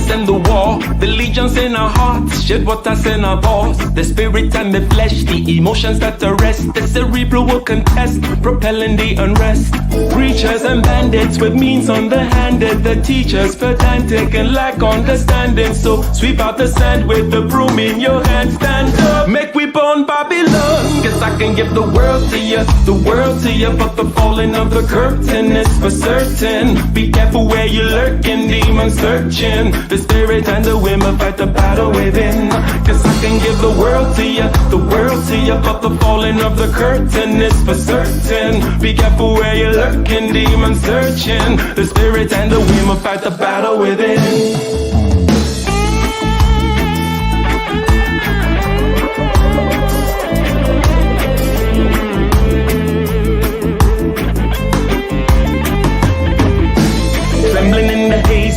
Jesus in the war, the legions in our hearts, shed waters in our balls. The spirit and the flesh, the emotions that arrest. The cerebral will contest, propelling the unrest. Preachers and bandits with means underhanded. The teachers pedantic and lack understanding. So sweep out the sand with the broom in your hand. Stand up, make we burn Babylon. Guess I can give the world to you, the world to you. But the falling of the curtain is for certain. Be careful where you're lurking, demons searching. The spirit and the women fight the battle within. Guess I can give the world to you, the world to you. But the falling of the curtain is for certain. Be careful where you're lurking, demons searching. The spirit and the women fight the battle within.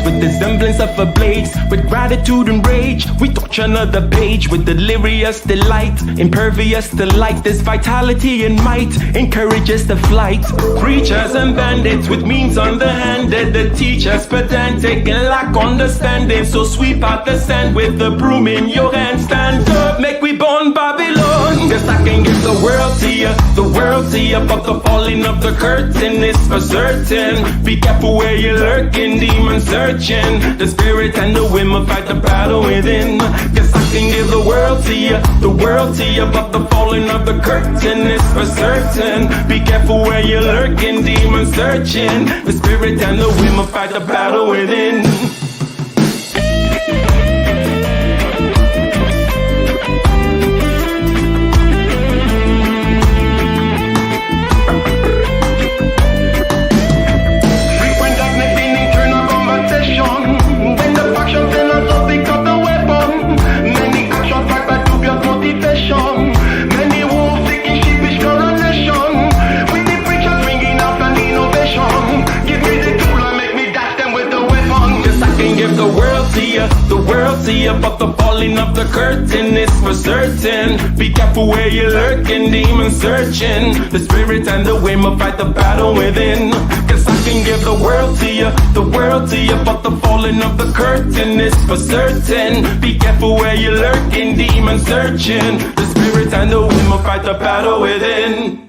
With the semblance of a blaze, with gratitude and rage, we touch another page with delirious delight, impervious to light. This vitality and might encourages the flight. Preachers and bandits with means underhanded, the teachers pedantic and lack understanding. So sweep out the sand with the broom in your hand. Stand up, make we burn Babylon. Guess I can give the world to you, the world to you. But the falling of the curtain is for certain. Be careful where you're lurking, demons searching. The spirit and the women fight the battle within. Guess I can give the world to you, the world to you. But the falling of the curtain is for certain. Be careful where you're lurking, demons searching. The spirit and the women fight the battle within. But the falling of the curtain is for certain. Be careful where you're lurking, demons searching. The spirit and the women fight the battle within. Guess I can give the world to you, the world to you. But the falling of the curtain is for certain. Be careful where you're lurking, demons searching. The spirit and the women fight the battle within.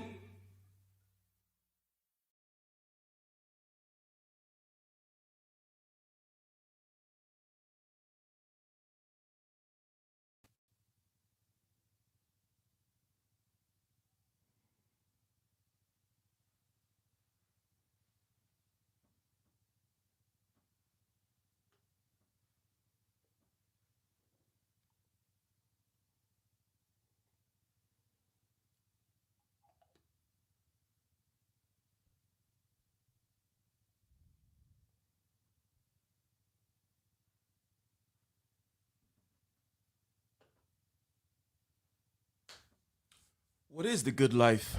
What is the good life?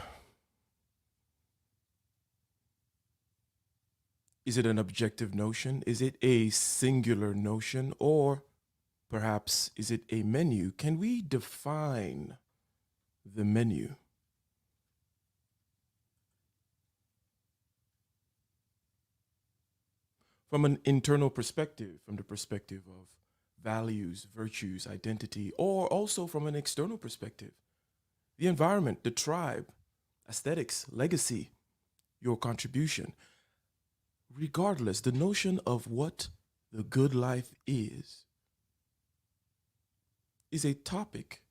Is it an objective notion? Is it a singular notion? Or perhaps is it a menu? Can we define the menu? From an internal perspective, from the perspective of values, virtues, identity, or also from an external perspective, the environment, the tribe, aesthetics, legacy, your contribution. Regardless, the notion of what the good life is a topic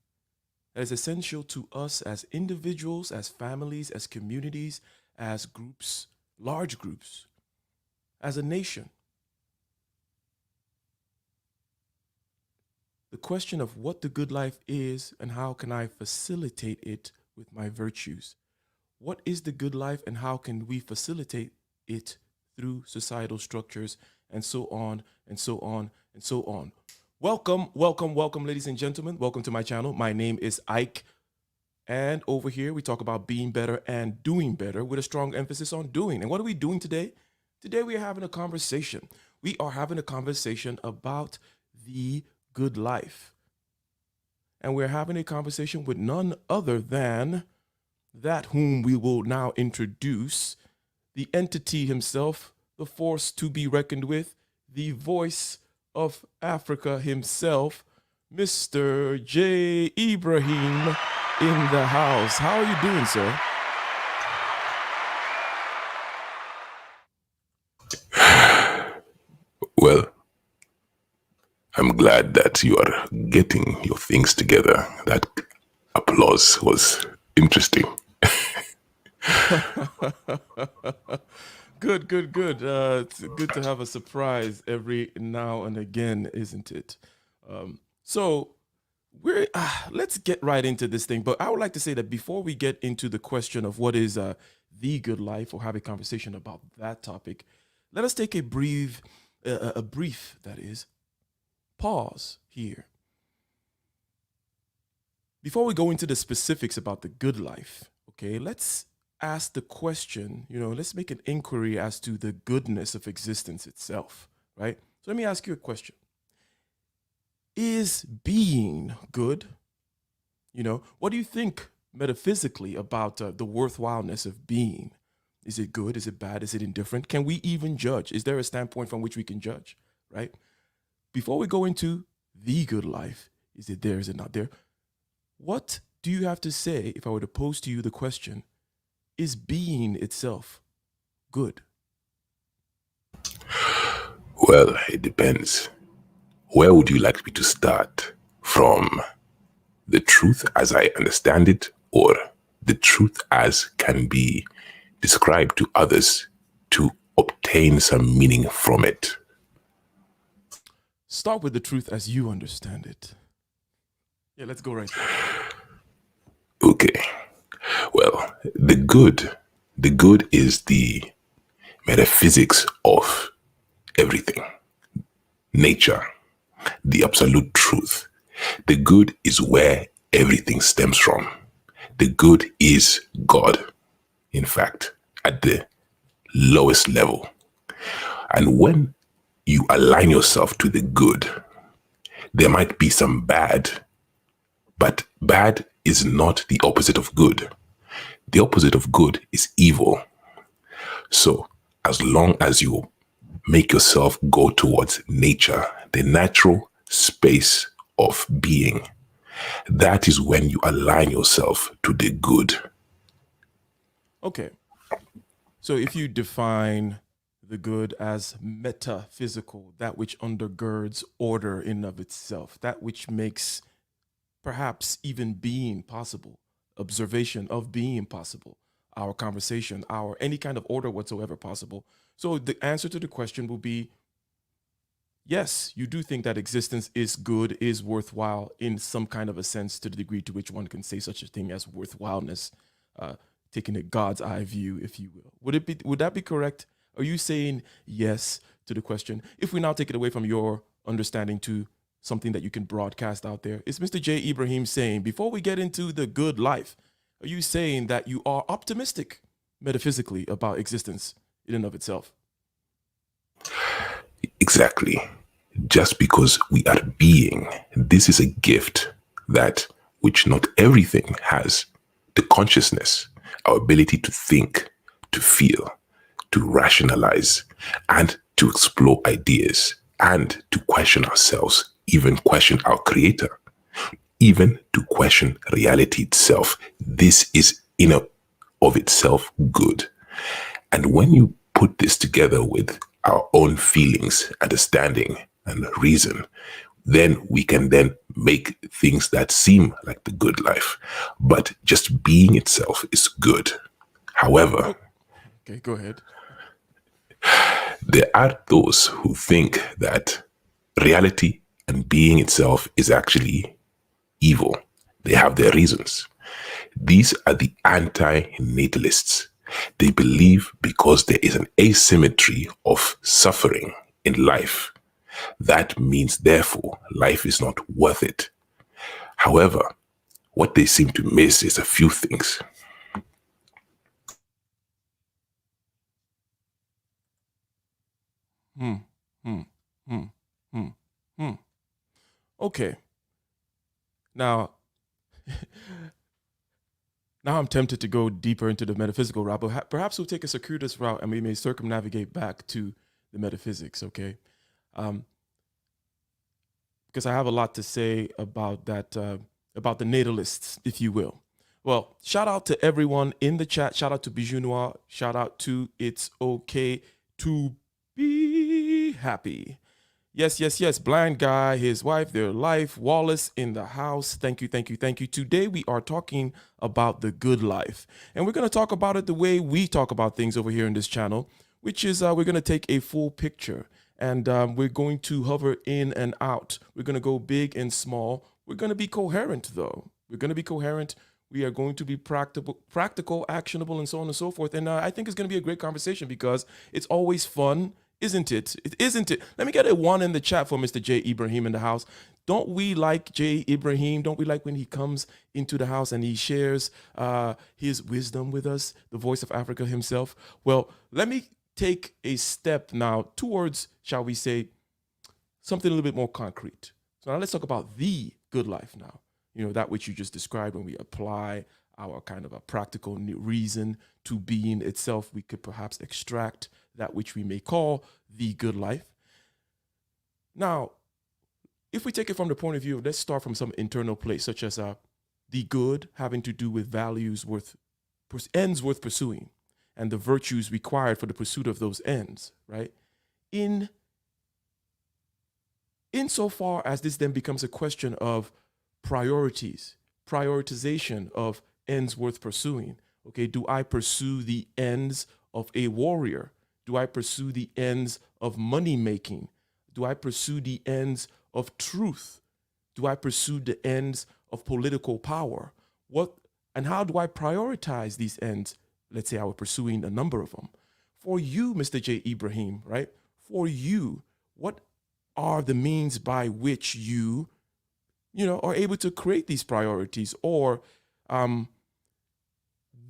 that is essential to us as individuals, as families, as communities, as groups, large groups, as a nation. The question of what the good life is and how can I facilitate it with my virtues. What is the good life and how can we facilitate it through societal structures and so on and so on and so on. Welcome, welcome, welcome, ladies and gentlemen. Welcome to my channel. My name is Ike. And over here, we talk about being better and doing better with a strong emphasis on doing. And what are we doing today? Today, we are having a conversation. We are having a conversation about the good life. And we're having a conversation with none other than that whom we will now introduce, the entity himself, the force to be reckoned with, the voice of Africa himself, Mr. J. Ibrahim in the house. How are you doing, sir? Well, I'm glad that you are getting your things together. That applause was interesting. Good, good, good. It's good to have a surprise every now and again, isn't it? So we're let's get right into this thing. But I would like to say that before we get into the question of what is the good life, or have a conversation about that topic, let us take a brief, that is, pause here before we go into the specifics about the good life. Okay, let's ask the question. Let's make an inquiry as to the goodness of existence itself. Right. So let me ask you a question: is being good? What do you think metaphysically about the worthwhileness of being? Is it good? Is it bad? Is it indifferent? Can we even judge? Is there a standpoint from which we can judge? Right? Before we go into the good life, is it there? Is it not there? What do you have to say if I were to pose to you the question, is being itself good? Well, it depends. Where would you like me to start? From the truth as I understand it, or the truth as can be described to others to obtain some meaning from it? Start with the truth as you understand it. Yeah, let's go right there. Okay. Well, the good is the metaphysics of everything, nature, the absolute truth. The good is where everything stems from. The good is God, in fact, at the lowest level. And when you align yourself to the good, there might be some bad, but bad is not the opposite of good. The opposite of good is evil. So, as long as you make yourself go towards nature, the natural space of being, that is when you align yourself to the good. Okay. So if you define the good as metaphysical, that which undergirds order in of itself, that which makes perhaps even being possible, observation of being possible, our conversation, our any kind of order whatsoever possible. So the answer to the question will be yes, you do think that existence is good, is worthwhile in some kind of a sense, to the degree to which one can say such a thing as worthwhileness, uh, taking a God's eye view, if you will. Would that be correct? Are you saying yes to the question? If we now take it away from your understanding to something that you can broadcast out there, is Mr. J. Ibrahim saying, before we get into the good life, are you saying that you are optimistic metaphysically about existence in and of itself? Exactly. Just because we are being, this is a gift that which not everything has. The consciousness, our ability to think, to feel, to rationalize, and to explore ideas, and to question ourselves, even question our creator, even to question reality itself. This is in and of itself good. And when you put this together with our own feelings, understanding, and reason, then we can then make things that seem like the good life. But just being itself is good. However, Oh, okay, go ahead. there are those who think that reality and being itself is actually evil. They have their reasons. These are the anti-natalists. They believe because there is an asymmetry of suffering in life, that means therefore life is not worth it. However, what they seem to miss is a few things. Hmm, hmm, hmm, hmm, hmm. Okay. Now, now I'm tempted to go deeper into the metaphysical route, but perhaps we'll take a circuitous route and we may circumnavigate back to the metaphysics. Okay. Um, because I have a lot to say about that, about the natalists, if you will. Well, shout out to everyone in the chat. Shout out to Bijou Noir. Shout out to It's Okay to Be Happy. Yes, yes, yes. Blind guy, his wife, their life. Wallace in the house. Thank you, thank you, thank you. Today we are talking about the good life. And we're going to talk about it the way we talk about things over here in this channel, which is we're going to take a full picture. And we're going to hover in and out. We're going to go big and small. We're going to be coherent, though. We're going to be coherent. We are going to be practical, actionable, and so on and so forth. And I think it's going to be a great conversation because it's always fun, isn't it? Isn't it? Let me get a 1 in the chat for Mr. J. Ibrahim in the house. Don't we like J. Ibrahim? Don't we like when he comes into the house and he shares his wisdom with us, the voice of Africa himself? Well, let me take a step now towards, shall we say, something a little bit more concrete. So now let's talk about the good life now. You know, that which you just described when we apply our kind of a practical reason to being itself, we could perhaps extract that which we may call the good life. Now, if we take it from the point of view, let's start from some internal place, such as the good having to do with values ends worth pursuing, and the virtues required for the pursuit of those ends, right? Insofar as this then becomes a question of priorities, prioritization of ends worth pursuing. Okay, do I pursue the ends of a warrior? Do I pursue the ends of money making? Do I pursue the ends of truth? Do I pursue the ends of political power? What and how do I prioritize these ends? Let's say I were pursuing a number of them. For you, Mr. J. Ibrahim, right? For you, what are the means by which you are able to create these priorities? Or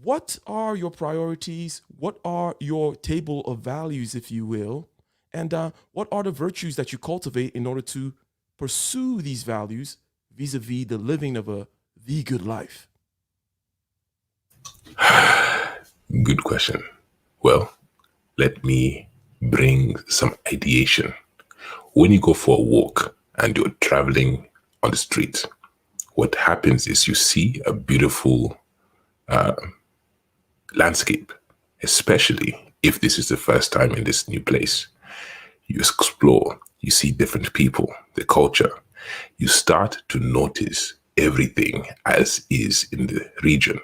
what are your priorities? What are your table of values, if you will? And what are the virtues that you cultivate in order to pursue these values vis-a-vis the living of the good life? Good question. Well, let me bring some ideation. When you go for a walk and you're traveling on the street, what happens is you see a beautiful landscape, especially if this is the first time in this new place. You explore, you see different people, the culture. You start to notice everything as is in the region.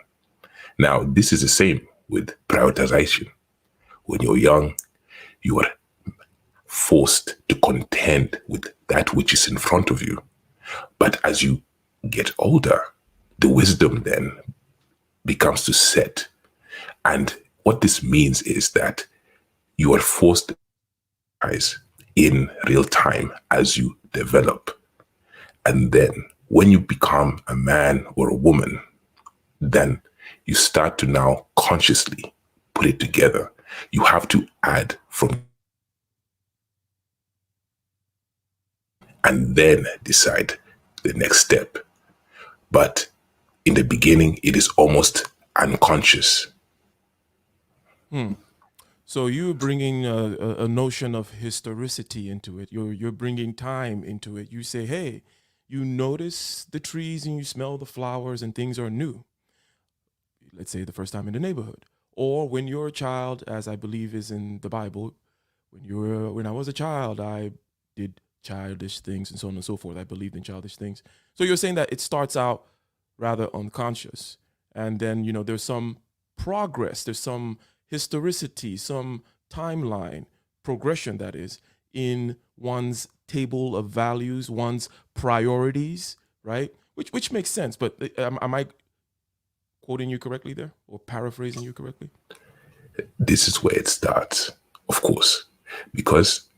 Now, this is the same with prioritization. When you're young, you are forced to contend with that which is in front of you. But as you get older, the wisdom then becomes to set. And what this means is that you are forced to prioritize in real time as you develop. And then when you become a man or a woman, then you start to now consciously put it together. You have to add from and then decide the next step. But in the beginning, it is almost unconscious. So you're bringing a notion of historicity into it. You're bringing time into it. You say, hey, you notice the trees and you smell the flowers and things are new. Let's say the first time in the neighborhood. Or when you're a child, as I believe is in the Bible, when I was a child, I did childish things and so on and so forth. I believed in childish things. So you're saying that it starts out rather unconscious. And then, there's some progress, there's some historicity, some timeline, progression that is, in one's table of values, one's priorities, right? Which makes sense. But am I quoting you correctly there or paraphrasing you correctly? This is where it starts, of course, because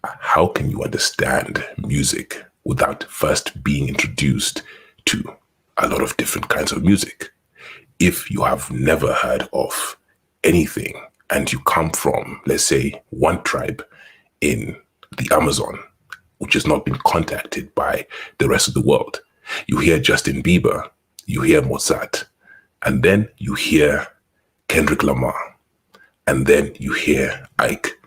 how can you understand music without first being introduced to a lot of different kinds of music? If you have never heard of anything and you come from, let's say, one tribe in the Amazon, which has not been contacted by the rest of the world, you hear Justin Bieber, you hear Mozart, and then you hear Kendrick Lamar, and then you hear Ike.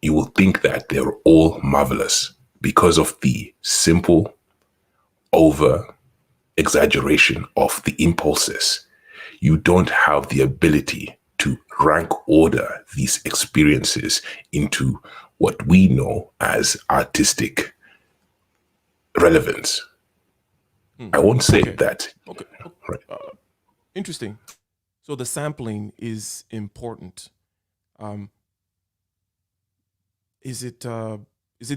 You will think that they're all marvelous, because of the simple over exaggeration of the impulses, you don't have the ability to rank order these experiences into what we know as artistic relevance. I won't say Okay. that. Okay. Right. Interesting. So the sampling is important. Um, is it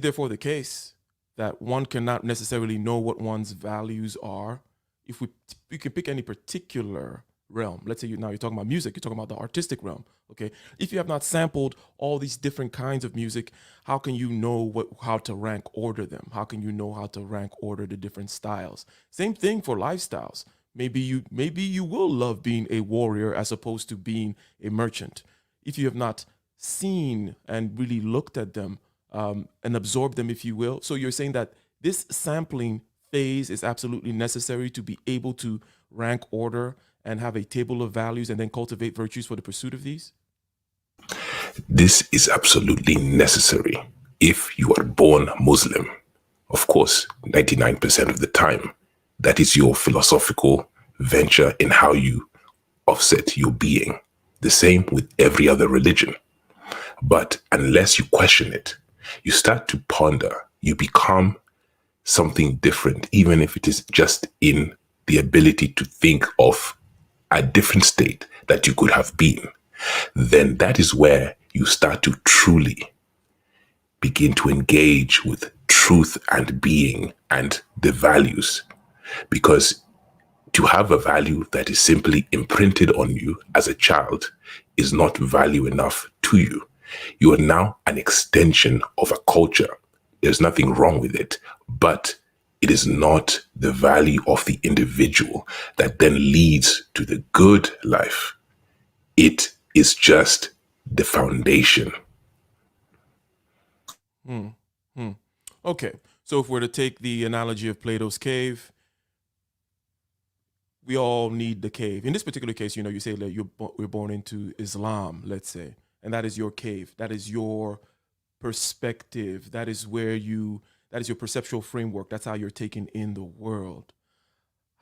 therefore the case that one cannot necessarily know what one's values are? If you can pick any particular realm, let's say now you're talking about music, you're talking about the artistic realm. Okay, if you have not sampled all these different kinds of music, how can you know how to rank order them? How can you know how to rank order the different styles? Same thing for lifestyles. Maybe you will love being a warrior as opposed to being a merchant. If you have not seen and really looked at them and absorbed them, if you will. So you're saying that this sampling phase is absolutely necessary to be able to rank order and have a table of values and then cultivate virtues for the pursuit of these? This is absolutely necessary. If you are born Muslim, of course, 99% of the time, that is your philosophical venture in how you offset your being. The same with every other religion. But unless you question it, you start to ponder, you become something different, even if it is just in the ability to think of a different state that you could have been. Then that is where you start to truly begin to engage with truth and being and the values. Because to have a value that is simply imprinted on you as a child is not value enough to you. You are now an extension of a culture. There's nothing wrong with it, but it is not the value of the individual that then leads to the good life. It is just the foundation. Okay, so if we're to take the analogy of Plato's cave, we all need the cave. In this particular case, you say that we're born into Islam, let's say, and that is your cave. That is your perspective. That is that is your perceptual framework. That's how you're taking in the world.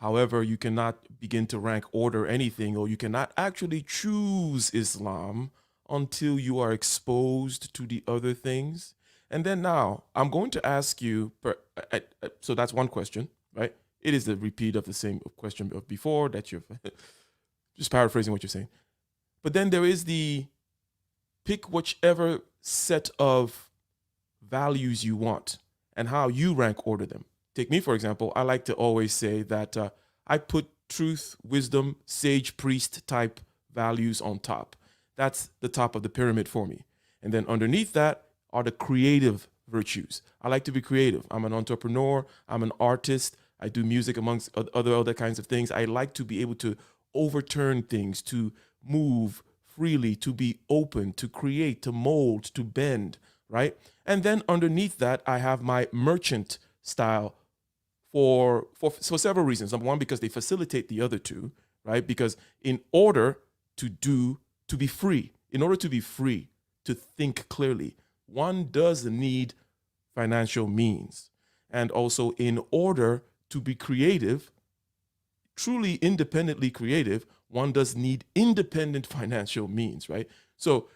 However, you cannot begin to rank order anything, or you cannot actually choose Islam until you are exposed to the other things. And then now I'm going to ask you, so that's one question, right? It is the repeat of the same question of before that you're just paraphrasing what you're saying. But then there is the pick whichever set of values you want and how you rank order them. Take me, for example. I like to always say that I put truth, wisdom, sage, priest type values on top. That's the top of the pyramid for me. And then underneath that are the creative virtues. I like to be creative. I'm an entrepreneur. I'm an artist. I do music amongst other kinds of things. I like to be able to overturn things, to move freely, to be open, to create, to mold, to bend, right? And then underneath that, I have my merchant style for several reasons. Number one, because they facilitate the other two, right? Because in order to be free, to think clearly, one does need financial means. And also in order to be creative, truly independently creative, one does need independent financial means, right? So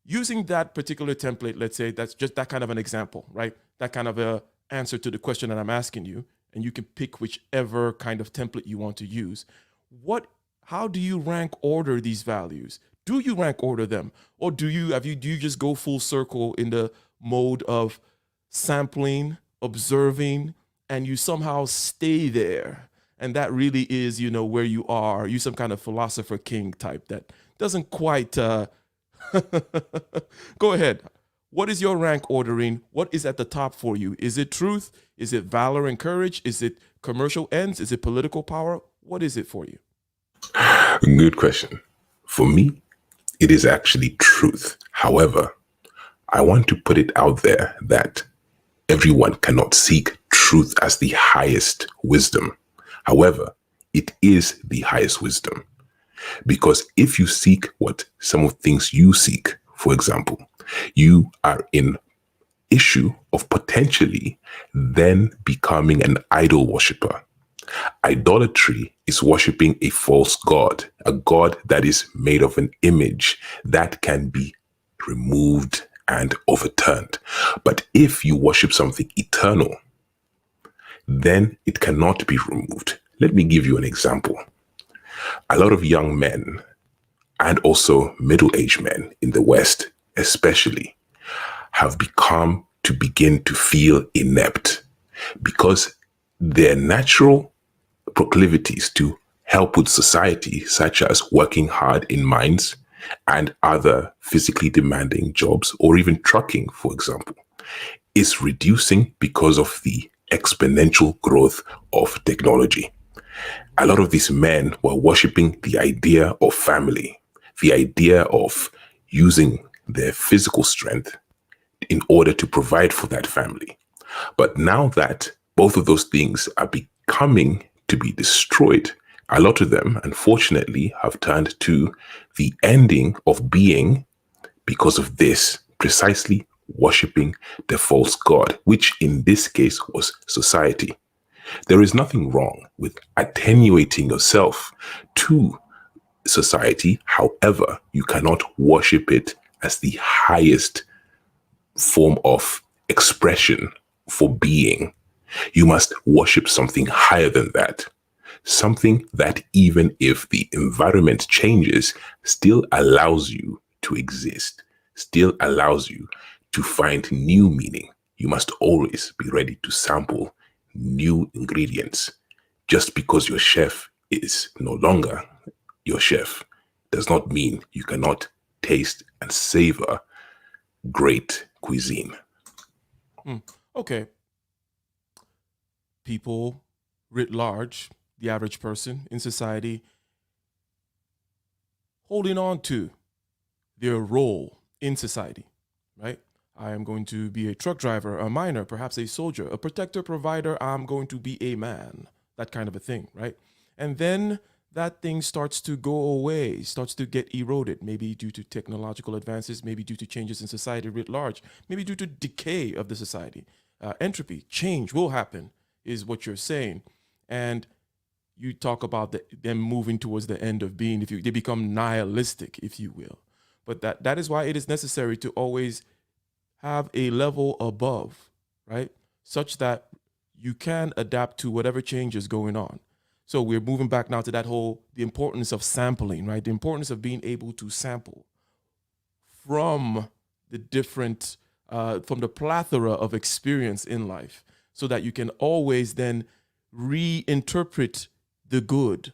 using that particular template, let's say that's just that kind of an example, right? That kind of a answer to the question that I'm asking you, and you can pick whichever kind of template you want to use. How do you rank order these values? Do you rank order them? Or do you just go full circle in the mode of sampling, observing, and you somehow stay there? And that really is, where you are. You some kind of philosopher king type that doesn't quite go ahead. What is your rank ordering? What is at the top for you? Is it truth? Is it valor and courage? Is it commercial ends? Is it political power? What is it for you? Good question. For me, it is actually truth. However, I want to put it out there that everyone cannot seek truth as the highest wisdom. However, it is the highest wisdom. Because if you seek what some of the things you seek, for example, you are in issue of potentially then becoming an idol worshiper. Idolatry is worshiping a false god, a god that is made of an image that can be removed and overturned. But if you worship something eternal, then it cannot be removed. Let me give you an example. A lot of young men and also middle-aged men in the West, especially, have begin to feel inept because their natural proclivities to help with society, such as working hard in mines and other physically demanding jobs, or even trucking, for example, is reducing because of the exponential growth of technology. A lot of these men were worshiping the idea of family, the idea of using their physical strength in order to provide for that family. But now that both of those things are becoming to be destroyed, a lot of them, unfortunately, have turned to the ending of being because of this, precisely worshiping the false god, which in this case was society. There is nothing wrong with attenuating yourself to society. However, you cannot worship it as the highest form of expression for being. You must worship something higher than that. Something that, even if the environment changes, still allows you to exist, still allows you to find new meaning. You must always be ready to sample new ingredients. Just because your chef is no longer your chef does not mean you cannot taste and savor great cuisine. Okay. People writ large, the average person in society, holding on to their role in society, right? I am going to be a truck driver, a miner, perhaps a soldier, a protector, provider. I'm going to be a man, that kind of a thing, right? And then that thing starts to go away, starts to get eroded, maybe due to technological advances, maybe due to changes in society writ large, maybe due to decay of the society. Entropy, change will happen, is what you're saying. And you talk about them moving towards the end of being, they become nihilistic, if you will. But that is why it is necessary to always have a level above, right? Such that you can adapt to whatever change is going on. So we're moving back now to the importance of sampling, right? The importance of being able to sample from the different, from the plethora of experience in life, so that you can always then reinterpret the good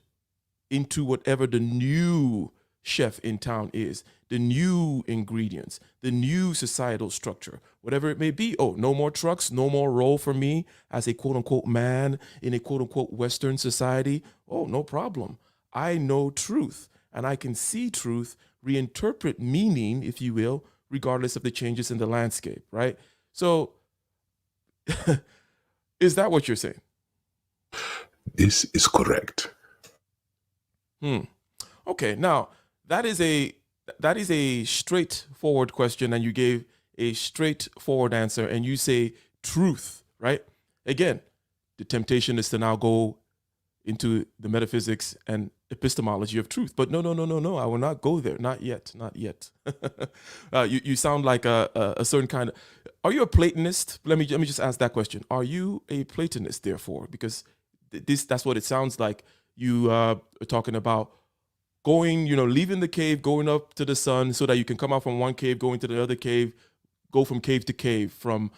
into whatever the new chef in town is, the new ingredients, the new societal structure, whatever it may be. Oh, no more trucks, no more role for me as a quote unquote man in a quote unquote Western society. Oh, no problem. I know truth and I can see truth, reinterpret meaning, if you will, regardless of the changes in the landscape, right? So is that what you're saying? This is correct. Okay, now that is a straightforward question, and you gave a straightforward answer, and you say truth, right? Again, the temptation is to now go into the metaphysics and epistemology of truth, but no, I will not go there. Not yet. You sound like a certain kind of. Are you a Platonist? Let me just ask that question. Are you a Platonist, therefore? Because that's what it sounds like. You are talking about going, leaving the cave, going up to the sun so that you can come out from one cave, go into the other cave, go from cave to cave, from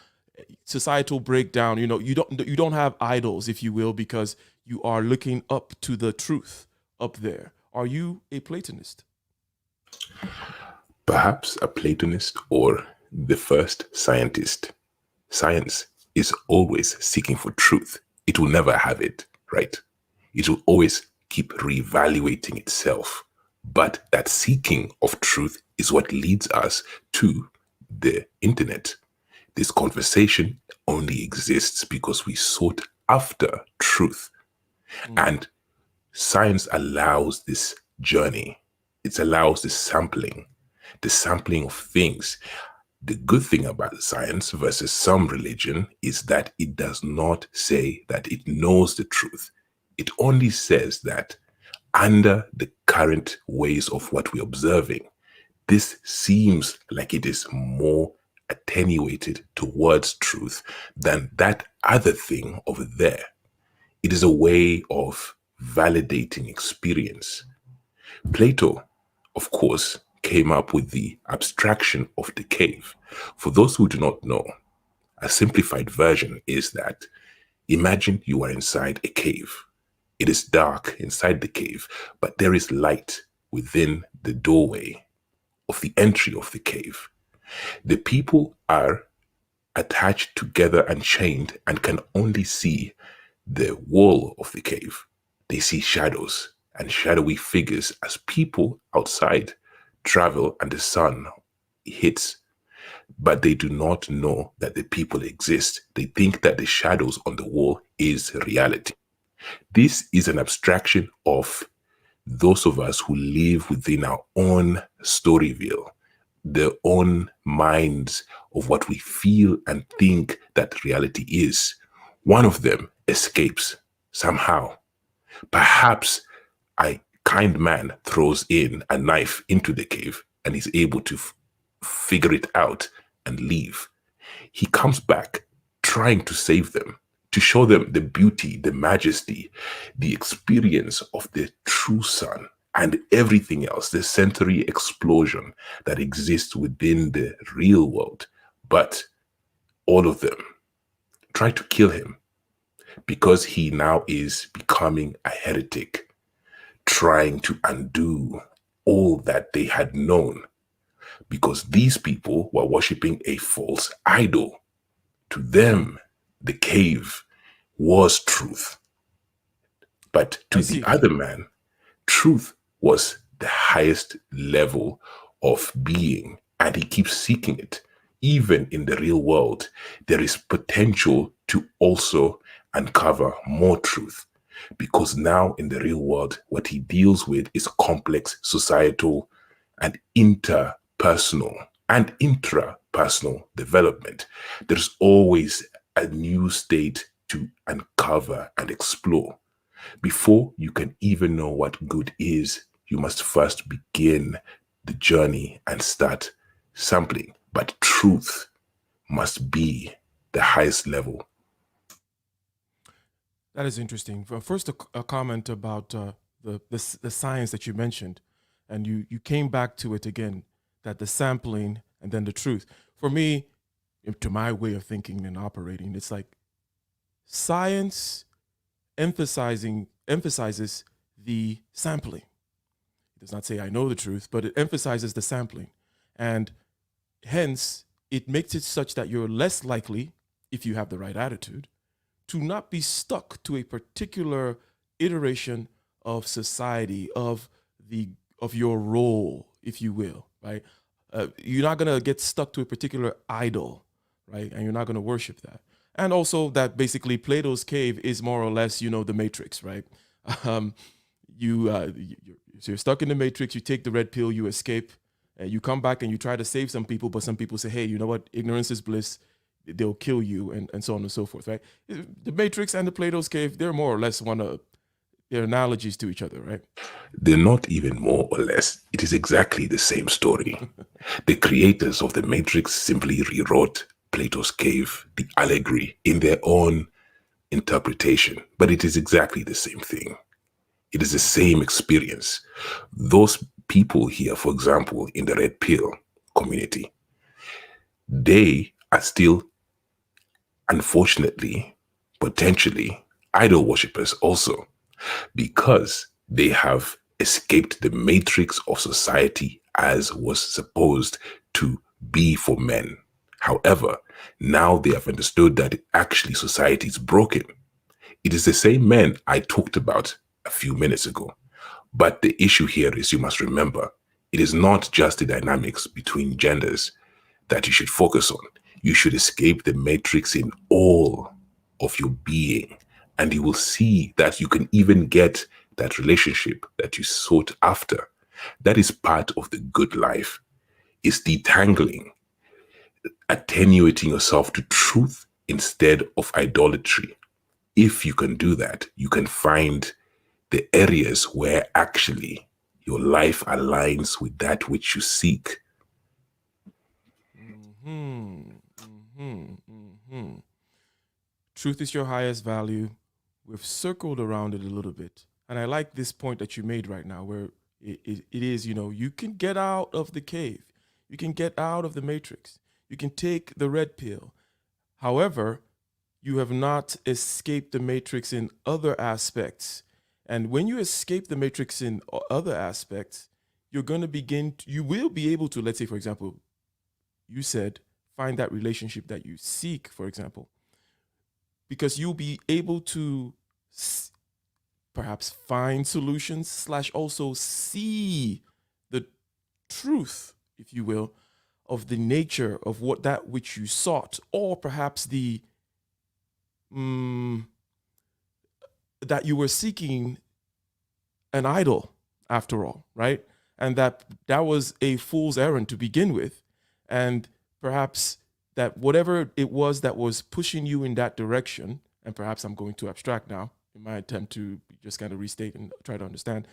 societal breakdown. You don't have idols, if you will, because you are looking up to the truth up there. Are you a Platonist? Perhaps a Platonist or the first scientist. Science is always seeking for truth. It will never have it, right? It will always keep reevaluating itself. But that seeking of truth is what leads us to the internet. This conversation only exists because we sought after truth. And science allows this journey. It allows the sampling of things. The good thing about science versus some religion is that it does not say that it knows the truth. It only says that under the current ways of what we're observing, this seems like it is more attenuated towards truth than that other thing over there. It is a way of validating experience. Plato, of course, came up with the abstraction of the cave. For those who do not know, a simplified version is that imagine you are inside a cave. It is dark inside the cave, but there is light within the doorway of the entry of the cave. The people are attached together and chained and can only see the wall of the cave. They see shadows and shadowy figures as people outside travel and the sun hits. But they do not know that the people exist. They think that the shadows on the wall is reality. This is an abstraction of those of us who live within our own storyville, their own minds of what we feel and think that reality is. One of them escapes somehow. Perhaps a kind man throws in a knife into the cave and is able to figure it out and leave. He comes back trying to save them, to show them the beauty, the majesty, the experience of the true sun and everything else, the sensory explosion that exists within the real world. But all of them try to kill him because he now is becoming a heretic, trying to undo all that they had known, because these people were worshiping a false idol. To them, the cave was truth. But to the other man, truth was the highest level of being, and he keeps seeking it. Even in the real world, there is potential to also uncover more truth, because now in the real world, what he deals with is complex societal and interpersonal and intrapersonal development. There's always a new state to uncover and explore. Before you can even know what good is, you must first begin the journey and start sampling. But truth must be the highest level. That is interesting. First, a comment about the science that you mentioned, and you came back to it again, that the sampling and then the truth. For me, to my way of thinking and operating, it's like science emphasizes the sampling. It does not say I know the truth, but it emphasizes the sampling. And hence, it makes it such that you're less likely, if you have the right attitude, to not be stuck to a particular iteration of society, of your role, if you will, right? You're not going to get stuck to a particular idol, right? And you're not going to worship that. And also that basically Plato's cave is more or less, the Matrix, right? You're stuck in the Matrix, you take the red pill, you escape, and you come back and you try to save some people, but some people say, hey, you know what? Ignorance is bliss. They'll kill you, and so on and so forth, right? The Matrix and the Plato's cave, they're more or less they're analogies to each other, right? They're not even more or less. It is exactly the same story. The creators of the Matrix simply rewrote Plato's cave, the allegory, in their own interpretation, but it is exactly the same thing. It is the same experience. Those people here, for example, in the red pill community, they are still, unfortunately, potentially idol worshippers also, because they have escaped the matrix of society as was supposed to be for men. However, now they have understood that actually society is broken. It is the same men I talked about a few minutes ago. But the issue here is, you must remember, it is not just the dynamics between genders that you should focus on. You should escape the matrix in all of your being, and you will see that you can even get that relationship that you sought after. That is part of the good life, is detangling attenuating yourself to truth instead of idolatry. If you can do that, you can find the areas where actually your life aligns with that which you seek. Truth is your highest value. We've circled around it a little bit. And I like this point that you made right now, where it is, you can get out of the cave. You can get out of the matrix. You can take the red pill. However, you have not escaped the matrix in other aspects. And when you escape the matrix in other aspects, you're going to you will be able to, let's say, for example, you said, find that relationship that you seek, for example, because you'll be able to perhaps find solutions / also see the truth, if you will, of the nature of that which you sought, or perhaps that you were seeking an idol after all, right? And that was a fool's errand to begin with. And perhaps that whatever it was that was pushing you in that direction, and perhaps I'm going to abstract now in my attempt to just kind of restate and try to understand,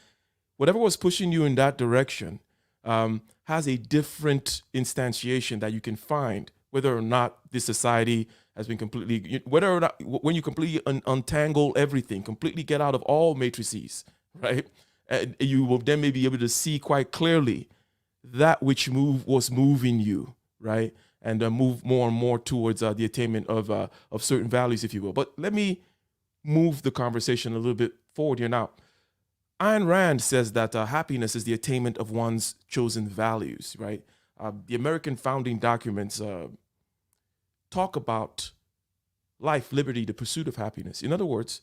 whatever was pushing you in that direction has a different instantiation that you can find, whether or not this society has been completely, whether or not, when you completely untangle everything, completely get out of all matrices, right? And you will then be able to see quite clearly that which was moving you, right? And move more and more towards the attainment of certain values, if you will. But let me move the conversation a little bit forward here now. Ayn Rand says that happiness is the attainment of one's chosen values, right? The American founding documents talk about life, liberty, the pursuit of happiness. In other words,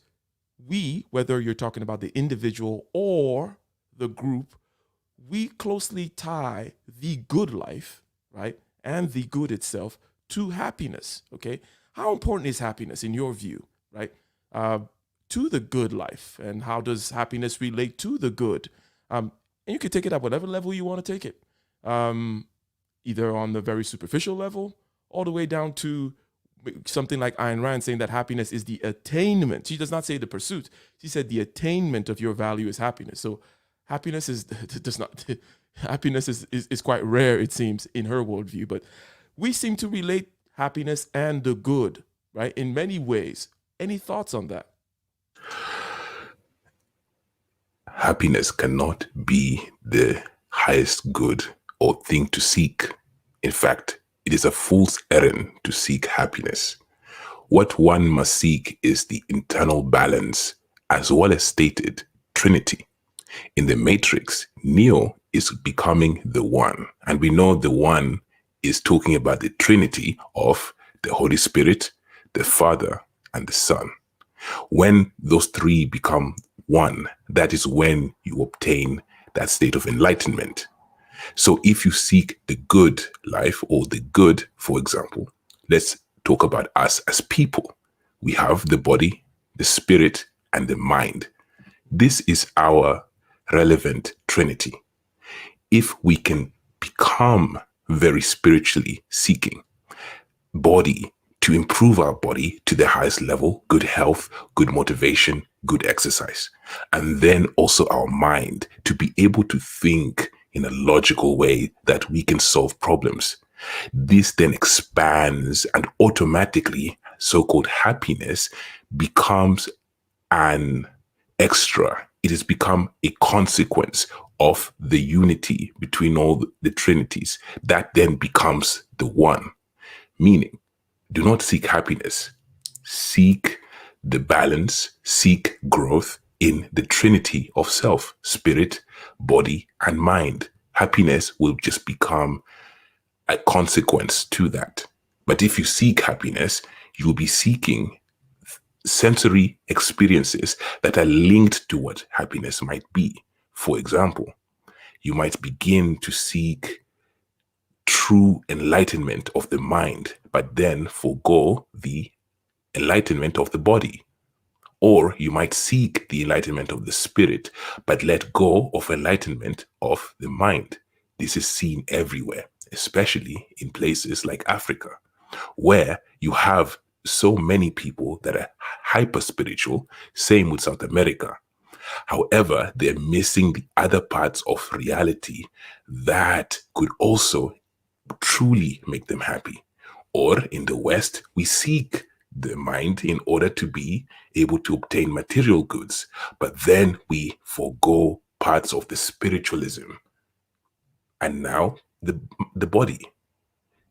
we, whether you're talking about the individual or the group, we closely tie the good life, right, and the good itself to happiness, okay? How important is happiness in your view, right, to the good life? And how does happiness relate to the good? And you can take it at whatever level you want to take it, either on the very superficial level all the way down to something like Ayn Rand saying that happiness is the attainment. She does not say the pursuit. She said the attainment of your value is happiness. So happiness is quite rare, it seems, in her worldview. But we seem to relate happiness and the good, right, in many ways. Any thoughts on that? Happiness cannot be the highest good or thing to seek. In fact, it is a fool's errand to seek happiness. What one must seek is the internal balance, as well as stated Trinity. In the Matrix, Neo is becoming the One, and we know the One is talking about the Trinity of the Holy Spirit, the Father, and the Son. When those three become one, that is when you obtain that state of enlightenment. So if you seek the good life, or the good, for example, let's talk about us as people. We have the body, the spirit, and the mind. This is our relevant Trinity. If we can become very spiritually seeking, body, to improve our body to the highest level, good health, good motivation, good exercise, and then also our mind to be able to think in a logical way that we can solve problems. This then expands, and automatically so-called happiness becomes an extra. It has become a consequence of the unity between all the trinities. That then becomes the one. Meaning, do not seek happiness. Seek the balance, seek growth in the trinity of self, spirit, body, and mind. Happiness will just become a consequence to that. But if you seek happiness, you will be seeking sensory experiences that are linked to what happiness might be. For example, you might begin to seek true enlightenment of the mind, but then forego the enlightenment of the body. Or you might seek the enlightenment of the spirit, but let go of enlightenment of the mind. This is seen everywhere. especially in places like Africa, where you have so many people that are hyper spiritual. Same with South America. However, they're missing the other parts of reality that could also truly make them happy. Or in the West, we seek the mind in order to be able to obtain material goods, but then we forego parts of the spiritualism. And now the body.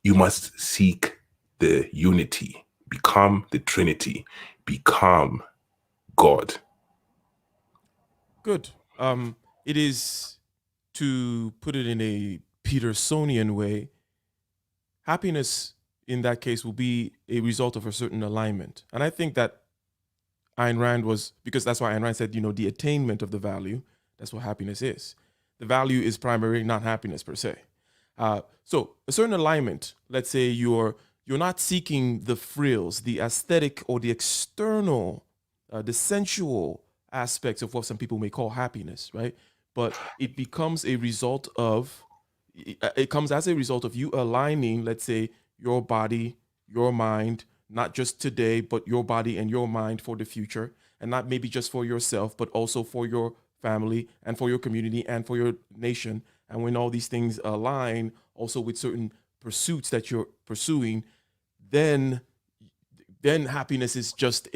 You must seek the unity, become the Trinity, become God. Good. It is, to put it in a Petersonian way, happiness in that case will be a result of a certain alignment. And I think that Ayn Rand was, because that's why Ayn Rand said, the attainment of the value, that's what happiness is. The value is primary, not happiness per se. So a certain alignment, let's say you're not seeking the frills, the aesthetic or the external, the sensual aspects of what some people may call happiness, right? But it becomes a result of, it comes as a result of you aligning, let's say, your body, your mind, not just today, but your body and your mind for the future, and not maybe just for yourself, but also for your family and for your community and for your nation. And when all these things align also with certain pursuits that you're pursuing, then happiness is just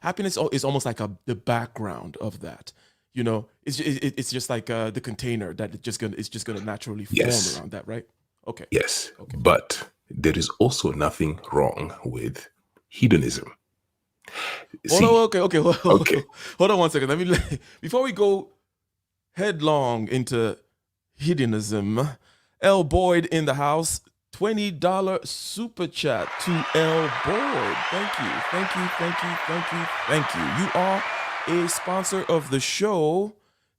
happiness is almost like the background of that. It's just like the container that it's just gonna naturally form Yes. around that, right? Okay. Yes. Okay. But there is also nothing wrong with hedonism. Hold on, okay. Okay. Hold on one second. Before we go headlong into hedonism, L. Boyd in the house, $20 super chat to L. Boyd. Thank you. You are a sponsor of the show.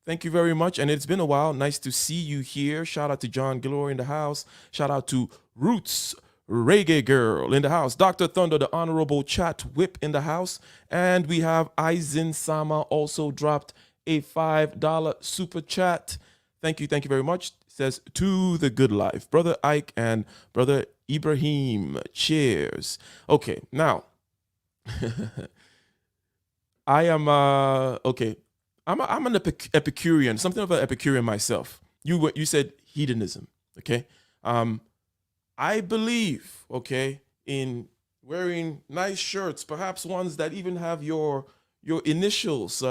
Thank you very much. And it's been a while. Nice to see you here. Shout out to John Gilroy in the house. Shout out to Roots Reggae Girl in the house. Dr. Thunder, the Honorable Chat Whip in the house. And we have Aizen Sama also dropped a $5 super chat. Thank you very much. Says, to the good life. Brother Ike and Brother Ibrahim. Cheers. Okay, now. I am, okay. I'm an Epicurean, something of an Epicurean myself. You said hedonism, okay? I believe, okay, in wearing nice shirts, perhaps ones that even have your initials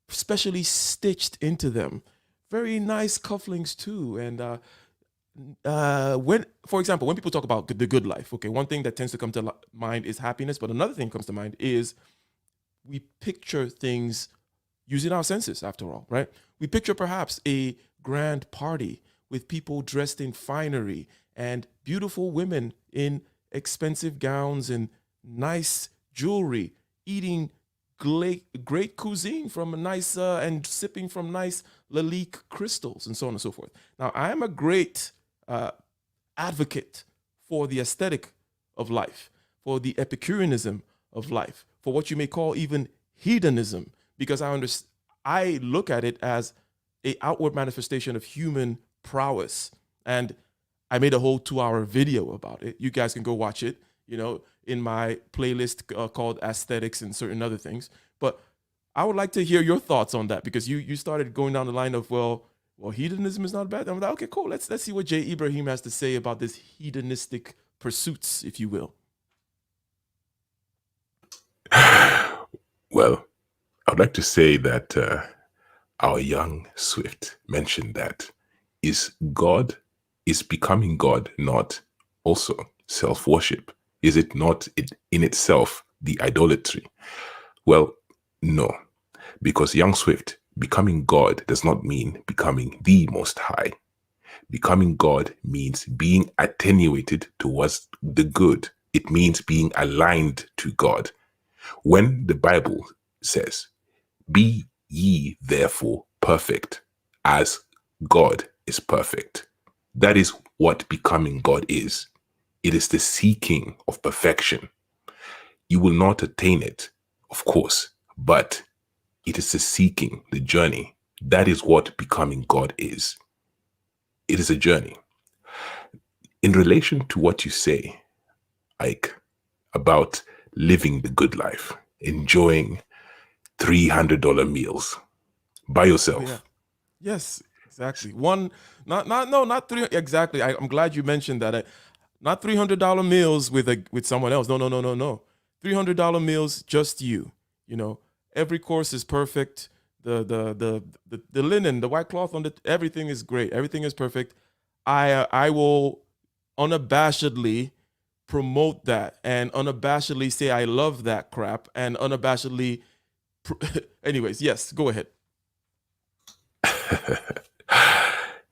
specially stitched into them. Very nice cufflinks too. And for example, when people talk about the good life, okay, one thing that tends to come to mind is happiness, but another thing comes to mind is we picture things using our senses, after all, right? We picture perhaps a grand party with people dressed in finery and beautiful women in expensive gowns and nice jewelry, eating great cuisine from a nice and sipping from nice Lalique crystals and so on and so forth. Now, I am a great advocate for the aesthetic of life, for the Epicureanism of life, for what you may call even hedonism, because I look at it as a outward manifestation of human prowess. And I made a whole 2-hour video about it. You guys can go watch it, in my playlist called Aesthetics and certain other things. But I would like to hear your thoughts on that, because you started going down the line of, well, hedonism is not bad. I'm like, okay, cool. Let's see what J. Ibrahim has to say about this hedonistic pursuits, if you will. Well, I would like to say that our young Swift mentioned that is becoming God not also self-worship? Is it not in itself the idolatry? Well, no, because young Swift, becoming God does not mean becoming the Most High. Becoming God means being attenuated towards the good. It means being aligned to God. When the Bible says, be ye therefore perfect as God is perfect, that is what becoming God is. It is the seeking of perfection. You will not attain it, of course, but it is the seeking, the journey. That is what becoming God is. It is a journey. In relation to what you say, Ike, about living the good life, enjoying $300 meals by Oh yeah. yourself. Yes, exactly. One, not three. Exactly. I'm glad you mentioned that. Not $300 meals with someone else. No, no, no, no, no. $300 meals, just you. You know, every course is perfect. The linen, the white cloth on the everything is great. Everything is perfect. I will unabashedly promote that and unabashedly say I love that crap and unabashedly. Anyways, yes, go ahead.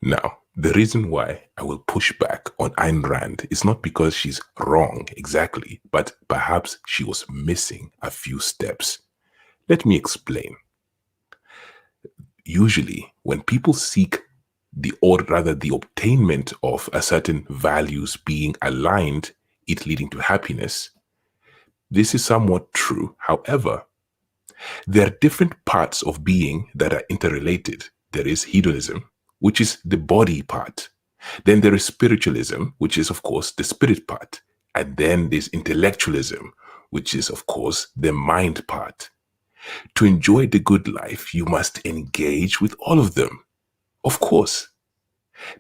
Now, the reason why I will push back on Ayn Rand is not because she's wrong exactly, but perhaps she was missing a few steps. Let me explain. Usually, when people seek or rather the obtainment of a certain values being aligned, it leading to happiness, this is somewhat true. However, there are different parts of being that are interrelated. There is hedonism, which is the body part. Then there is spiritualism, which is, of course, the spirit part. And then there's intellectualism, which is, of course, the mind part. To enjoy the good life, you must engage with all of them. Of course,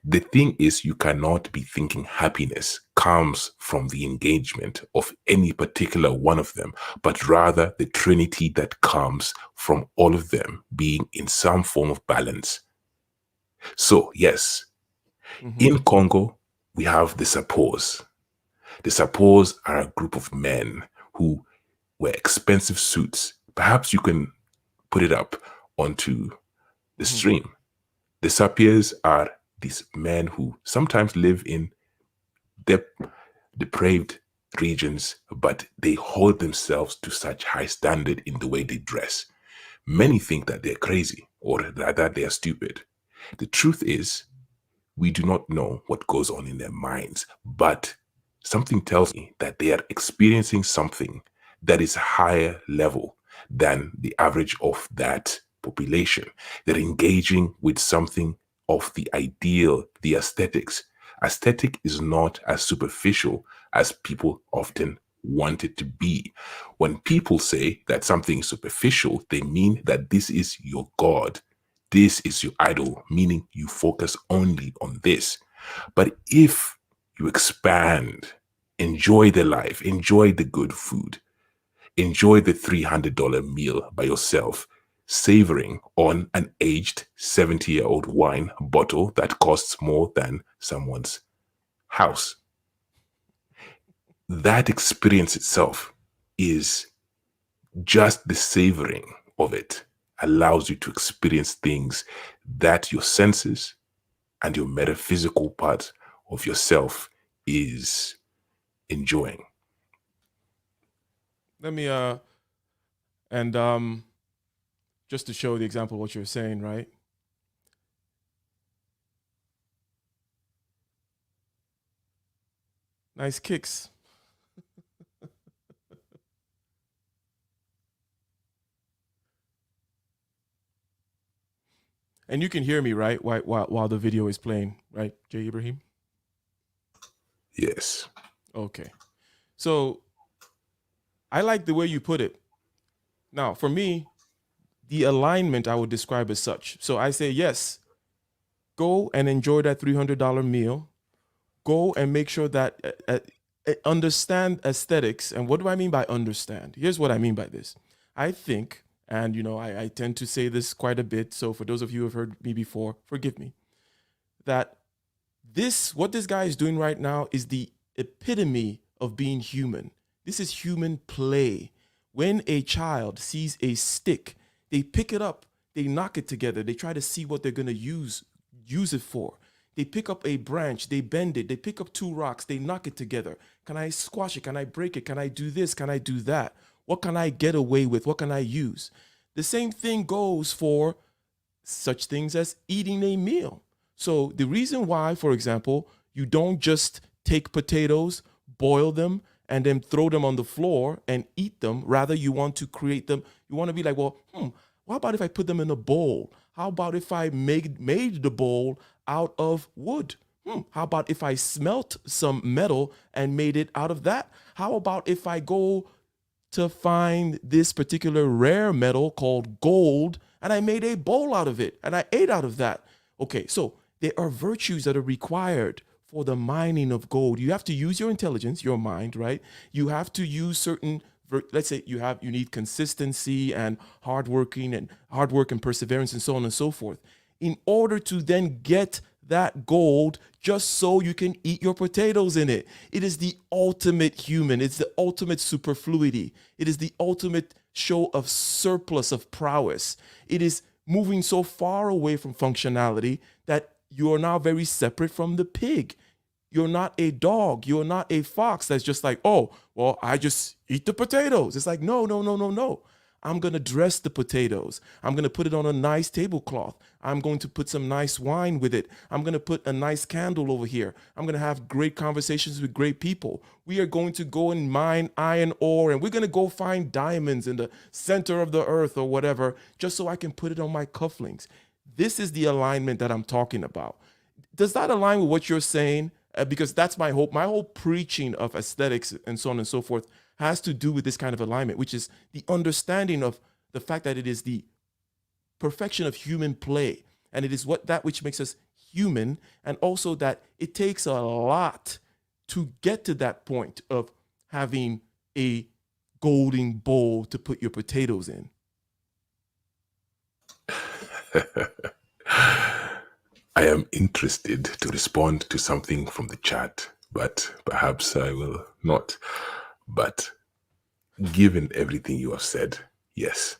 the thing is, you cannot be thinking happiness comes from the engagement of any particular one of them, but rather the trinity that comes from all of them being in some form of balance. So, yes, Mm-hmm. in Congo, we have the Sapos. The Sapos are a group of men who wear expensive suits. Perhaps you can put it up onto the Mm-hmm. stream. The Sapiers are these men who sometimes live in depraved regions, but they hold themselves to such high standard in the way they dress. Many think that they're crazy or that they are stupid. The truth is, we do not know what goes on in their minds, but something tells me that they are experiencing something that is higher level than the average of that population. They're engaging with something of the ideal, the aesthetics. Aesthetic is not as superficial as people often want it to be. When people say that something is superficial, they mean that this is your God. This is your idol, meaning you focus only on this. But if you expand, enjoy the life, enjoy the good food, enjoy the $300 meal by yourself, savoring on an aged 70-year-old wine bottle that costs more than someone's house. That experience itself is just the savoring of it allows you to experience things that your senses and your metaphysical part of yourself is enjoying. Let me and just to show the example of what you're saying, right? Nice kicks. And you can hear me, right? While the video is playing, right, Jay Ibrahim? Yes. Okay. So I like the way you put it. Now, for me, the alignment I would describe as such. So I say, yes, go and enjoy that $300 meal. Go and make sure that understand aesthetics. And what do I mean by understand? Here's what I mean by this. I think, and I tend to say this quite a bit. So for those of you who have heard me before, forgive me, that what this guy is doing right now is the epitome of being human. This is human play. When a child sees a stick, they pick it up, they knock it together, they try to see what they're going to use it for. They pick up a branch, they bend it, they pick up two rocks, they knock it together. Can I squash it? Can I break it? Can I do this? Can I do that? What can I get away with? What can I use? The same thing goes for such things as eating a meal. So the reason why, for example, you don't just take potatoes, boil them, and then throw them on the floor and eat them. Rather, you want to create them. You want to be like, well, how about if I put them in a bowl? How about if I made the bowl out of wood? How about if I smelt some metal and made it out of that? How about if I go to find this particular rare metal called gold and I made a bowl out of it and I ate out of that? Okay, so there are virtues that are required for the mining of gold. You have to use your intelligence, your mind, right? You have to use certain, let's say you need consistency and hard work and perseverance and so on and so forth in order to then get that gold just so you can eat your potatoes in it. It is the ultimate human. It's the ultimate superfluity. It is the ultimate show of surplus of prowess. It is moving so far away from functionality that you are now very separate from the pig. You're not a dog. You're not a fox that's just like, oh, well, I just eat the potatoes. It's like, no, no, no, no, no. I'm going to dress the potatoes. I'm going to put it on a nice tablecloth. I'm going to put some nice wine with it. I'm going to put a nice candle over here. I'm going to have great conversations with great people. We are going to go and mine iron ore, and we're going to go find diamonds in the center of the earth or whatever, just so I can put it on my cufflinks. This is the alignment that I'm talking about. Does that align with what you're saying? Because that's my hope. My whole preaching of aesthetics and so on and so forth has to do with this kind of alignment, which is the understanding of the fact that it is the perfection of human play. And it is that which makes us human. And also that it takes a lot to get to that point of having a golden bowl to put your potatoes in. I am interested to respond to something from the chat, but perhaps I will not. But given everything you have said, yes,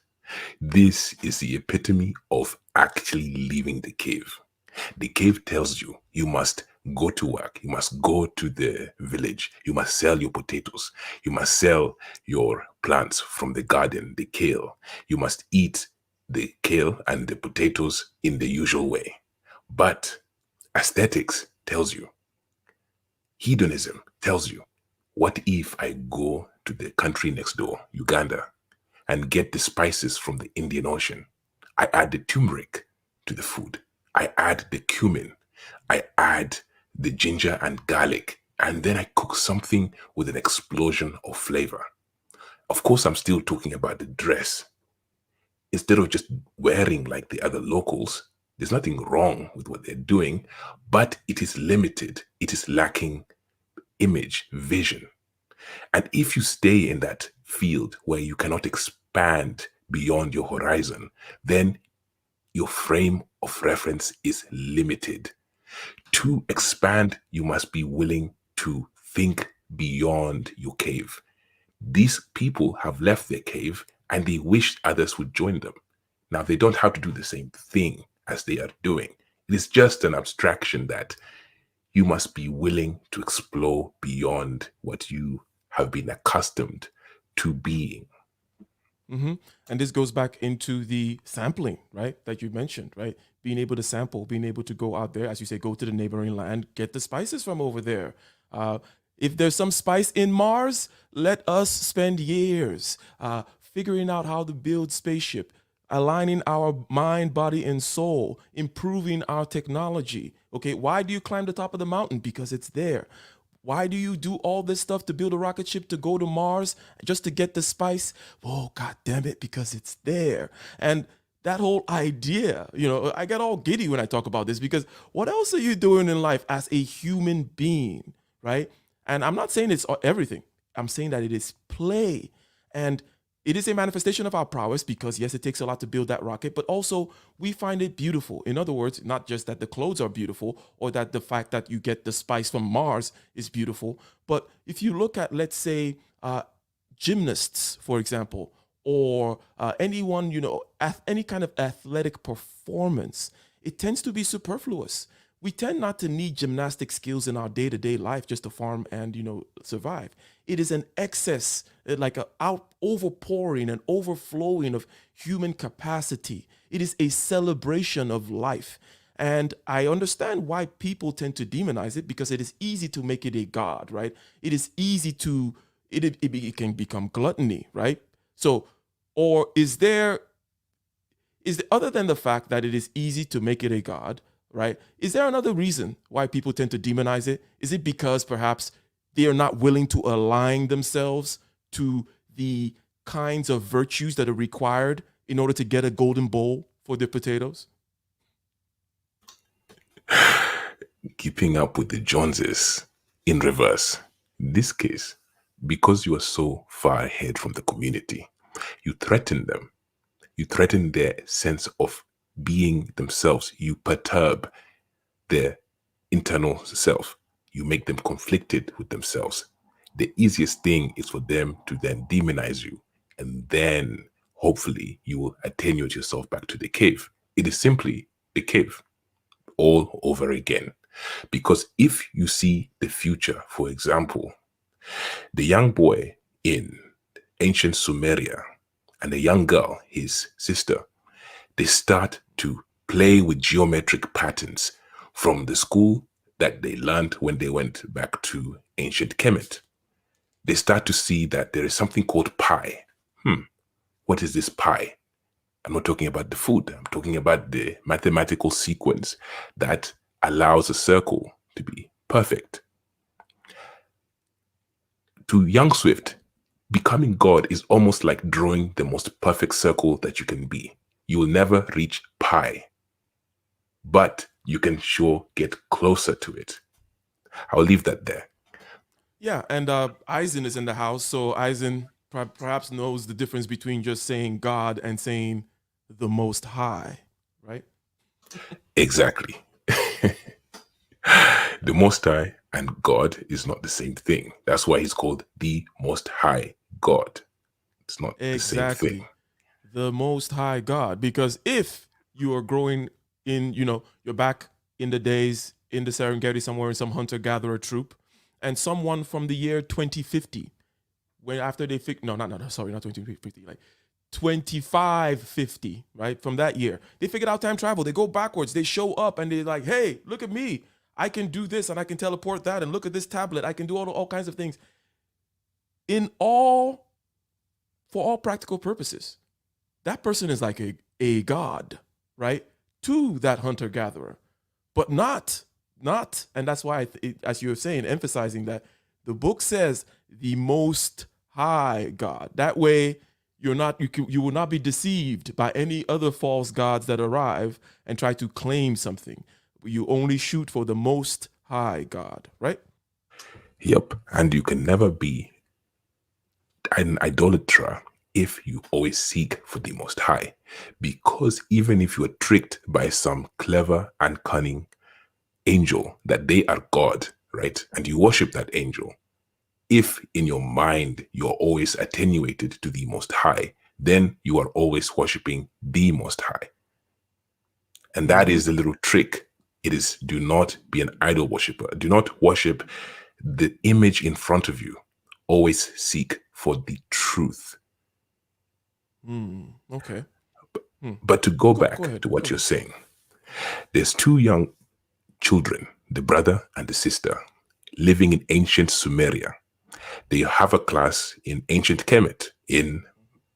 this is the epitome of actually leaving the cave. The cave tells you you must go to work, you must go to the village, you must sell your potatoes, you must sell your plants from the garden, the kale, you must eat the kale and the potatoes in the usual way. But aesthetics tells you, hedonism tells you, what if I go to the country next door, Uganda, and get the spices from the Indian Ocean? I add the turmeric to the food. I add the cumin. I add the ginger and garlic. And then I cook something with an explosion of flavor. Of course, I'm still talking about the dress. Instead of just wearing like the other locals, there's nothing wrong with what they're doing, but it is limited. It is lacking image, vision. And if you stay in that field where you cannot expand beyond your horizon, then your frame of reference is limited. To expand, you must be willing to think beyond your cave. These people have left their cave and they wish others would join them. Now, they don't have to do the same thing as they are doing. It is just an abstraction that you must be willing to explore beyond what you have been accustomed to being. Mm-hmm. And this goes back into the sampling, right, that you mentioned, right? Being able to sample, being able to go out there, as you say, go to the neighboring land, get the spices from over there. If there's some spice in Mars, let us spend years figuring out how to build spaceship, aligning our mind, body, and soul, improving our technology. Okay, why do you climb the top of the mountain? Because it's there. Why do you do all this stuff to build a rocket ship to go to Mars just to get the spice? Oh, God damn it, because it's there. And that whole idea, I get all giddy when I talk about this, because what else are you doing in life as a human being, right? And I'm not saying it's everything. I'm saying that it is play. And it is a manifestation of our prowess because, yes, it takes a lot to build that rocket, but also we find it beautiful. In other words, not just that the clothes are beautiful or that the fact that you get the spice from Mars is beautiful, but if you look at, let's say, gymnasts, for example, or anyone, any kind of athletic performance, it tends to be superfluous. We tend not to need gymnastic skills in our day-to-day life just to farm and, survive. It is an excess, like an overpouring and overflowing of human capacity. It is a celebration of life. And I understand why people tend to demonize it, because it is easy to make it a god, right? It is easy to, it can become gluttony, right? So, or is there, other than the fact that it is easy to make it a god, right? Is there another reason why people tend to demonize it? Is it because perhaps they are not willing to align themselves to the kinds of virtues that are required in order to get a golden bowl for their potatoes? Keeping up with the Joneses in reverse. In this case, because you are so far ahead from the community, you threaten them. You threaten their sense of being themselves. You perturb their internal self. You make them conflicted with themselves. The easiest thing is for them to then demonize you, and then hopefully you will attenuate yourself back to the cave. It is simply a cave all over again. Because if you see the future, for example, the young boy in ancient Sumeria and the young girl, his sister, they start to play with geometric patterns from the school that they learned when they went back to ancient Kemet. They start to see that there is something called pi. What is this pi? I'm not talking about the food. I'm talking about the mathematical sequence that allows a circle to be perfect. To young Swift, becoming God is almost like drawing the most perfect circle that you can be. You will never reach pi, but you can sure get closer to it. I'll leave that there. Yeah, and Eisen is in the house, so Eisen perhaps knows the difference between just saying God and saying the Most High, right? Exactly. The Most High and God is not the same thing. That's why he's called the Most High God. It's not the same thing. The Most High God. Because if you are growing in, you're back in the days in the Serengeti somewhere in some hunter-gatherer troop, and someone from the year 2050, when after they sorry, not 2050, like 2550, right? From that year, they figured out time travel. They go backwards. They show up and they're like, hey, look at me. I can do this and I can teleport that. And look at this tablet. I can do all kinds of things. For all practical purposes, that person is like a god, right? To that hunter-gatherer, but not, and that's why, as you were saying, emphasizing that the book says the Most High God. That way, you will not be deceived by any other false gods that arrive and try to claim something. You only shoot for the Most High God, right? Yep. And you can never be an idolater if you always seek for the Most High. Because even if you are tricked by some clever and cunning angel that they are God, right? And you worship that angel, if in your mind you're always attenuated to the Most High, then you are always worshiping the Most High. And that is the little trick. It is, do not be an idol worshiper. Do not worship the image in front of you. Always seek for the truth. Okay. But to go back to what you're saying, there's two young children, the brother and the sister, living in ancient Sumeria. They have a class in ancient Kemet in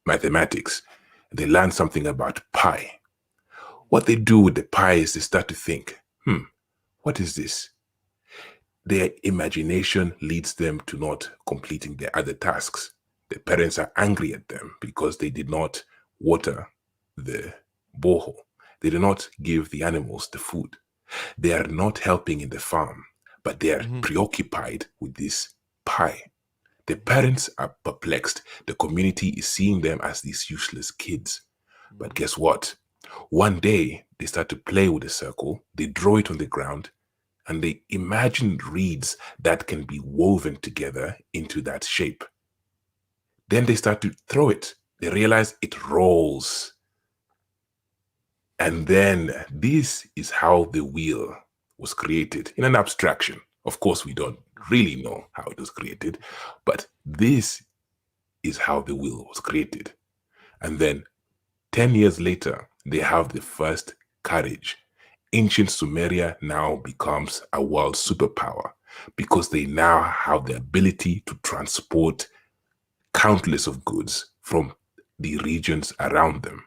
mathematics. They learn something about pi. What they do with the pi is they start to think, what is this? Their imagination leads them to not completing their other tasks. The parents are angry at them because they did not water the borehole. They did not give the animals the food. They are not helping in the farm, but they are preoccupied with this pi. The parents are perplexed. The community is seeing them as these useless kids. But guess what? One day, they start to play with the circle. They draw it on the ground, and they imagine reeds that can be woven together into that shape. Then they start to throw it. They realize it rolls. And then this is how the wheel was created in an abstraction. Of course, we don't really know how it was created, but this is how the wheel was created. And then 10 years later, they have the first carriage. Ancient Sumeria now becomes a world superpower because they now have the ability to transport countless of goods from the regions around them.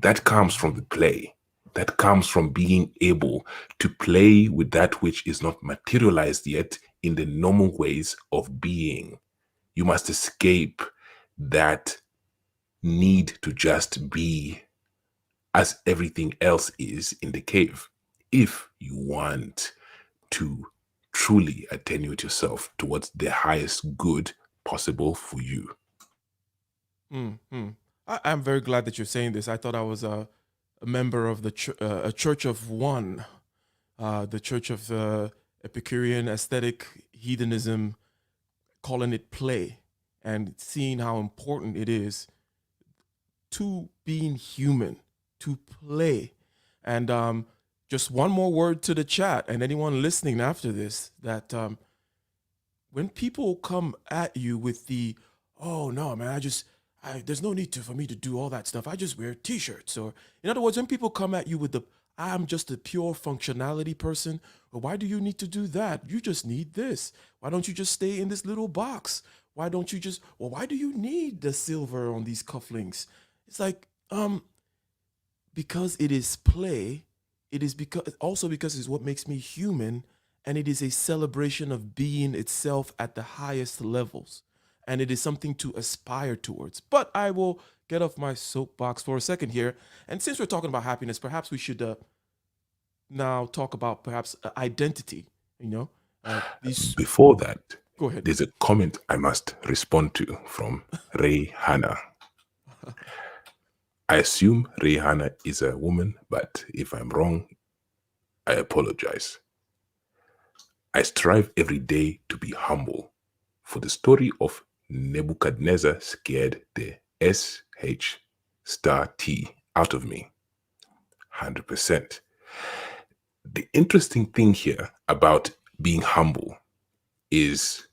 That comes from the play. that comes from being able to play with that which is not materialized yet in the normal ways of being. You must escape that need to just be as everything else is in the cave if you want to truly attenuate yourself towards the highest good possible for you. I'm very glad that you're saying this. I thought I was a member of the a church of one, the church of Epicurean aesthetic hedonism, calling it play and seeing how important it is to being human, to play. And just one more word to the chat and anyone listening after this, that when people come at you with the, oh no, man, there's no need for me to do all that stuff. I just wear t-shirts. Or in other words, when people come at you with the, I'm just a pure functionality person. Well, why do you need to do that? You just need this. Why don't you just stay in this little box? Why don't you just, well, why do you need the silver on these cufflinks? It's like, because it is play, it is because it's what makes me human, and it is a celebration of being itself at the highest levels. And it is something to aspire towards. But I will get off my soapbox for a second here. And since we're talking about happiness, perhaps we should now talk about perhaps identity. Before that, Go ahead. there's a comment I must respond to from Ray Hannah. I assume Ray Hannah is a woman, but if I'm wrong, I apologize. I strive every day to be humble, for the story of Nebuchadnezzar scared the SH*T out of me. 100%. The interesting thing here about being humble is,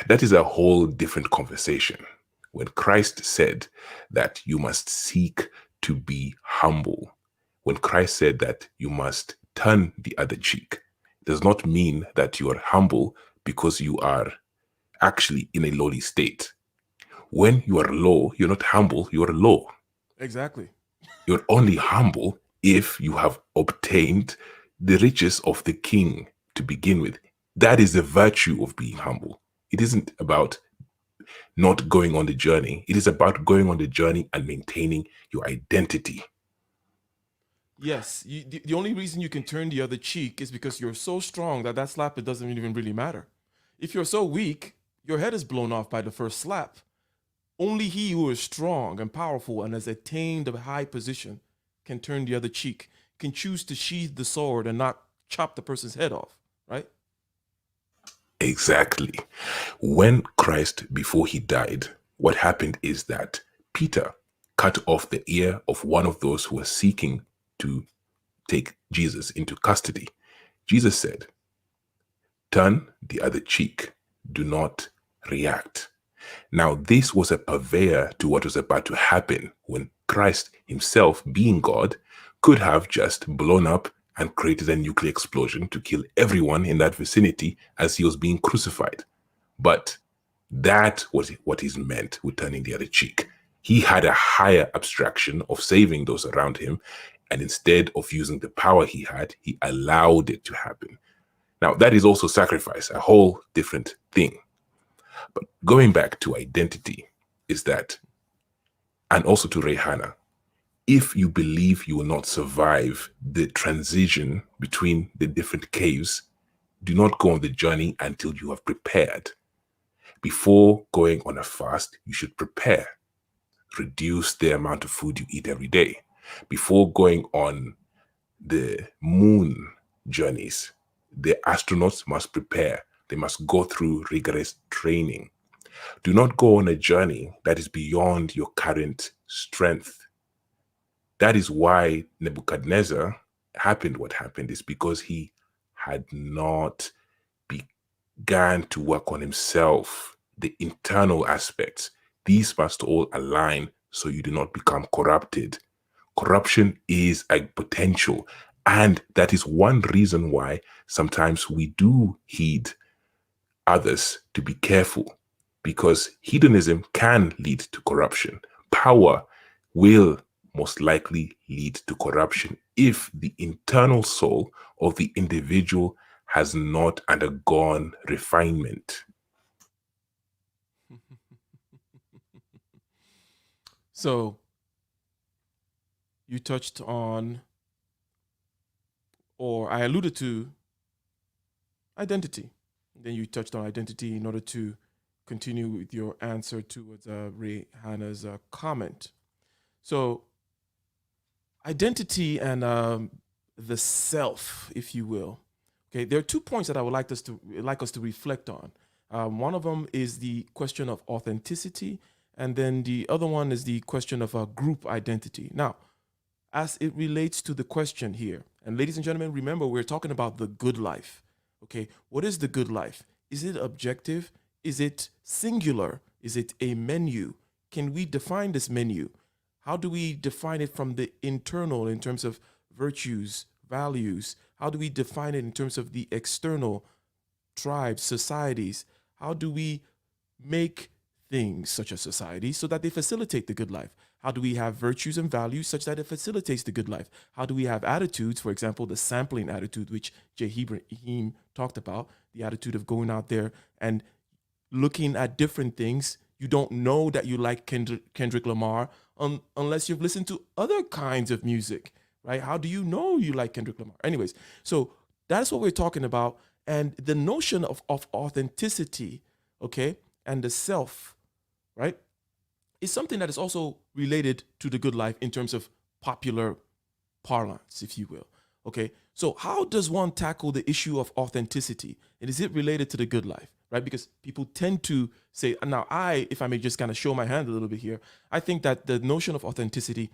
that is a whole different conversation. When Christ said that you must seek to be humble, when Christ said that you must turn the other cheek, it does not mean that you are humble because you are actually in a lowly state. When you are low, you're not humble, you are low. Exactly. You're only humble if you have obtained the riches of the king to begin with. That is the virtue of being humble. It isn't about not going on the journey. It is about going on the journey and maintaining your identity. Yes, the only reason you can turn the other cheek is because you're so strong that slap, it doesn't even really matter. If you're so weak, your head is blown off by the first slap. Only he who is strong and powerful and has attained a high position can turn the other cheek, can choose to sheathe the sword and not chop the person's head off, right? Exactly. When Christ, before he died, what happened is that Peter cut off the ear of one of those who were seeking to take Jesus into custody. Jesus said, "Turn the other cheek. Do not react." Now, this was a purveyor to what was about to happen when Christ himself, being God, could have just blown up and created a nuclear explosion to kill everyone in that vicinity as he was being crucified. But that was what is meant with turning the other cheek. He had a higher abstraction of saving those around him, and instead of using the power he had, he allowed it to happen. Now, that is also sacrifice, a whole different thing. But going back to identity is that, and also to Rehana, if you believe you will not survive the transition between the different caves, do not go on the journey until you have prepared. Before going on a fast, you should prepare. Reduce the amount of food you eat every day. Before going on the moon journeys, the astronauts must prepare. They must go through rigorous training. Do not go on a journey that is beyond your current strength. That is why Nebuchadnezzar happened what happened, is because he had not began to work on himself, the internal aspects. These must all align so you do not become corrupted. Corruption is a potential, and that is one reason why sometimes we do heed others to be careful, because hedonism can lead to corruption. Power will most likely lead to corruption if the internal soul of the individual has not undergone refinement. So you touched on, or I alluded to, identity. Then you touched on identity in order to continue with your answer towards Ray Hannah's comment. So identity and the self, if you will. Okay, there are 2 points that I would like us to reflect on. One of them is the question of authenticity, and then the other one is the question of group identity. Now, as it relates to the question here, and ladies and gentlemen, remember we're talking about the good life. Okay, what is the good life? Is it objective? Is it singular? Is it a menu? Can we define this menu? How do we define it from the internal in terms of virtues, values? How do we define it in terms of the external, tribes, societies? How do we make things such as society so that they facilitate the good life? How do we have virtues and values such that it facilitates the good life? How do we have attitudes, for example, the sampling attitude, which Ibrahim talked about, the attitude of going out there and looking at different things. You don't know that you like Kendrick Lamar unless you've listened to other kinds of music, right? How do you know you like Kendrick Lamar? Anyways, so that's what we're talking about. And the notion of authenticity, okay, and the self, right, is something that is also related to the good life in terms of popular parlance, if you will. Okay, so how does one tackle the issue of authenticity? And is it related to the good life, right? Because people tend to say, now if I may just kind of show my hand a little bit here, I think that the notion of authenticity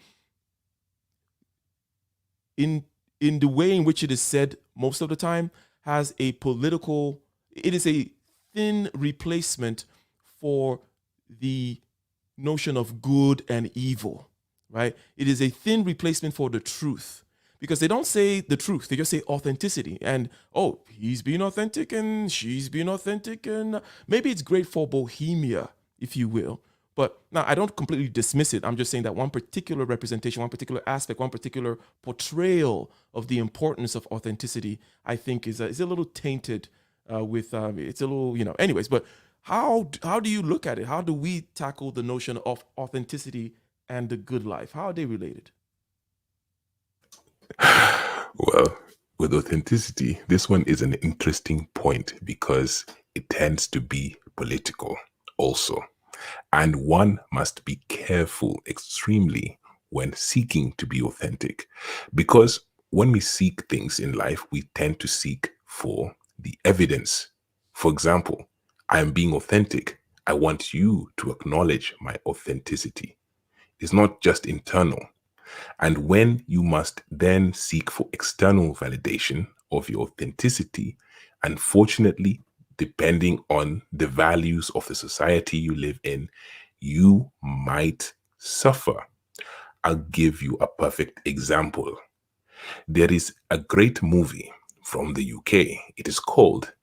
in the way in which it is said most of the time has a political, it is a thin replacement for the notion of good and evil, right? It is a thin replacement for the truth, because they don't say the truth. They just say authenticity. And, oh, he's being authentic and she's being authentic. And maybe it's great for bohemia, if you will. But now I don't completely dismiss it. I'm just saying that one particular representation, one particular aspect, one particular portrayal of the importance of authenticity, I think is a little tainted with, it's a little, anyways. But how do you look at it? How do we tackle the notion of authenticity and the good life? How are they related? Well, with authenticity, this one is an interesting point because it tends to be political also. And one must be careful extremely when seeking to be authentic, because when we seek things in life, we tend to seek for the evidence. For example, I am being authentic. I want you to acknowledge my authenticity. It's not just internal. And when you must then seek for external validation of your authenticity, unfortunately, depending on the values of the society you live in, you might suffer. I'll give you a perfect example. There is a great movie from the UK. It is called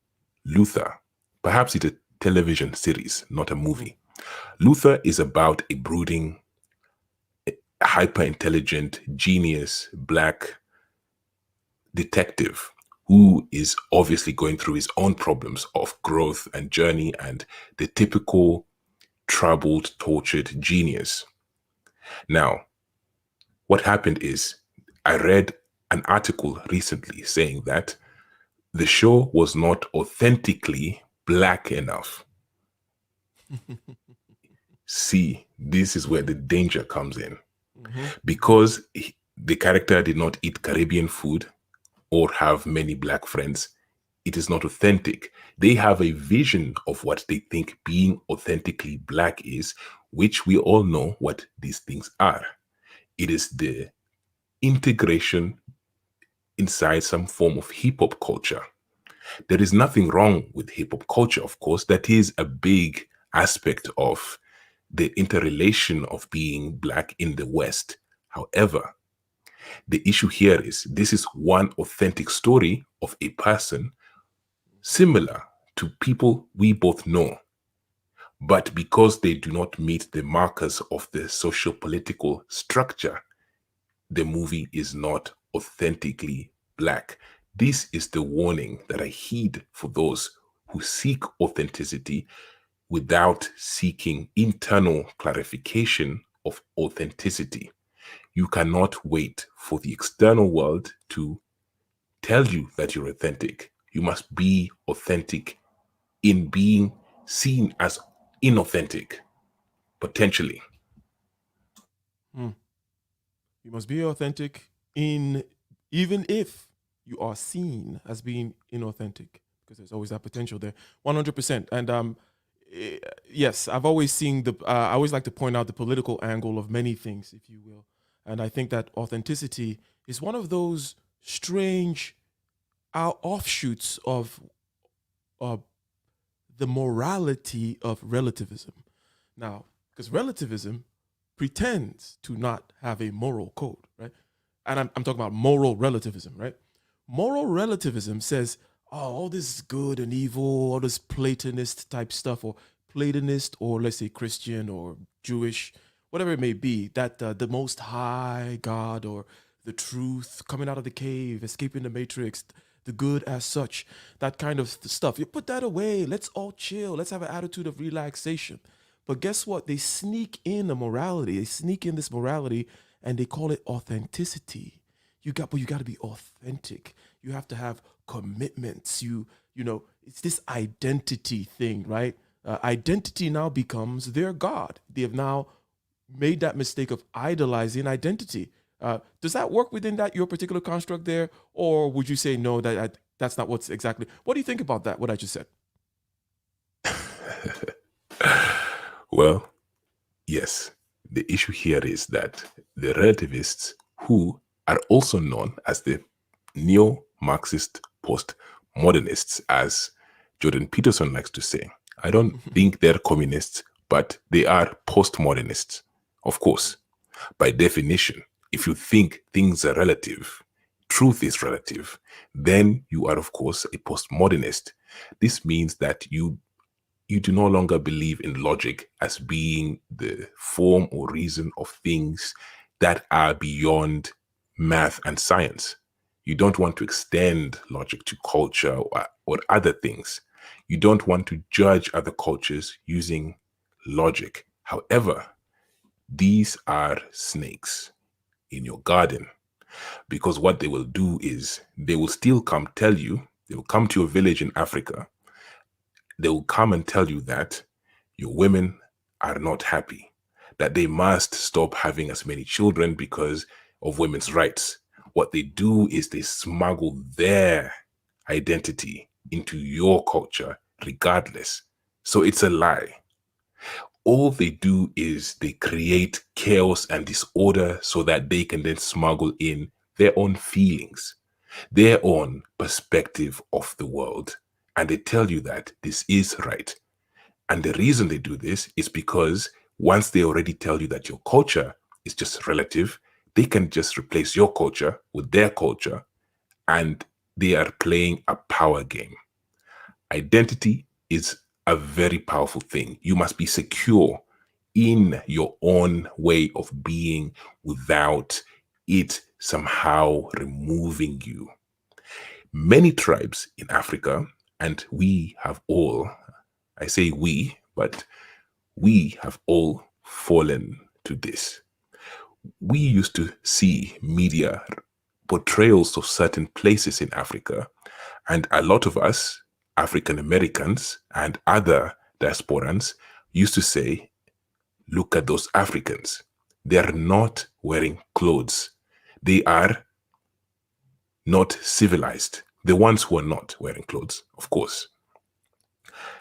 Luther. Perhaps it's a television series, not a movie. Luther is about a brooding, hyper-intelligent, genius, black detective who is obviously going through his own problems of growth and journey and the typical troubled, tortured genius. Now, what happened is I read an article recently saying that the show was not authentically black enough. See, this is where the danger comes in. Because the character did not eat Caribbean food or have many black friends, it is not authentic. They have a vision of what they think being authentically black is, which we all know what these things are. It is the integration inside some form of hip-hop culture. There is nothing wrong with hip-hop culture, of course. That is a big aspect of the interrelation of being black in the West. However, the issue here is this is one authentic story of a person similar to people we both know. But because they do not meet the markers of the social political structure, the movie is not authentically black. This is the warning that I heed for those who seek authenticity without seeking internal clarification of authenticity. You cannot wait for the external world to tell you that you're authentic. You must be authentic in being seen as inauthentic, potentially. Hmm. You must be authentic in even if you are seen as being inauthentic, because there's always that potential there. 100%. And yes, I've always seen I always like to point out the political angle of many things, if you will. And I think that authenticity is one of those strange offshoots of uh, the morality of relativism. Now, because relativism pretends to not have a moral code, right? And I'm talking about moral relativism, right? Moral relativism says, oh, all this good and evil, all this Platonist type stuff, or Platonist, or let's say Christian or Jewish, whatever it may be, that the Most High God or the truth coming out of the cave, escaping the matrix, the good as such, that kind of stuff. You put that away. Let's all chill. Let's have an attitude of relaxation. But guess what? They sneak in a morality. They sneak in this morality and they call it authenticity. But you got to be authentic. You have to have commitments. It's this identity thing, right? Identity now becomes their God. They have now made that mistake of idolizing identity. Does that work within your particular construct there, or would you say no? That's not what's exactly. What do you think about that? What I just said. Well, yes. The issue here is that the relativists, who are also known as the neo-Marxist postmodernists, as Jordan Peterson likes to say, I don't think they're communists, but they are postmodernists. Of course, by definition, if you think things are relative, truth is relative, then you are, of course, a postmodernist. This means that you do no longer believe in logic as being the form or reason of things that are beyond math and science. You don't want to extend logic to culture or other things. You don't want to judge other cultures using logic. However, these are snakes in your garden, because what they will do is they will still come to your village in Africa. They will come and tell you that your women are not happy, that they must stop having as many children because of women's rights. What they do is they smuggle their identity into your culture regardless. So it's a lie. All they do is they create chaos and disorder so that they can then smuggle in their own feelings, their own perspective of the world. And they tell you that this is right. And the reason they do this is because once they already tell you that your culture is just relative, they can just replace your culture with their culture, and they are playing a power game. Identity is a very powerful thing. You must be secure in your own way of being without it somehow removing you. Many tribes in Africa, and we have all, I say we, but we have all fallen to this. We used to see media portrayals of certain places in Africa, and a lot of us, African Americans and other diasporans, used to say, look at those Africans. They are not wearing clothes. They are not civilized. The ones who are not wearing clothes, of course.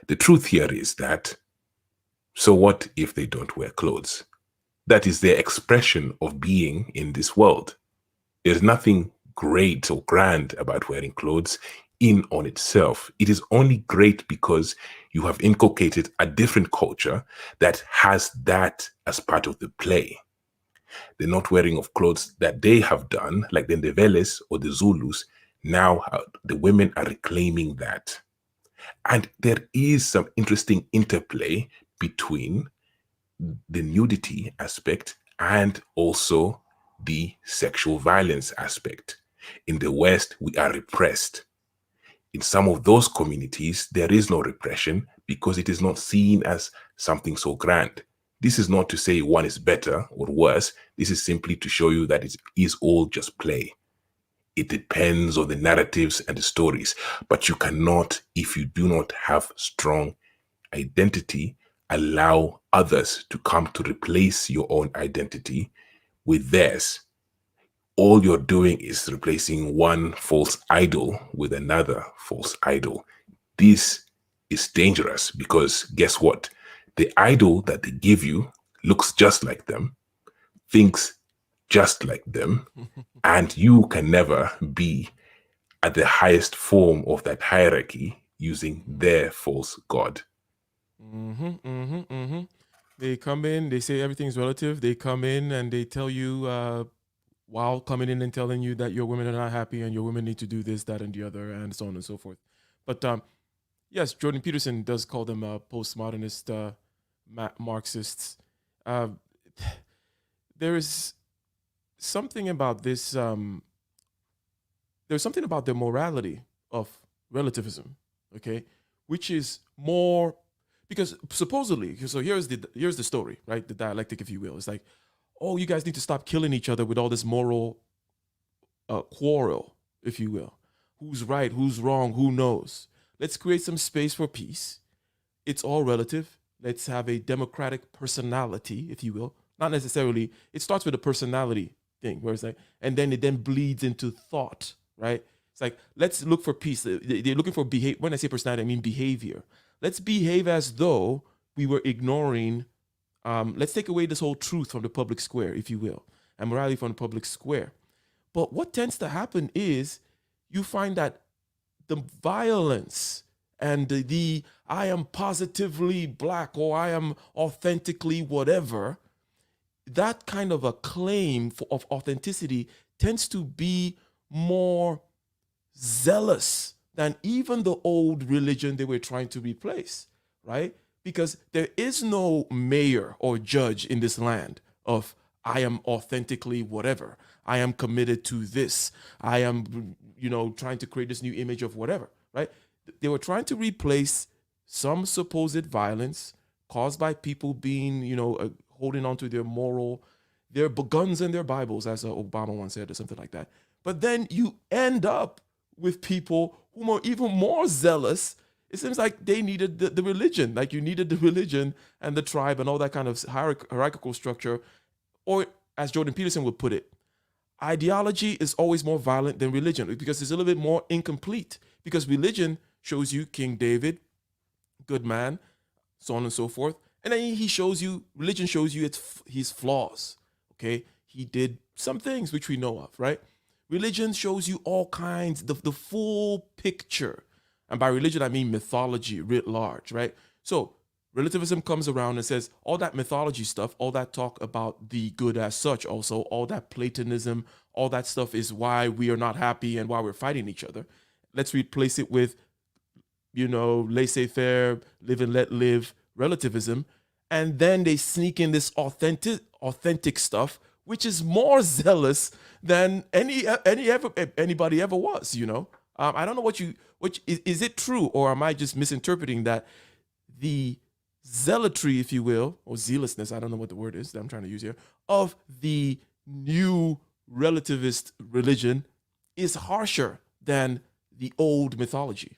The truth here is that, so what if they don't wear clothes? That is their expression of being in this world. There's nothing great or grand about wearing clothes in on itself. It is only great because you have inculcated a different culture that has that as part of the play. The not wearing of clothes that they have done, like the Ndeveles or the Zulus, now the women are reclaiming that. And there is some interesting interplay between the nudity aspect and also the sexual violence aspect. In the West, we are repressed. In some of those communities, there is no repression because it is not seen as something so grand. This is not to say one is better or worse. This is simply to show you that it is all just play. It depends on the narratives and the stories, but you cannot, if you do not have strong identity, allow others to come to replace your own identity with theirs. All you're doing is replacing one false idol with another false idol. This is dangerous because guess what? The idol that they give you looks just like them, thinks just like them, and you can never be at the highest form of that hierarchy using their false god. They come in, they say everything's relative. They come in and they tell you, while coming in and telling you that your women are not happy and your women need to do this, that, and the other, and so on and so forth. But yes, Jordan Peterson does call them postmodernist Marxists. There is something about this. There's something about the morality of relativism, okay, which is more because supposedly. So here's the story, right? The dialectic, if you will. It's like, oh, you guys need to stop killing each other with all this moral quarrel, if you will. Who's right? Who's wrong? Who knows? Let's create some space for peace. It's all relative. Let's have a democratic personality, if you will. Not necessarily. It starts with a personality thing, where it's like, and then it then bleeds into thought, right? It's like, let's look for peace. They're looking for behavior. When I say personality, I mean behavior. Let's behave as though we were ignoring. Let's take away this whole truth from the public square, if you will, and morality from the public square. But what tends to happen is you find that the violence and the I am positively black or I am authentically whatever, that kind of a claim of authenticity tends to be more zealous than even the old religion they were trying to replace, right? Because there is no mayor or judge in this land of I am authentically whatever. I am committed to this. I am, trying to create this new image of whatever, right? They were trying to replace some supposed violence caused by people being, holding on to their guns and their Bibles, as Obama once said, or something like that. But then you end up with people who are even more zealous. It seems like they needed the religion, like you needed the religion and the tribe and all that kind of hierarchical structure. Or as Jordan Peterson would put it, ideology is always more violent than religion because it's a little bit more incomplete. Because religion shows you King David, good man, so on and so forth. And then religion shows you his flaws, okay? He did some things which we know of, right? Religion shows you all kinds, the full picture. And by religion, I mean mythology writ large, right? So relativism comes around and says all that mythology stuff, all that talk about the good as such, also all that Platonism, all that stuff is why we are not happy and why we're fighting each other. Let's replace it with, laissez-faire, live and let live relativism. And then they sneak in this authentic stuff, which is more zealous than anybody ever was, I don't know which is it true, or am I just misinterpreting that the zealotry, if you will, or zealousness, I don't know what the word is that I'm trying to use here, of the new relativist religion is harsher than the old mythology?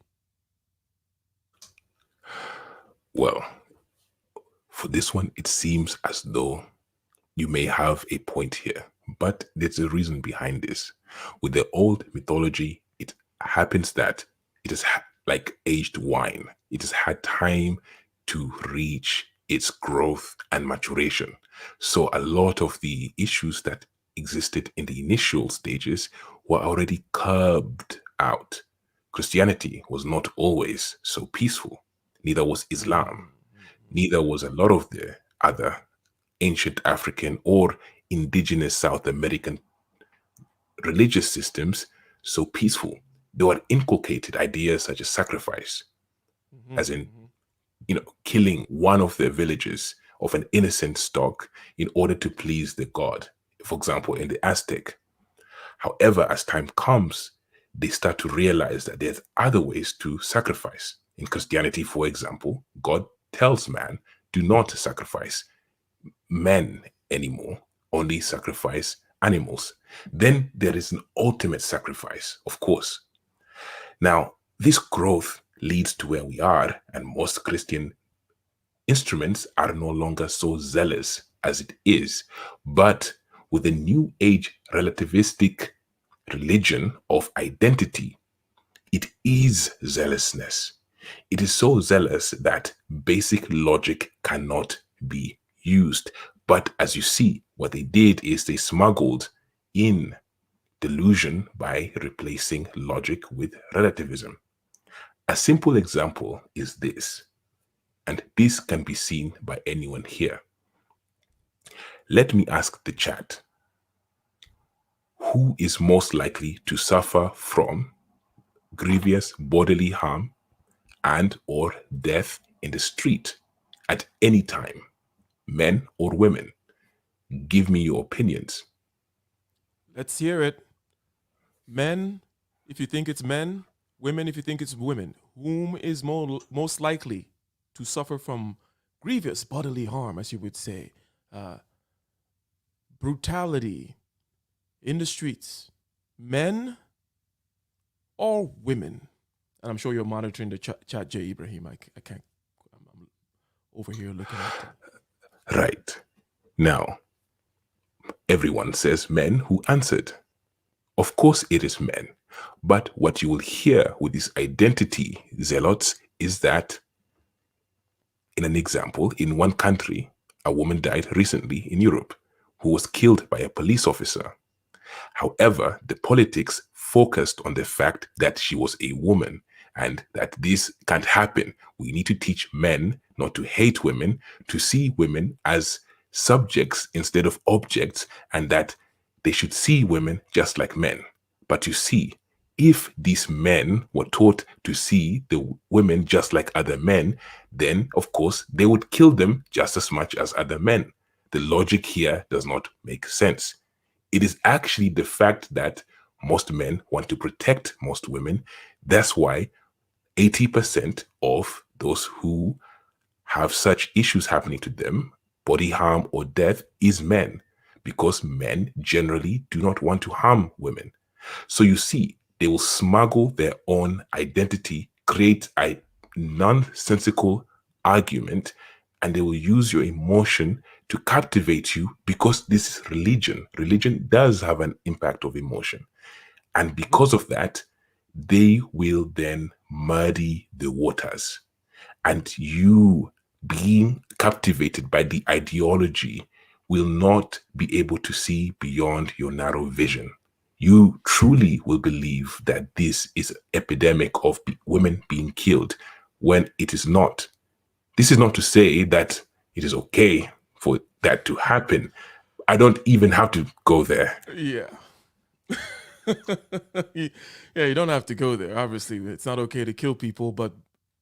Well, for this one, it seems as though you may have a point here, but there's a reason behind this. With the old mythology, it happens that it is like aged wine. It has had time to reach its growth and maturation. So a lot of the issues that existed in the initial stages were already curbed out. Christianity was not always so peaceful. Neither was Islam. Neither was a lot of the other ancient African or indigenous South American religious systems so peaceful. They were inculcated ideas such as sacrifice, as in, killing one of their villages of an innocent stock in order to please the god. for example, in the Aztec. However, as time comes, they start to realize that there's other ways to sacrifice. In Christianity, for example, God tells man, do not sacrifice men anymore, only sacrifice animals. Then there is an ultimate sacrifice, of course. Now, this growth leads to where we are, and most Christian instruments are no longer so zealous as it is. But with the new age relativistic religion of identity, it is zealousness. It is so zealous that basic logic cannot be used. But as you see, what they did is they smuggled in delusion by replacing logic with relativism. A simple example is this, and this can be seen by anyone here. Let me ask the chat, who is most likely to suffer from grievous bodily harm and or death in the street at any time, men or women? Give me your opinions. Let's hear it. Men, if you think it's men, women, if you think it's women, whom is most likely to suffer from grievous bodily harm, as you would say, brutality in the streets, men or women? And I'm sure you're monitoring the chat, J. Ibrahim. I can't, I'm over here looking at them. Right. Now, everyone says men who answered. Of course it is men. But what you will hear with these identity zealots is that, in an example, in one country, a woman died recently in Europe who was killed by a police officer. However, the politics focused on the fact that she was a woman and that this can't happen. We need to teach men not to hate women, to see women as subjects instead of objects, and that they should see women just like men. But you see, if these men were taught to see the women just like other men, then of course they would kill them just as much as other men. The logic here does not make sense. It is actually the fact that most men want to protect most women. That's why 80% of those who have such issues happening to them, body harm or death, is men, because men generally do not want to harm women. So you see, they will smuggle their own identity, create a nonsensical argument, and they will use your emotion to captivate you, because this is religion. Religion does have an impact of emotion. And because of that, they will then muddy the waters. And you, being captivated by the ideology, will not be able to see beyond your narrow vision. You truly will believe that this is an epidemic of women being killed when it is not. This is not to say that it is okay for that to happen. I don't even have to go there. Yeah. Yeah, you don't have to go there. Obviously, it's not okay to kill people, but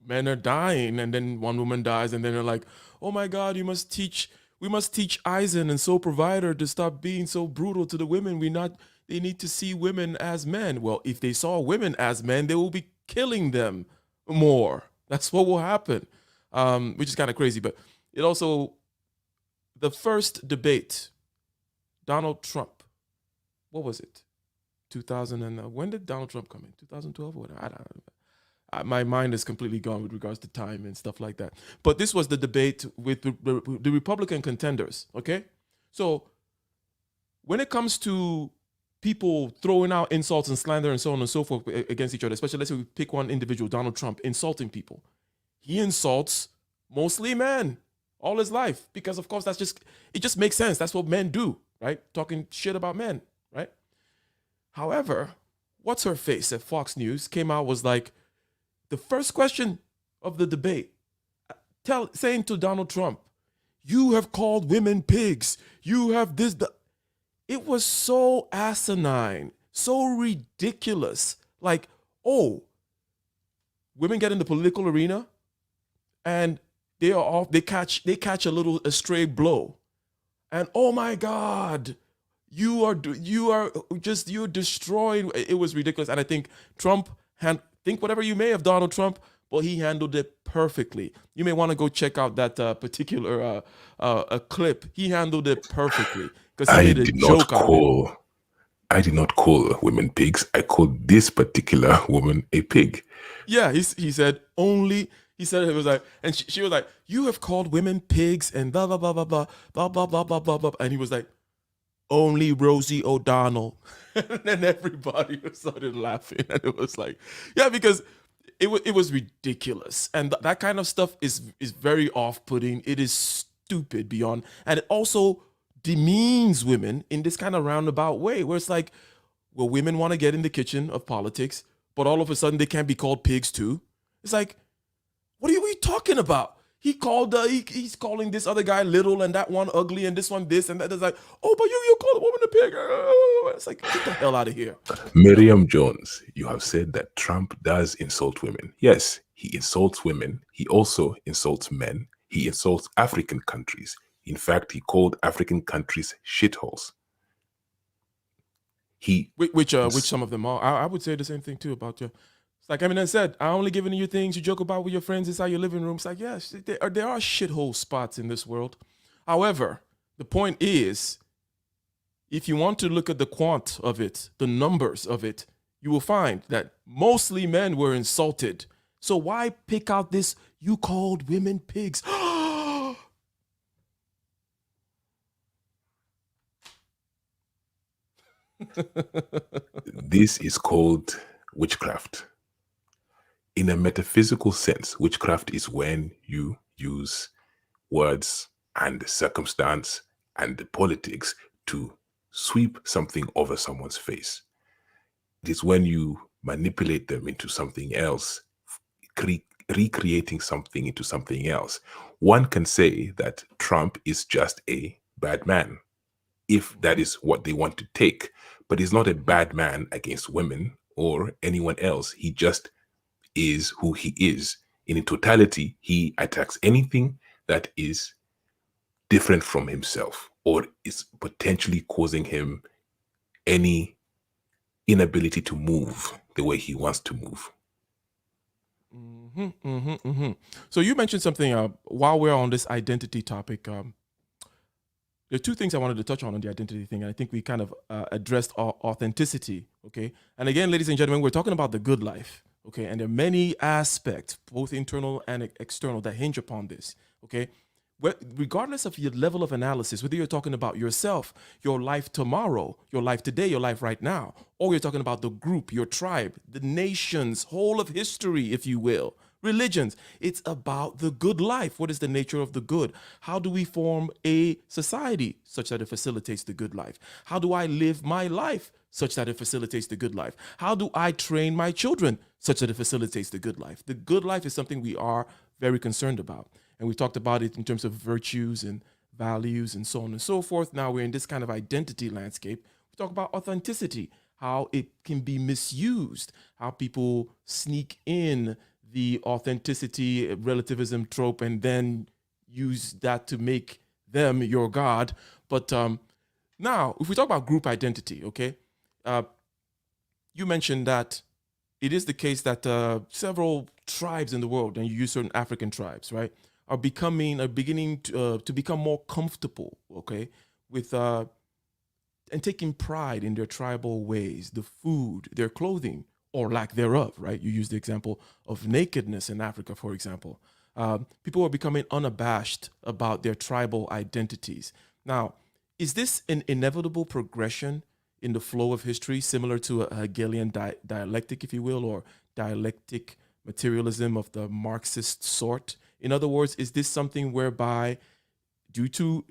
men are dying, and then one woman dies, and then they're like, "Oh my God, we must teach Eisen and Soul Provider to stop being so brutal to the women. They need to see women as men." Well, if they saw women as men, they will be killing them more. That's what will happen, which is kind of crazy. But it also, the first debate, Donald Trump, what was it? 2000 and when did Donald Trump come in? 2012 or whatever. I don't know. My mind is completely gone with regards to time and stuff like that. But this was the debate with the Republican contenders. Okay, so when it comes to people throwing out insults and slander and so on and so forth against each other, especially let's say we pick one individual, Donald Trump, insulting people. He insults mostly men all his life because, of course, it just makes sense. That's what men do, right? Talking shit about men, right? However, what's her face at Fox News came out, was like, the first question of the debate, saying to Donald Trump, "You have called women pigs. You have this." It was so asinine, so ridiculous. Like, oh, women get in the political arena and they are off. They catch a stray blow, and oh my God, you're destroying. It was ridiculous, and I think Trump think whatever you may of Donald Trump, but he handled it perfectly. You may want to go check out that particular a clip. He handled it perfectly because he I made a did not joke out of it. call I did not call women pigs. I called this particular woman a pig. Yeah, he said only. He said it was like, and she was like, "You have called women pigs and blah blah blah blah blah blah blah blah blah blah blah," and he was like, "Only Rosie O'Donnell," and then everybody started laughing, and it was like, yeah, because it was ridiculous, and that kind of stuff is very off putting. It is stupid beyond, and it also demeans women in this kind of roundabout way, where it's like, well, women want to get in the kitchen of politics, but all of a sudden they can't be called pigs too. It's like, what are we talking about? He called he's calling this other guy little and that one ugly and this one this and that. It's like, oh, but you call a woman a pig. It's like, get the hell out of here. Miriam Jones, you have said that Trump does insult women. Yes, he insults women. He also insults men. He insults African countries. In fact, he called African countries shitholes. Which some of them are. I would say the same thing too about you. It's like Eminem said, I only giving you things you joke about with your friends inside your living room. It's like, yes, there are shithole spots in this world. However, the point is, if you want to look at the quant of it, the numbers of it, you will find that mostly men were insulted. So why pick out this, you called women pigs? This is called witchcraft. In a metaphysical sense, witchcraft is when you use words and circumstance and politics to sweep something over someone's face. It is when you manipulate them into something else, recreating something into something else. One can say that Trump is just a bad man, if that is what they want to take. But he's not a bad man against women or anyone else. He just is who he is. In totality, he attacks anything that is different from himself or is potentially causing him any inability to move the way he wants to move. So you mentioned something while we're on this identity topic. There are two things I wanted to touch on the identity thing, and I think we kind of addressed authenticity, okay? And again, ladies and gentlemen, we're talking about the good life, okay? And there are many aspects, both internal and external, that hinge upon this, okay? Regardless of your level of analysis, whether you're talking about yourself, your life tomorrow, your life today, your life right now, or you're talking about the group, your tribe, the nations, whole of history, if you will, religions, it's about the good life. What is the nature of the good? How do we form a society such that it facilitates the good life? How do I live my life such that it facilitates the good life? How do I train my children such that it facilitates the good life? The good life is something we are very concerned about. And we talked about it in terms of virtues and values and so on and so forth. Now we're in this kind of identity landscape. We talk about authenticity, how it can be misused, how people sneak in the authenticity relativism trope and then use that to make them your God. But now, if we talk about group identity, okay, you mentioned that it is the case that several tribes in the world, and you use certain African tribes, right, are beginning to become more comfortable, okay, with and taking pride in their tribal ways, the food, their clothing, or lack thereof, right? You use the example of nakedness in Africa, for example. People are becoming unabashed about their tribal identities. Now, is this an inevitable progression in the flow of history, similar to a Hegelian dialectic, if you will, or dialectic materialism of the Marxist sort? In other words, is this something whereby, due to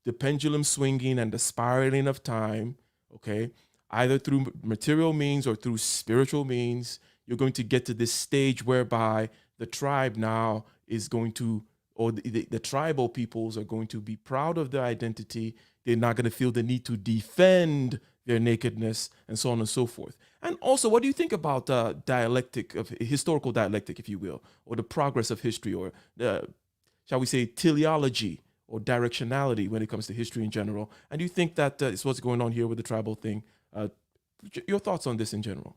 the pendulum swinging and the spiraling of time, okay, either through material means or through spiritual means, you're going to get to this stage whereby the tribe now is going to, or the tribal peoples are going to be proud of their identity. They're not going to feel the need to defend their nakedness and so on and so forth. And also, what do you think about dialectic, of historical dialectic, if you will, or the progress of history, or the, shall we say, teleology, or directionality when it comes to history in general. And do you think that is what's going on here with the tribal thing? Your thoughts on this in general?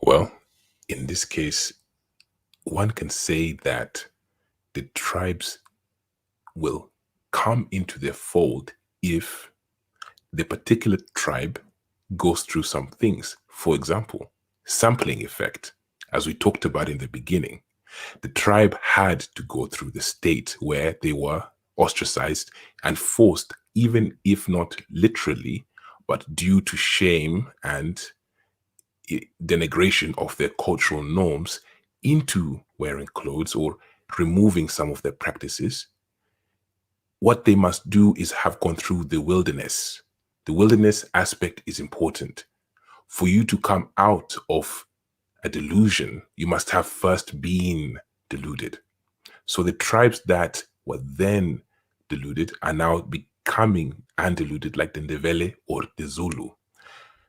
Well, in this case, one can say that the tribes will come into their fold if the particular tribe goes through some things. For example, sampling effect, as we talked about in the beginning. The tribe had to go through the state where they were ostracized and forced, even if not literally, but due to shame and denigration of their cultural norms, into wearing clothes or removing some of their practices. What they must do is have gone through the wilderness. The wilderness aspect is important. For you to come out of a delusion, you must have first been deluded. So the tribes that were then deluded are now becoming undeluded, like the Ndebele or the Zulu.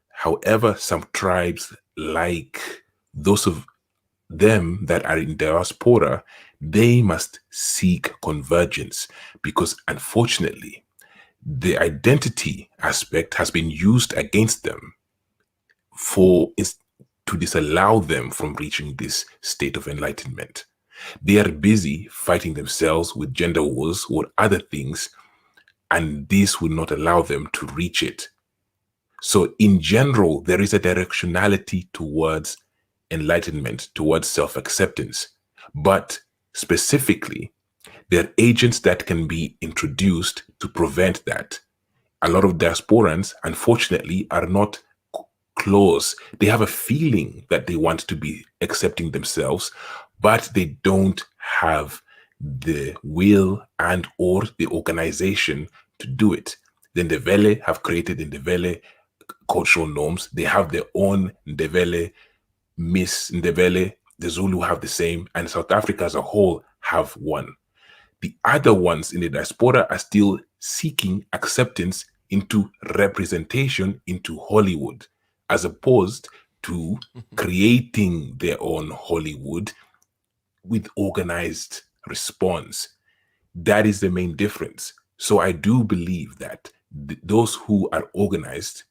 However, some tribes, like those of them that are in diaspora, they must seek convergence, because unfortunately, the identity aspect has been used against them to disallow them from reaching this state of enlightenment. They are busy fighting themselves with gender wars or other things, and this will not allow them to reach it. So in general, there is a directionality towards enlightenment, towards self-acceptance. But specifically, there are agents that can be introduced to prevent that. A lot of diasporans, unfortunately, are not close. They have a feeling that they want to be accepting themselves, but they don't have the will and or the organization to do it. The Ndebele have created the Ndebele cultural norms. They have their own Ndebele, Miss Ndebele. The Zulu have the same, and South Africa as a whole have one. The other ones in the diaspora are still seeking acceptance into representation into Hollywood, as opposed to creating their own Hollywood with organized response. That is the main difference. So I do believe that those who are organized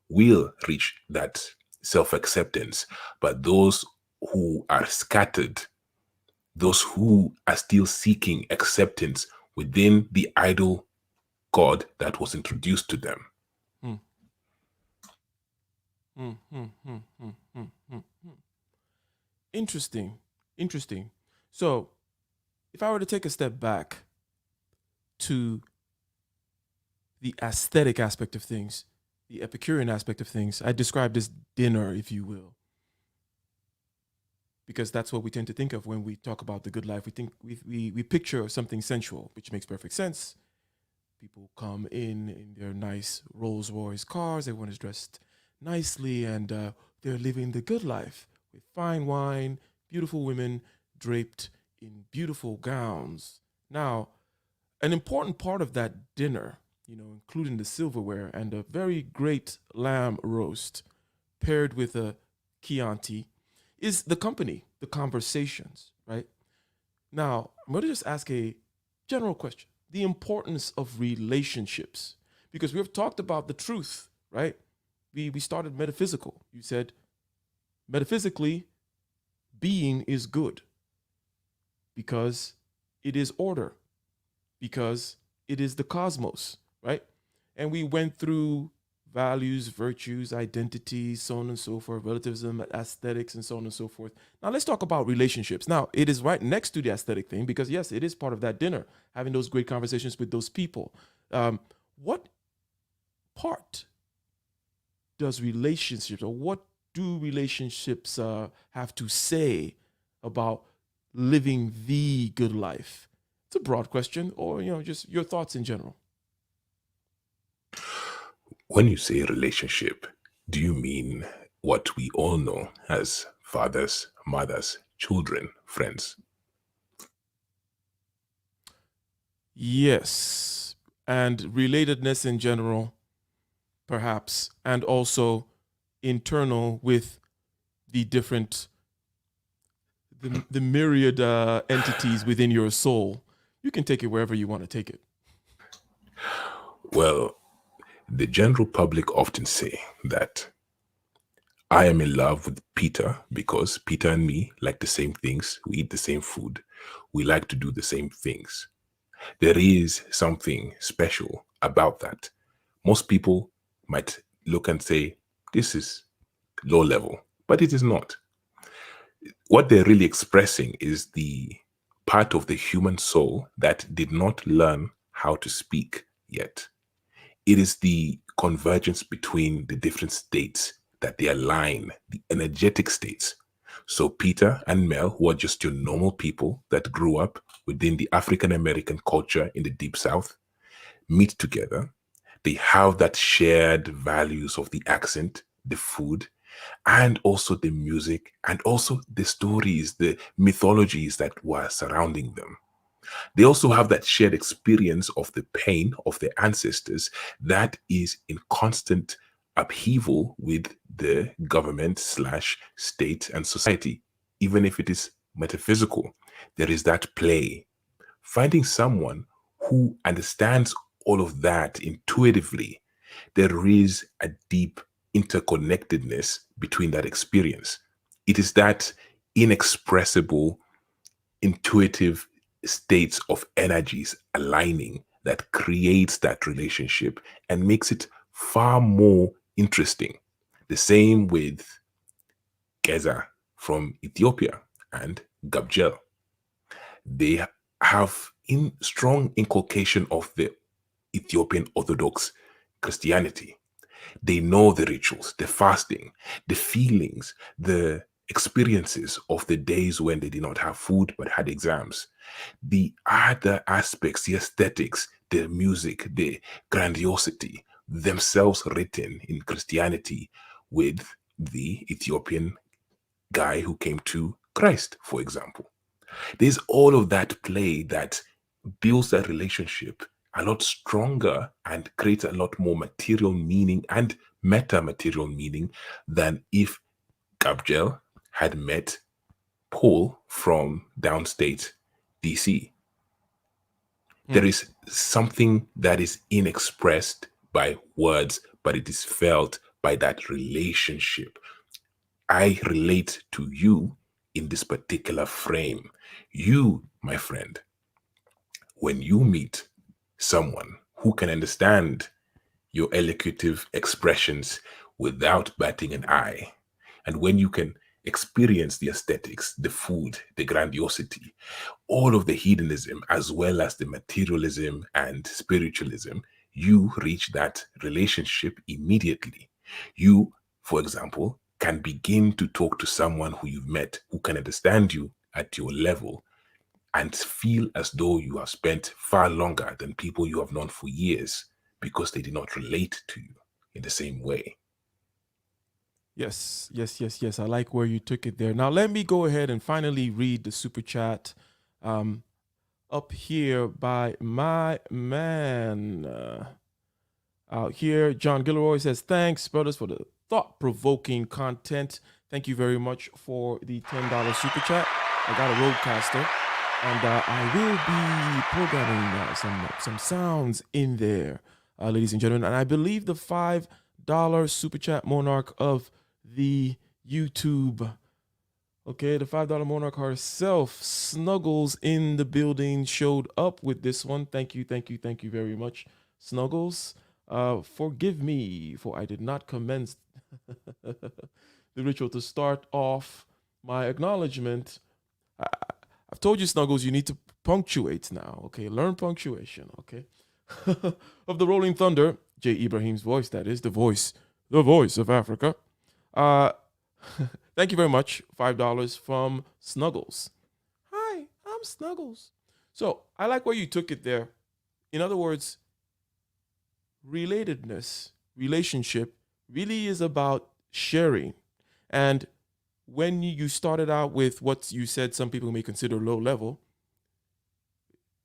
will reach that self-acceptance, but those who are scattered, those who are still seeking acceptance within the idol God that was introduced to them. Interesting. So if I were to take a step back to the aesthetic aspect of things, the Epicurean aspect of things, I describe this dinner, if you will, because that's what we tend to think of when we talk about the good life. We think we picture something sensual, which makes perfect sense. People come in their nice Rolls Royce cars. Everyone is dressed nicely, and they're living the good life with fine wine, beautiful women draped in beautiful gowns. Now, an important part of that dinner, including the silverware and a very great lamb roast paired with a Chianti, is the company, the conversations, right? Now, I'm going to just ask a general question. The importance of relationships, because we've talked about the truth, right? We started metaphysical. You said, metaphysically, being is good because it is order, because it is the cosmos, right? And we went through values, virtues, identities, so on and so forth, relativism, aesthetics, and so on and so forth. Now let's talk about relationships. Now, it is right next to the aesthetic thing because, yes, it is part of that dinner, having those great conversations with those people. What part does relationships, or what do relationships have to say about living the good life? It's a broad question, or just your thoughts in general. When you say relationship, do you mean what we all know as fathers, mothers, children, friends? Yes, and relatedness in general, perhaps, and also internal with the different, the myriad entities within your soul. You can take it wherever you want to take it. Well, the general public often say that I am in love with Peter because Peter and me like the same things. We eat the same food. We like to do the same things. There is something special about that. Most people might look and say, this is low level, but it is not. What they're really expressing is the part of the human soul that did not learn how to speak yet. It is the convergence between the different states that they align, the energetic states. So Peter and Mel, who are just your normal people that grew up within the African American culture in the Deep South, meet together. They have that shared values of the accent, the food, and also the music, and also the stories, the mythologies that were surrounding them. They also have that shared experience of the pain of their ancestors that is in constant upheaval with the government slash state and society. Even if it is metaphysical, there is that play. Finding someone who understands all of that intuitively, there is a deep interconnectedness between that experience. It is that inexpressible intuitive states of energies aligning that creates that relationship and makes it far more interesting. The same with Geza from Ethiopia and Gabjel. They have in strong inculcation of the Ethiopian Orthodox Christianity. They know the rituals, the fasting, the feelings, the experiences of the days when they did not have food but had exams, the other aspects, the aesthetics, the music, the grandiosity, themselves written in Christianity with the Ethiopian guy who came to Christ, for example. There's all of that play that builds that relationship a lot stronger and creates a lot more material meaning and meta material meaning than if Gabriel had met Paul from downstate DC. There is something that is inexpressed by words, but it is felt by that relationship. I relate to you in this particular frame. You, my friend, when you meet someone who can understand your elocutive expressions without batting an eye, and when you can experience the aesthetics, the food, the grandiosity, all of the hedonism, as well as the materialism and spiritualism, you reach that relationship immediately. You, for example, can begin to talk to someone who you've met who can understand you at your level and feel as though you have spent far longer than people you have known for years because they did not relate to you in the same way. Yes, yes, yes, yes. I like where you took it there. Now let me go ahead and finally read the super chat um, up here by my man out here. John Gilroy says, "Thanks, brothers, for the thought-provoking content. Thank you very much for the $10 super chat. I got a roadcaster, and I will be programming some sounds in there, ladies and gentlemen. And I believe the $5 super chat monarch of the YouTube. Okay, the $5 monarch herself, Snuggles in the building, showed up with this one. Thank you, thank you, thank you very much, Snuggles. Forgive me, for I did not commence the ritual to start off my acknowledgement. I've told you, Snuggles, you need to punctuate now. Okay, learn punctuation. Okay, of the Rolling Thunder, J. Ibrahim's voice. That is the voice of Africa. Uh, thank you very much. $5 from Snuggles. Hi, I'm Snuggles. So I like where you took it there. In other words, relatedness, relationship really is about sharing. And when you started out with what you said some people may consider low level,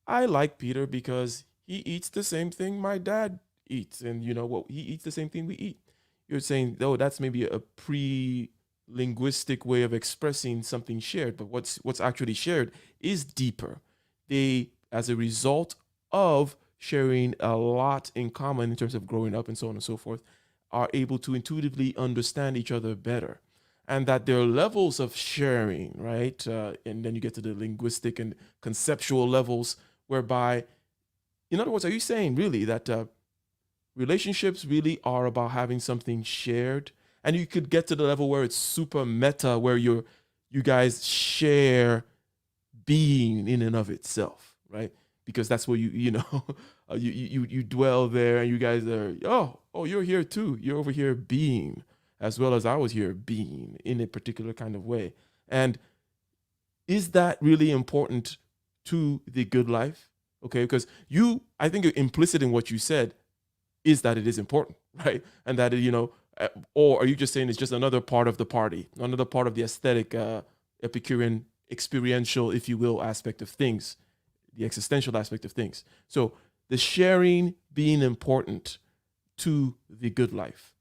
I like Peter because he eats the same thing my dad eats. And you know what? He eats the same thing we eat. You're saying, oh, that's maybe a pre-linguistic way of expressing something shared, but what's actually shared is deeper. They as a result of sharing a lot in common in terms of growing up and so on and so forth, are able to intuitively understand each other better. And that there are levels of sharing, right? And then you get to the linguistic and conceptual levels, whereby, in other words, are you saying really that relationships really are about having something shared? And you could get to the level where it's super meta, where you guys share being in and of itself, right? Because that's where you know you dwell there, and you guys are, oh, you're here too. You're over here being, as well as I was here being in a particular kind of way. And is that really important to the good life? Okay, because I think implicit in what you said is that it is important, right? And that, or are you just saying it's just another part of the party, another part of the aesthetic, Epicurean, experiential, if you will, aspect of things, the existential aspect of things? So the sharing being important to the good life.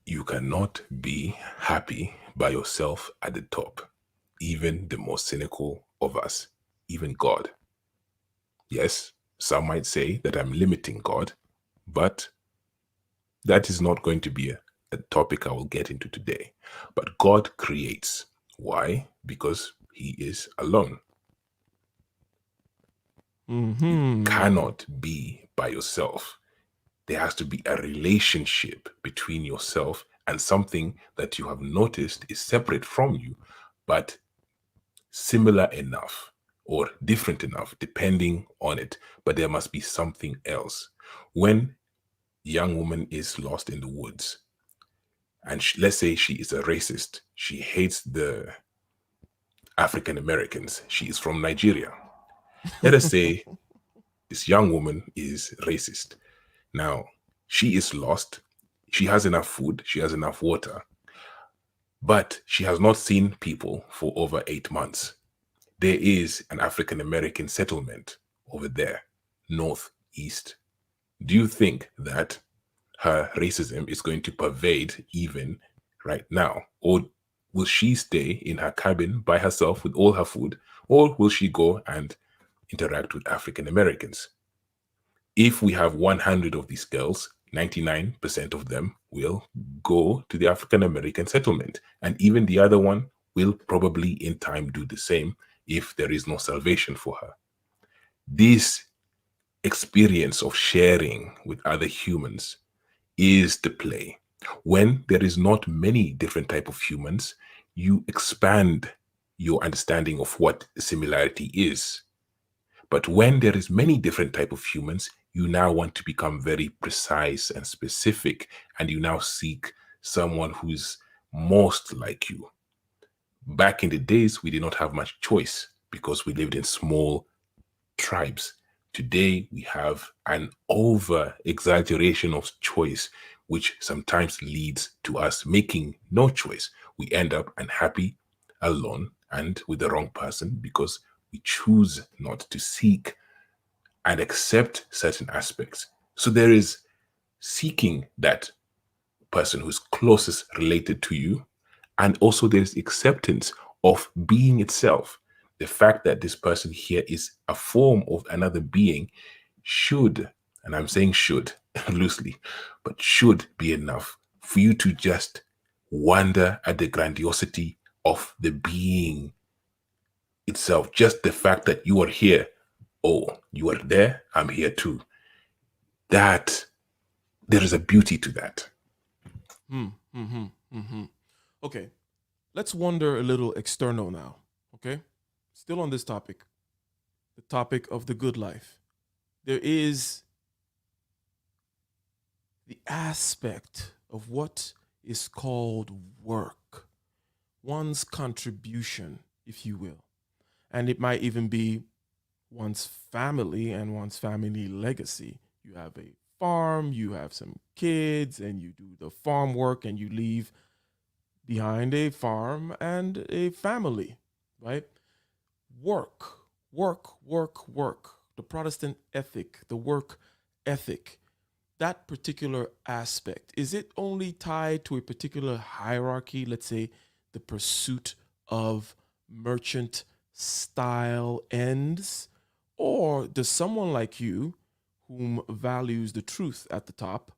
You cannot be happy by yourself at the top. Even the most cynical of us, even God. Yes, some might say that I'm limiting God, but that is not going to be a topic I will get into today. But God creates. Why? Because he is alone. You cannot be by yourself. There has to be a relationship between yourself and something that you have noticed is separate from you, but similar enough or different enough, depending on it. But there must be something else. When a young woman is lost in the woods, and let's say she is a racist, she hates the African Americans, she is from Nigeria. Let us say this young woman is racist. Now, she is lost. She has enough food. She has enough water. But she has not seen people for over 8 months. There is an African American settlement over there, northeast. Do you think that her racism is going to pervade even right now? Or will she stay in her cabin by herself with all her food? Or will she go and interact with African Americans? If we have 100 of these girls, 99% of them will go to the African American settlement. And even the other one will probably in time do the same if there is no salvation for her. This experience of sharing with other humans is the play. When there is not many different type of humans, you expand your understanding of what similarity is. But when there is many different type of humans, you now want to become very precise and specific, and you now seek someone who's most like you. Back in the days, we did not have much choice because we lived in small tribes. Today, we have an over-exaggeration of choice, which sometimes leads to us making no choice. We end up unhappy, alone, and with the wrong person because we choose not to seek and accept certain aspects. So there is seeking that person who's closest related to you, and also there's acceptance of being itself. The fact that this person here is a form of another being should, and I'm saying should loosely, but should be enough for you to just wonder at the grandiosity of the being itself. Just the fact that you are here, oh, you are there, I'm here too. That there is a beauty to that. Okay, let's wander a little external now. Okay, still on this topic, the topic of the good life. There is the aspect of what is called work, one's contribution, if you will. And it might even be one's family and one's family legacy. You have a farm, you have some kids, and you do the farm work, and you leave behind a farm and a family, right? Work, work, work, work. The Protestant ethic, the work ethic, that particular aspect, is it only tied to a particular hierarchy? Let's say the pursuit of merchant style ends? Or does someone like you, whom values the truth at the top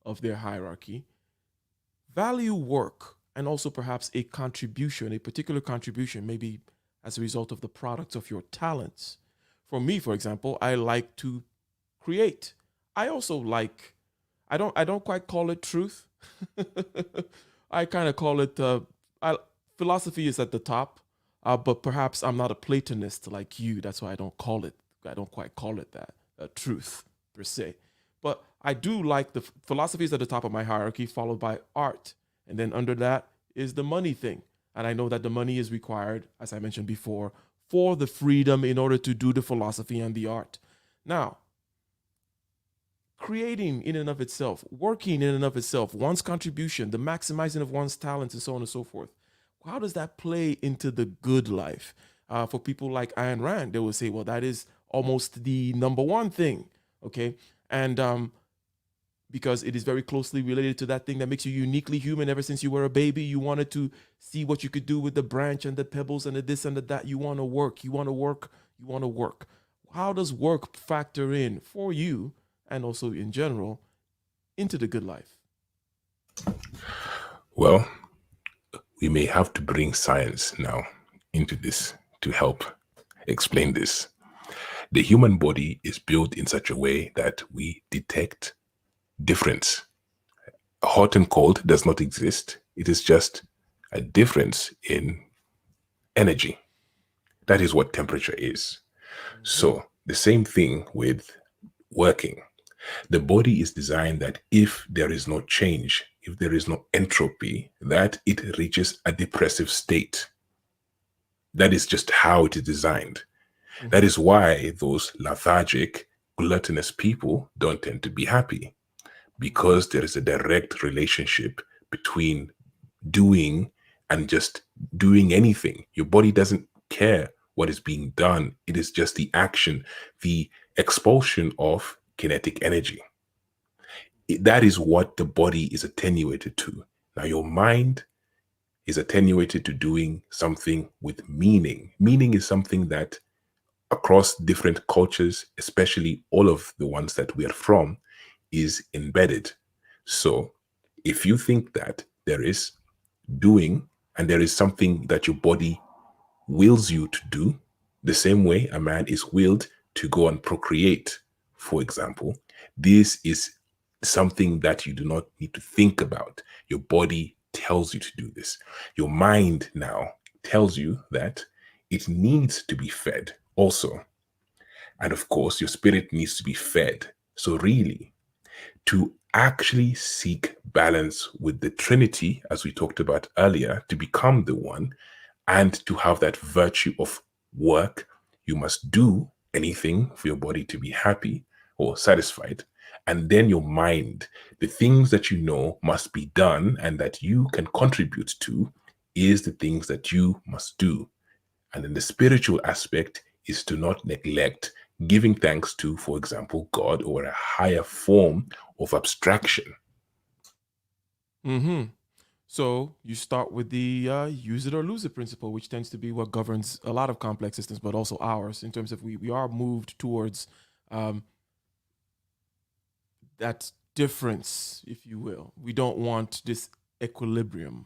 of their hierarchy, value work and also perhaps a contribution, a particular contribution, maybe as a result of the products of your talents? For me, for example, I like to create. I also like, I don't quite call it truth. I kind of call it I, philosophy is at the top, but perhaps I'm not a Platonist like you. That's why I don't quite call it that truth per se. But I do like the philosophy is at the top of my hierarchy, followed by art, and then under that is the money thing. And I know that the money is required, as I mentioned before, for the freedom in order to do the philosophy and the art. Now, creating in and of itself, working in and of itself, one's contribution, the maximizing of one's talents, and so on and so forth. How does that play into the good life? For people like Ayn Rand, they will say, well, that is almost the number one thing. Okay. And because it is very closely related to that thing that makes you uniquely human. Ever since you were a baby, you wanted to see what you could do with the branch and the pebbles and the this and the that. You want to work, you want to work, you want to work. How does work factor in for you and also in general into the good life? Well, we may have to bring science now into this to help explain this. The human body is built in such a way that we detect difference. Hot and cold does not exist. It is just a difference in energy. That is what temperature is. So the same thing with working. The body is designed that if there is no change, if there is no entropy, that it reaches a depressive state. That is just how it is designed. That is why those lethargic, gluttonous people don't tend to be happy, because there is a direct relationship between doing and just doing anything. Your body doesn't care what is being done. It is just the action, the expulsion of kinetic energy. That is what the body is attenuated to. Now, your mind is attenuated to doing something with meaning. Meaning is something that across different cultures, especially all of the ones that we are from, is embedded. So if you think that there is doing and there is something that your body wills you to do, the same way a man is willed to go and procreate, for example, this is something that you do not need to think about. Your body tells you to do this. Your mind now tells you that it needs to be fed also. And of course, your spirit needs to be fed. So really, to actually seek balance with the Trinity, as we talked about earlier, to become the one, and to have that virtue of work, you must do anything for your body to be happy or satisfied. And then your mind, the things that you know must be done and that you can contribute to, is the things that you must do. And then the spiritual aspect is to not neglect giving thanks to, for example, God or a higher form of abstraction. So you start with the use it or lose it principle, which tends to be what governs a lot of complex systems, but also ours, in terms of we are moved towards that difference, if you will. We don't want this equilibrium.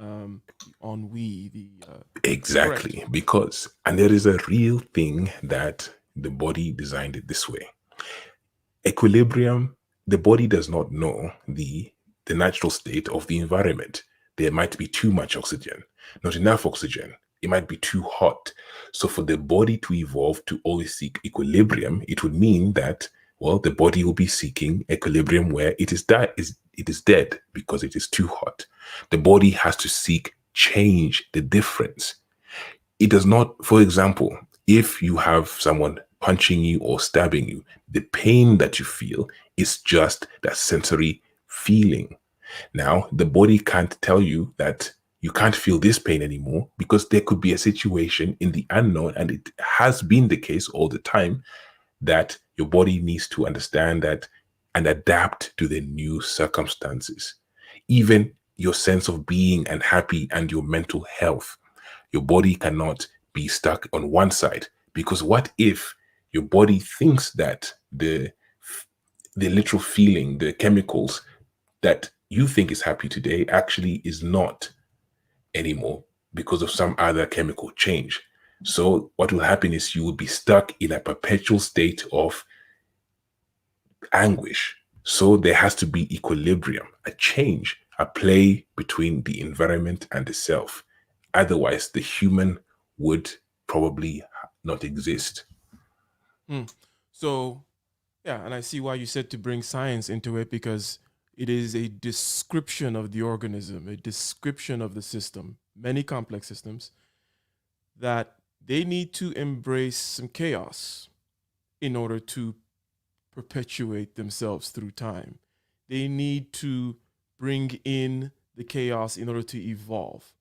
Ennui, exactly, correct. because, and there is a real thing that the body designed it this way. Equilibrium, the body does not know the natural state of the environment. There might be too much oxygen, not enough oxygen. It might be too hot. So for the body to evolve to always seek equilibrium, it would mean that, well, the body will be seeking equilibrium where it is dead because it is too hot. The body has to seek change, the difference. It does not, for example, if you have someone punching you or stabbing you, the pain that you feel is just that sensory feeling. Now, the body can't tell you that you can't feel this pain anymore, because there could be a situation in the unknown, and it has been the case all the time, that your body needs to understand that and adapt to the new circumstances. Even your sense of being and happy and your mental health, your body cannot be stuck on one side. Because what if your body thinks that the literal feeling, the chemicals that you think is happy today actually is not anymore because of some other chemical change? So what will happen is you will be stuck in a perpetual state of anguish. So there has to be equilibrium, a change, a play between the environment and the self. Otherwise, the human would probably not exist. So, yeah, and I see why you said to bring science into it, because it is a description of the organism, a description of the system, many complex systems, that they need to embrace some chaos in order to perpetuate themselves through time. They need to bring in the chaos in order to evolve.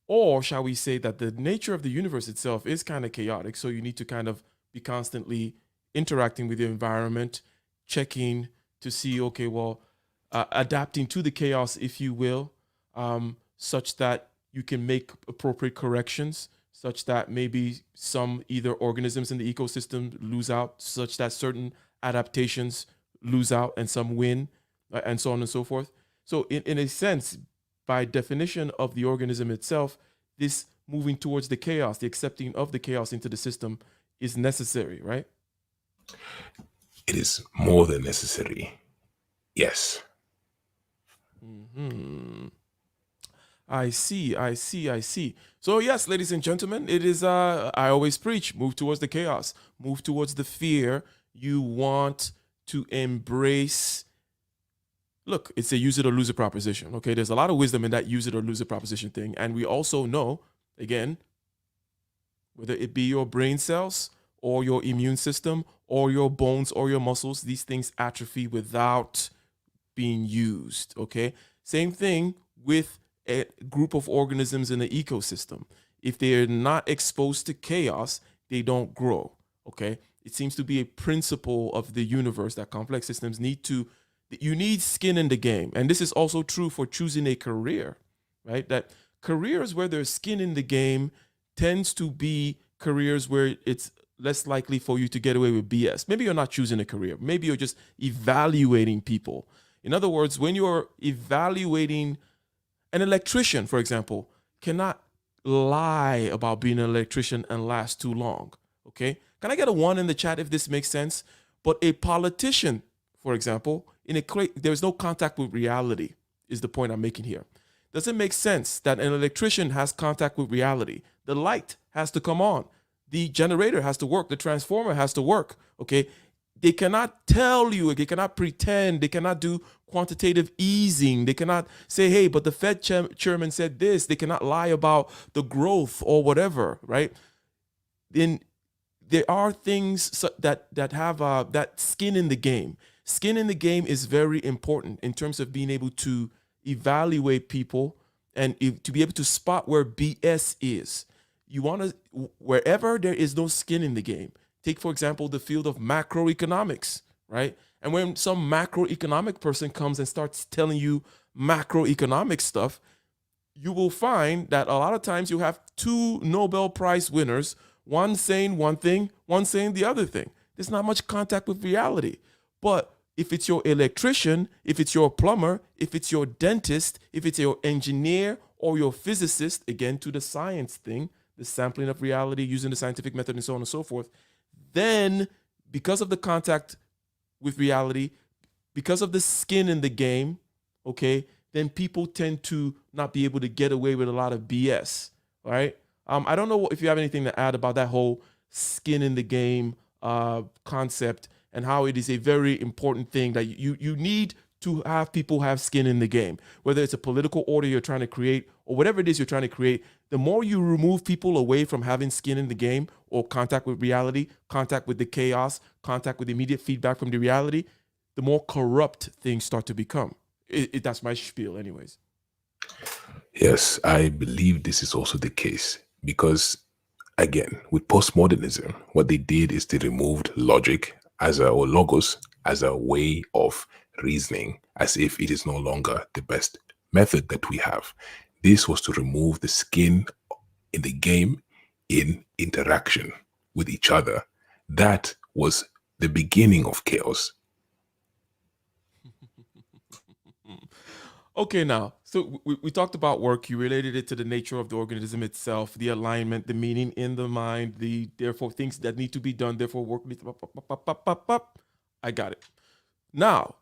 Or shall we say that the nature of the universe itself is kind of chaotic, so you need to kind of be constantly interacting with the environment, checking to see, okay, well, adapting to the chaos, if you will, such that you can make appropriate corrections, such that maybe some either organisms in the ecosystem lose out, such that certain adaptations lose out and some win, and so on and so forth. So in a sense, by definition of the organism itself, this moving towards the chaos, the accepting of the chaos into the system is necessary, right? It is more than necessary. Yes. I see. So yes, ladies and gentlemen, it is I always preach, move towards the chaos, move towards the fear. You want to embrace, look, it's a use it or lose it proposition. Okay, there's a lot of wisdom in that use it or lose it proposition thing. And we also know, again, whether it be your brain cells or your immune system or your bones or your muscles, these things atrophy without being used. Okay, same thing with a group of organisms in the ecosystem. If they are not exposed to chaos, they don't grow. Okay, it seems to be a principle of the universe that complex systems you need skin in the game. And this is also true for choosing a career, right? That careers where there's skin in the game tends to be careers where it's less likely for you to get away with BS. Maybe you're not choosing a career. Maybe you're just evaluating people. In other words, when you're evaluating an electrician, for example, cannot lie about being an electrician and last too long. Okay? Can I get a 1 in the chat if this makes sense? But a politician, for example, there's no contact with reality, is the point I'm making here. Does it make sense that an electrician has contact with reality? The light has to come on. The generator has to work. The transformer has to work. Okay? They cannot tell you, they cannot pretend, they cannot do quantitative easing. They cannot say, hey, but the Fed chairman said this. They cannot lie about the growth or whatever, right? Then there are things that have that skin in the game. Skin in the game is very important in terms of being able to evaluate people and to be able to spot where BS is. You want to, wherever there is no skin in the game, take, for example, the field of macroeconomics, right? And when some macroeconomic person comes and starts telling you macroeconomic stuff, you will find that a lot of times you have 2 Nobel Prize winners, one saying one thing, one saying the other thing. There's not much contact with reality. But if it's your electrician, if it's your plumber, if it's your dentist, if it's your engineer or your physicist, again, to the science thing, the sampling of reality using the scientific method and so on and so forth, then because of the contact with reality, because of the skin in the game, okay, then people tend to not be able to get away with a lot of BS, all right? I don't know if you have anything to add about that whole skin in the game concept and how it is a very important thing that you need to have people have skin in the game, whether it's a political order you're trying to create or whatever it is you're trying to create. The more you remove people away from having skin in the game or contact with reality, contact with the chaos, contact with immediate feedback from the reality, the more corrupt things start to become. That's my spiel anyways. Yes, I believe this is also the case because, again, with postmodernism, what they did is they removed logic or logos as a way of reasoning, as if it is no longer the best method that we have. This was to remove the skin in the game in interaction with each other. That was the beginning of chaos. Okay, now, so we talked about work. You related it to the nature of the organism itself, the alignment, the meaning in the mind, the therefore things that need to be done, therefore work needs to. I got it. Now,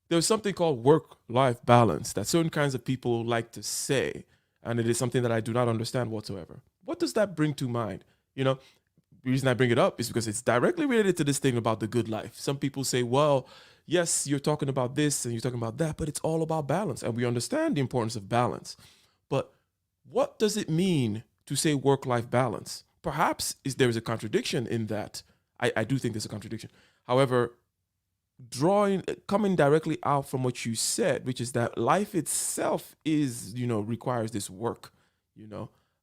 there's something called work-life balance that certain kinds of people like to say, and it is something that I do not understand whatsoever. What does that bring to mind? You know, the reason I bring it up is because it's directly related to this thing about the good life. Some people say, well, yes, you're talking about this and you're talking about that, but it's all about balance. And we understand the importance of balance. But what does it mean to say work-life balance? Perhaps there is a contradiction in that. I do think there's a contradiction. However, coming directly out from what you said, which is that life itself is, requires this work,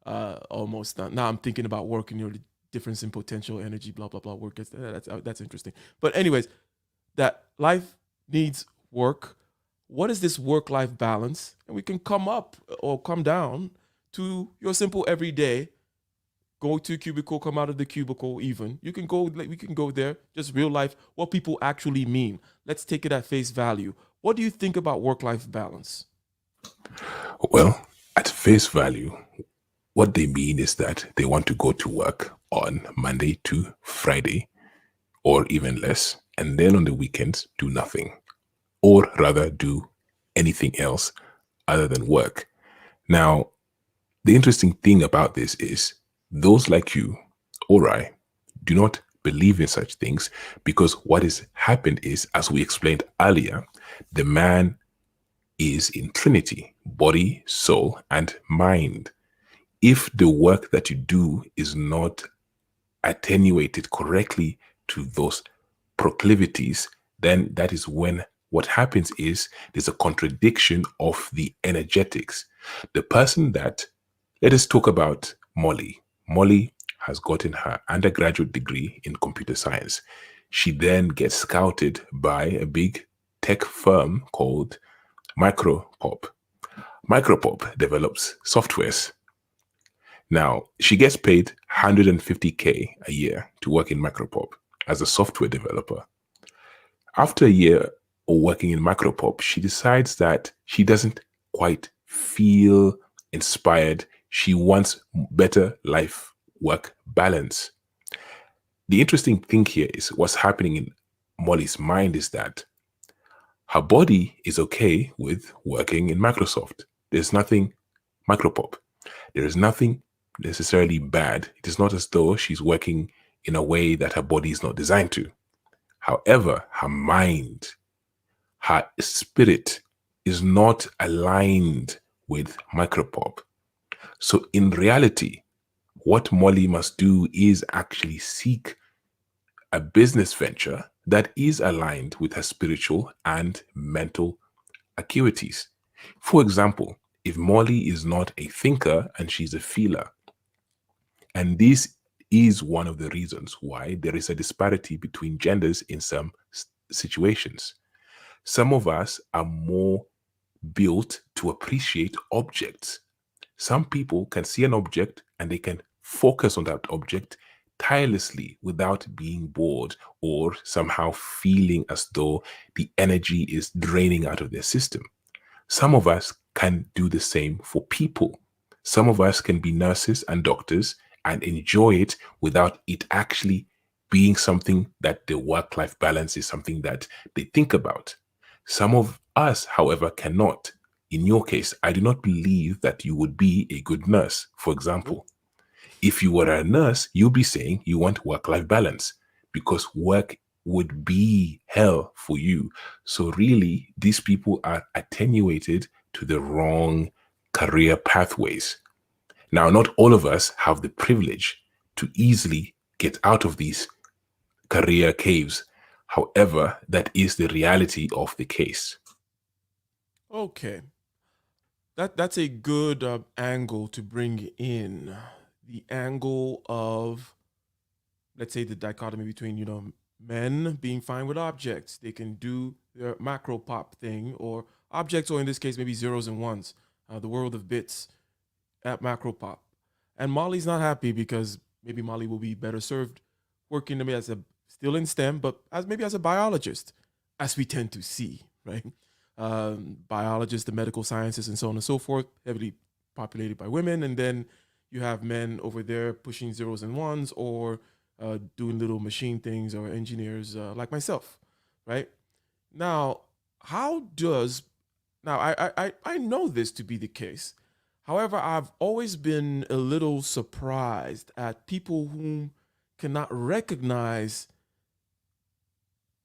almost. Now I'm thinking about work and, the difference in potential energy, blah, blah, blah, work. That's interesting. But anyways, that life needs work. What is this work-life balance? And we can come up or come down to your simple everyday. Go to a cubicle, come out of the cubicle. Even we can go there. Just real life, what people actually mean. Let's take it at face value. What do you think about work-life balance? Well, at face value, what they mean is that they want to go to work on Monday to Friday, or even less, and then on the weekends do nothing, or rather do anything else other than work. Now, the interesting thing about this is those like you or I do not believe in such things, because what has happened is, as we explained earlier, the man is in Trinity: body, soul, and mind. If the work that you do is not attenuated correctly to those proclivities, then that is when what happens is there's a contradiction of the energetics. The person that, let us talk about Molly. Molly has gotten her undergraduate degree in computer science. She then gets scouted by a big tech firm called Micropop. Micropop develops softwares. Now, she gets paid 150K a year to work in Micropop as a software developer. After a year of working in Micropop, she decides that she doesn't quite feel inspired. She wants better life-work balance. The interesting thing here is what's happening in Molly's mind is that her body is okay with working in Microsoft. There's nothing Micropop. There is nothing necessarily bad. It is not as though she's working in a way that her body is not designed to. However, her mind, her spirit is not aligned with Micropop. So in reality, what Molly must do is actually seek a business venture that is aligned with her spiritual and mental acuities. For example, if Molly is not a thinker and she's a feeler, and this is one of the reasons why there is a disparity between genders in some situations. Some of us are more built to appreciate objects. Some people can see an object and they can focus on that object tirelessly without being bored or somehow feeling as though the energy is draining out of their system. Some of us can do the same for people. Some of us can be nurses and doctors and enjoy it without it actually being something that the work-life balance is something that they think about. Some of us, however, cannot. In your case, I do not believe that you would be a good nurse, for example. If you were a nurse, you'd be saying you want work-life balance because work would be hell for you. So really, these people are attenuated to the wrong career pathways. Now, not all of us have the privilege to easily get out of these career caves. However, that is the reality of the case. Okay. That's a good angle to bring in. The angle of, let's say, the dichotomy between, men being fine with objects. They can do their macro pop thing, or objects, or in this case, maybe zeros and ones, the world of bits at macro pop. And Molly's not happy because maybe Molly will be better served working maybe as a still in STEM, but as maybe as a biologist, as we tend to see, right? Biologists, the medical sciences, and so on and so forth, heavily populated by women, and then you have men over there pushing zeros and ones or doing little machine things or engineers like myself, right? Now, how does now I know this to be the case. However, I've always been a little surprised at people whom cannot recognize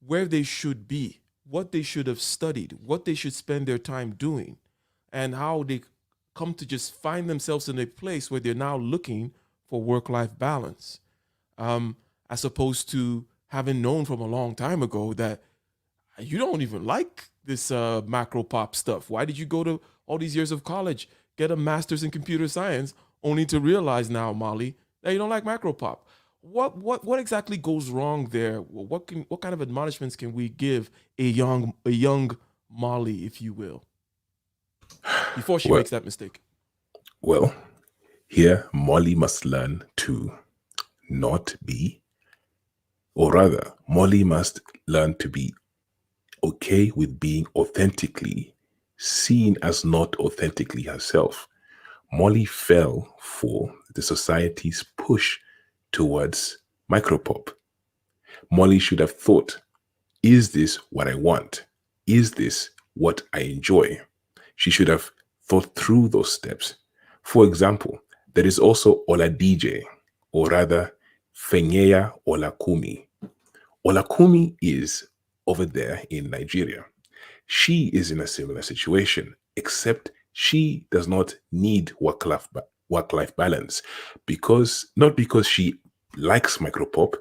where they should be, what they should have studied, what they should spend their time doing, and how they come to just find themselves in a place where they're now looking for work-life balance, as opposed to having known from a long time ago that you don't even like this macro pop stuff. Why did you go to all these years of college, get a master's in computer science, only to realize now, Molly, that you don't like macro pop? What exactly goes wrong there? What kind of admonishments can we give a young Molly, if you will, before she Well, makes that mistake? well, here Molly must learn to not be, or rather, Molly must learn to be okay with being authentically seen as not authentically herself. Molly fell for the society's push towards micropop. Molly should have thought, is this what I want? Is this what I enjoy? She should have thought through those steps. For example, there is also Ola DJ, or rather, Fenyeya Olakumi. Olakumi is over there in Nigeria. She is in a similar situation, except she does not need work-life balance not because she likes micropop,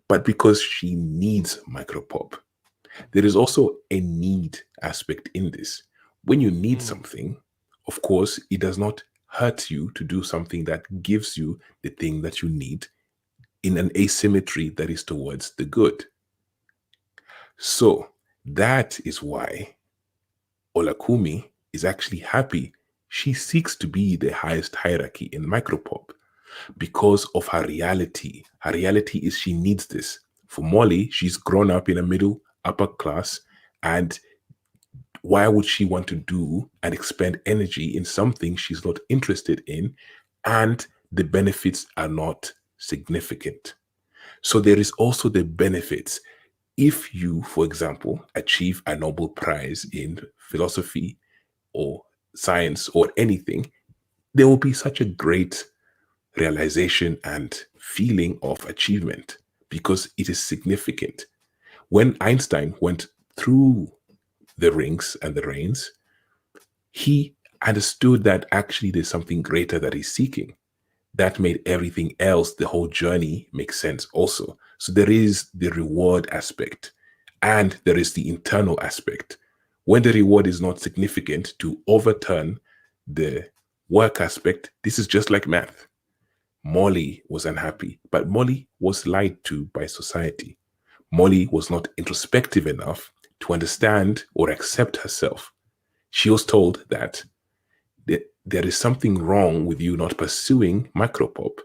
but because she needs micropop. There is also a need aspect in this. When you need Mm, something, of course, it does not hurt you to do something that gives you the thing that you need in an asymmetry that is towards the good. So that is why Olakumi is actually happy. She seeks to be the highest hierarchy in micropop because of her reality. Her reality is she needs this. For Molly, she's grown up in a middle upper class, and why would she want to do and expend energy in something she's not interested in and the benefits are not significant? So there is also the benefits. If you, for example, achieve a Nobel Prize in philosophy or science or anything, there will be such a great realization and feeling of achievement because it is significant. When Einstein went through the rings and the reins, he understood that actually there's something greater that he's seeking. That made everything else, the whole journey, make sense also. So there is the reward aspect and there is the internal aspect. When the reward is not significant to overturn the work aspect, this is just like math. Molly was unhappy, but Molly was lied to by society. Molly was not introspective enough to understand or accept herself. She was told that there is something wrong with you not pursuing micropop.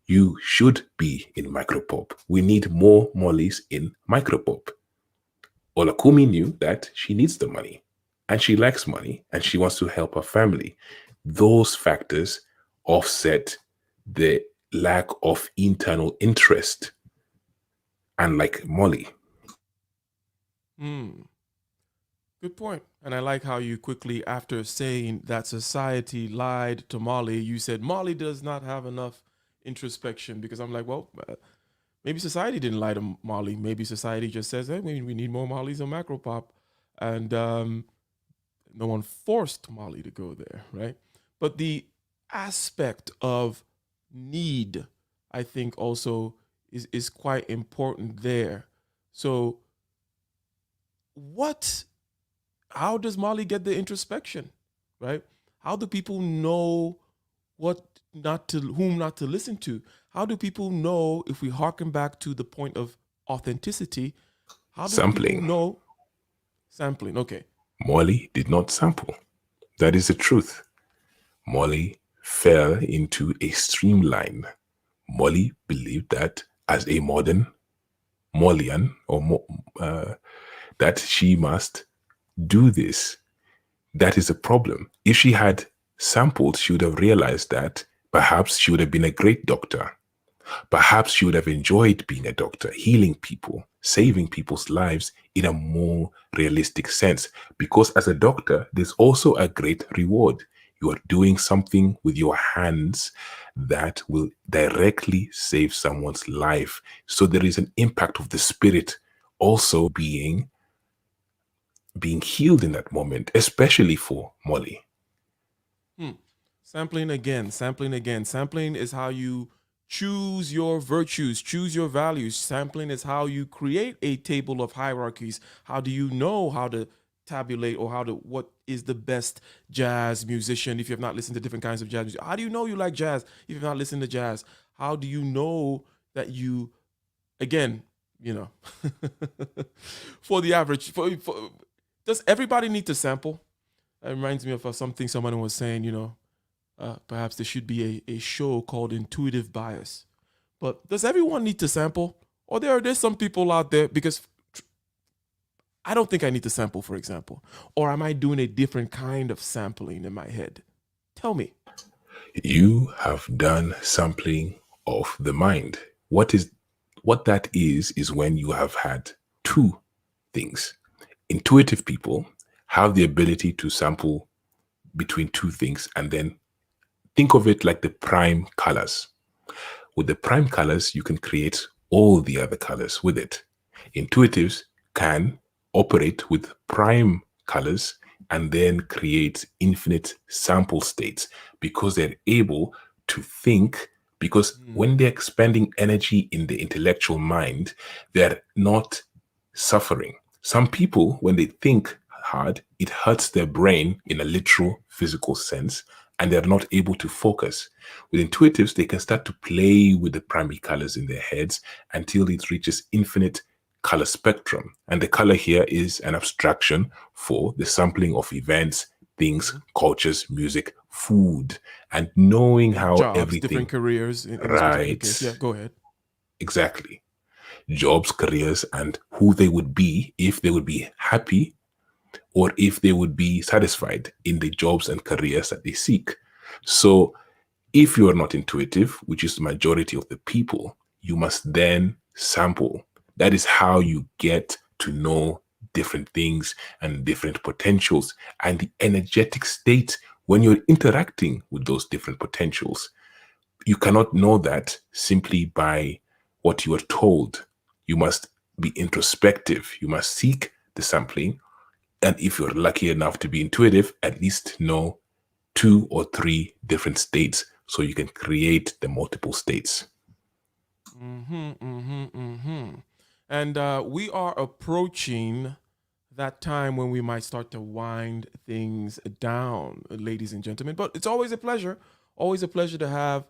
You should be in micropop. We need more Mollys in micropop. Olakumi knew that she needs the money and she likes money and she wants to help her family. Those factors offset the lack of internal interest, unlike Molly. mm, good point. And I like how you quickly, after saying that society lied to Molly, you said Molly does not have enough introspection. Because I'm like, well, maybe society didn't lie to Molly. Maybe society just says, hey, we need more Mollys on Macropop. And no one forced Molly to go there, right? But the aspect of need, I think, also is quite important there. So, what? How does Molly get the introspection, right? How do people know what not to, whom not to listen to? How do people know if we harken back to the point of authenticity? How do people Sampling. know sampling? Okay. Molly did not sample. That is the truth. Molly fell into a streamline. Molly believed that as a modern Molian, that she must do this. That is a problem. If she had sampled, she would have realized that perhaps she would have been a great doctor. Perhaps she would have enjoyed being a doctor, healing people, saving people's lives in a more realistic sense. Because as a doctor, there's also a great reward. You are doing something with your hands that will directly save someone's life. So there is an impact of the spirit also being healed in that moment, especially for Molly. Sampling again, sampling again. Sampling is how you choose your virtues, choose your values. Sampling is how you create a table of hierarchies. How do you know how to tabulate or what is the best jazz musician if you have not listened to different kinds of jazz music? How do you know you like jazz if you've not listened to jazz? How do you know that you, again, for the average, does everybody need to sample? It reminds me of something someone was saying, perhaps there should be a show called Intuitive Bias. But does everyone need to sample? Or there's some people out there, because I don't think I need to sample, for example. Or am I doing a different kind of sampling in my head? Tell me. You have done sampling of the mind. What that is when you have had two things. Intuitive people have the ability to sample between two things and then think of it like the prime colors. With the prime colors, you can create all the other colors with it. Intuitives can operate with prime colors and then create infinite sample states because they're able to think. Because when they're expending energy in the intellectual mind, they're not suffering. Some people, when they think hard, it hurts their brain in a literal physical sense, and they're not able to focus. With intuitives, they can start to play with the primary colors in their heads until it reaches infinite color spectrum. And the color here is an abstraction for the sampling of events, things, cultures, music, food, and knowing how Jobs, everything... different careers in Right. this case. Yeah, go ahead. Exactly. Jobs, careers, and who they would be if they would be happy or if they would be satisfied in the jobs and careers that they seek. So if you are not intuitive, which is the majority of the people, you must then sample. That is how you get to know different things and different potentials and the energetic state when you're interacting with those different potentials. You cannot know that simply by what you are told. You must be introspective. You must seek the sampling. And if you're lucky enough to be intuitive, at least know 2 or 3 different states so you can create the multiple states. And we are approaching that time when we might start to wind things down, ladies and gentlemen. But it's always a pleasure to have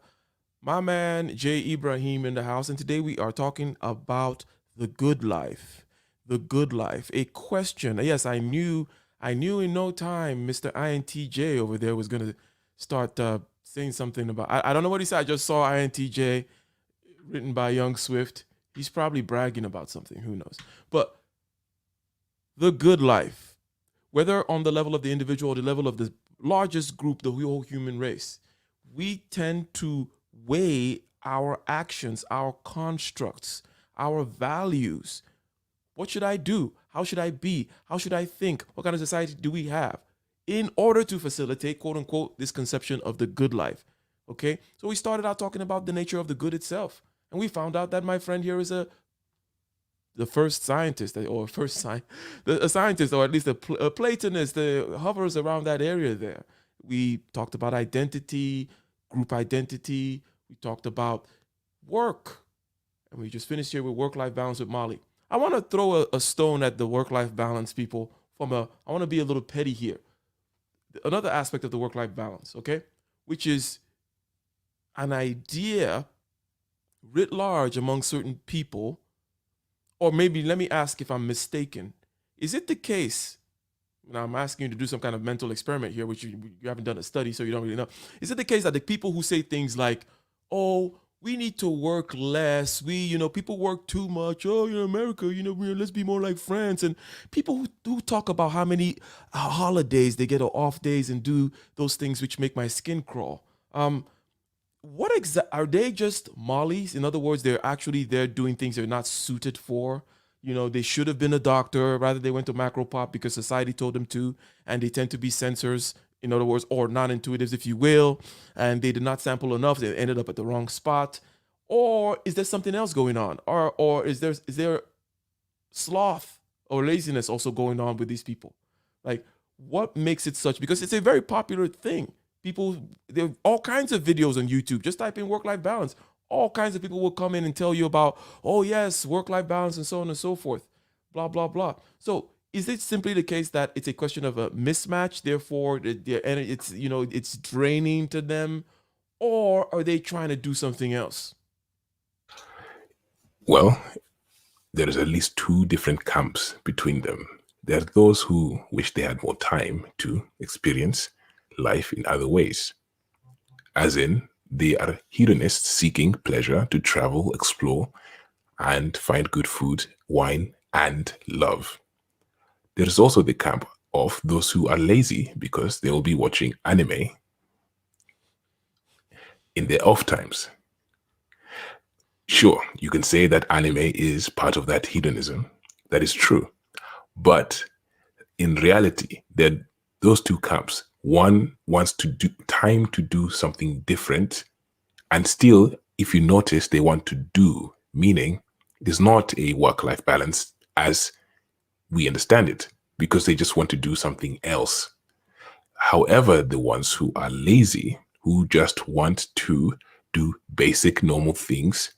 my man J. Ibrahim in the house. And today we are talking about the good life. The good life. A question. Yes, I knew in no time Mr. INTJ over there was going to start saying something about, I don't know what he said. I just saw INTJ written by Young Swift. He's probably bragging about something. Who knows? But the good life, whether on the level of the individual or the level of the largest group, the whole human race, we tend to weigh our actions, our constructs, our values. What should I do? How should I be? How should I think? What kind of society do we have in order to facilitate, quote unquote, this conception of the good life? Okay. So we started out talking about the nature of the good itself. And we found out that my friend here is the first scientist, or a scientist, or at least a Platonist that hovers around that area there. We talked about identity, group identity. We talked about work. And we just finished here with work-life balance with Molly. I want to throw a stone at the work-life balance people I want to be a little petty here. Another aspect of the work-life balance, okay? Which is an idea writ large among certain people, or maybe let me ask if I'm mistaken. Is it the case Now I'm asking you to do some kind of mental experiment here, which you haven't done a study, so you don't really know. Is it the case that the people who say things like, "Oh, we need to work less. People work too much. Oh, America, let's be more like France." And people who talk about how many holidays they get or off days and do those things which make my skin crawl. Are they just mollies? In other words, they're doing things they're not suited for. They should have been a doctor, rather they went to macro pop because society told them to, and they tend to be censors, in other words, or non-intuitives, if you will, and they did not sample enough. They ended up at the wrong spot. Or is there something else going on? Or is there sloth or laziness also going on with these people? Like, what makes it such? Because it's a very popular thing. People, there are all kinds of videos on YouTube. Just type in work-life balance. All kinds of people will come in and tell you about, oh yes, work-life balance and so on and so forth, blah blah blah. So is it simply the case that it's a question of a mismatch, therefore it's draining to them, or are they trying to do something else? Well, there is at least two different camps between them. There are those who wish they had more time to experience life in other ways, as in they are hedonists seeking pleasure to travel, explore, and find good food, wine, and love. There is also the camp of those who are lazy because they will be watching anime in their off times. Sure, you can say that anime is part of that hedonism. That is true. But in reality, those two camps. One wants to do time to do something different. And still, if you notice, they want to do, meaning it is not a work-life balance as we understand it, because they just want to do something else. However, the ones who are lazy, who just want to do basic normal things,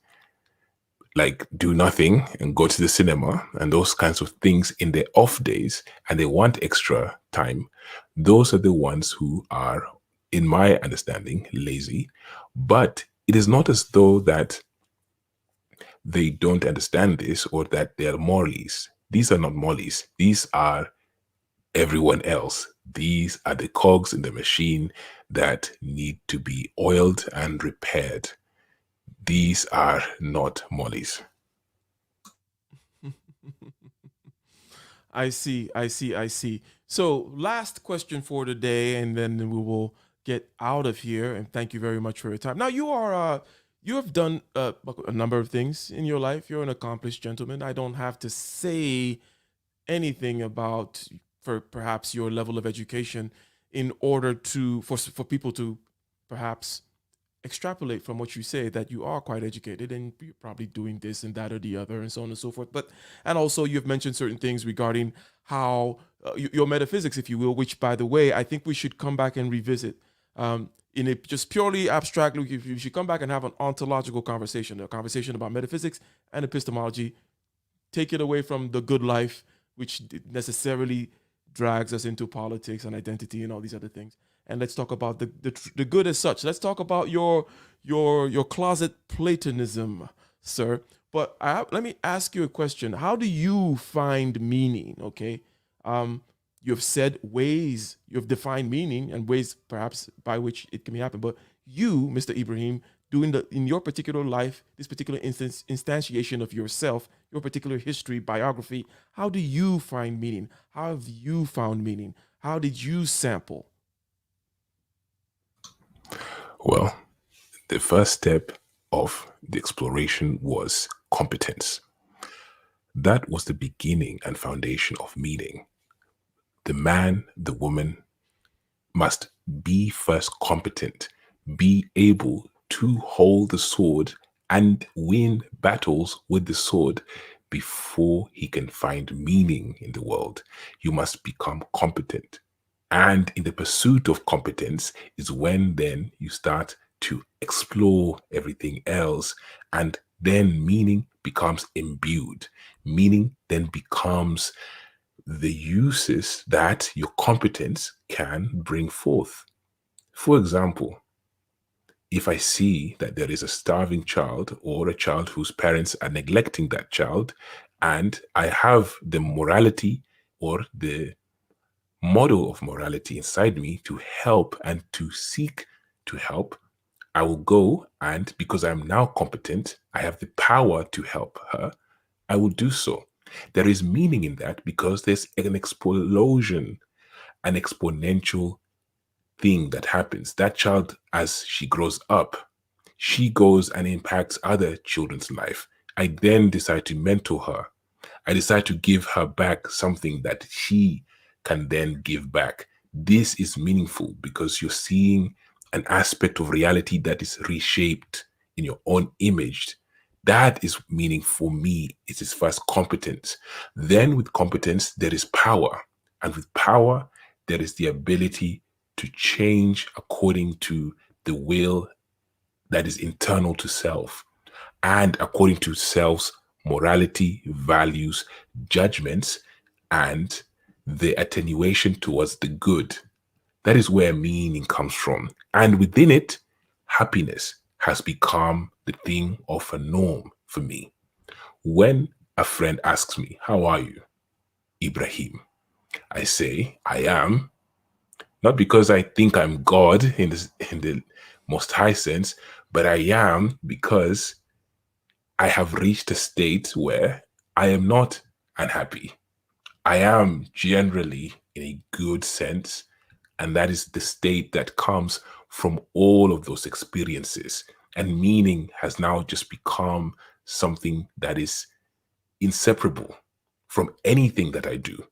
like do nothing and go to the cinema and those kinds of things in their off days, and they want extra time, those are the ones who are, in my understanding, lazy. But it is not as though that they don't understand this or that they're mollies. These are not mollies. These are everyone else. These are the cogs in the machine that need to be oiled and repaired. These are not mollies. I see. So, last question for today, and then we will get out of here. And thank you very much for your time. Now, you have done a number of things in your life. You're an accomplished gentleman. I don't have to say anything about for perhaps your level of education in order for people to perhaps extrapolate from what you say that you are quite educated and you're probably doing this and that or the other and so on and so forth. But and also you've mentioned certain things regarding how your metaphysics, if you will, which by the way I think we should come back and revisit. In a just purely abstract look, if you should come back and have an ontological conversation, a conversation about metaphysics and epistemology, take it away from the good life, which necessarily drags us into politics and identity and all these other things. And let's talk about the good as such. Let's talk about your closet Platonism, sir. But let me ask you a question. How do you find meaning? Okay, you've said ways, you've defined meaning and ways perhaps by which it can happen. But you, Mr. Ibrahim, in your particular life, this particular instantiation of yourself, your particular history, biography, how do you find meaning? How have you found meaning? How did you sample? Well, the first step of the exploration was competence. That was the beginning and foundation of meaning. The man, the woman must be first competent, be able to hold the sword and win battles with the sword before he can find meaning in the world. You must become competent. And in the pursuit of competence is when then you start to explore everything else. And then meaning becomes imbued. Meaning then becomes the uses that your competence can bring forth. For example, if I see that there is a starving child or a child whose parents are neglecting that child, and I have the morality or the model of morality inside me to help and to seek to help, I will go, and because I'm now competent, I have the power to help her, I will do so. There is meaning in that because there's an explosion, an exponential thing that happens. That child, as she grows up, she goes and impacts other children's life. I then decide to mentor her. I decide to give her back something that she can then give back. This is meaningful because you're seeing an aspect of reality that is reshaped in your own image. That is meaning for me. It is first competence. Then with competence, there is power. And with power, there is the ability to change according to the will that is internal to self and according to self's morality, values, judgments, and the attenuation towards the good. That is where meaning comes from. And within it, happiness has become the thing of a norm for me. When a friend asks me, "How are you, Ibrahim?" I say, "I am," not because I think I'm God in the most high sense, but I am because I have reached a state where I am not unhappy. I am generally in a good sense, and that is the state that comes from all of those experiences. And meaning has now just become something that is inseparable from anything that I do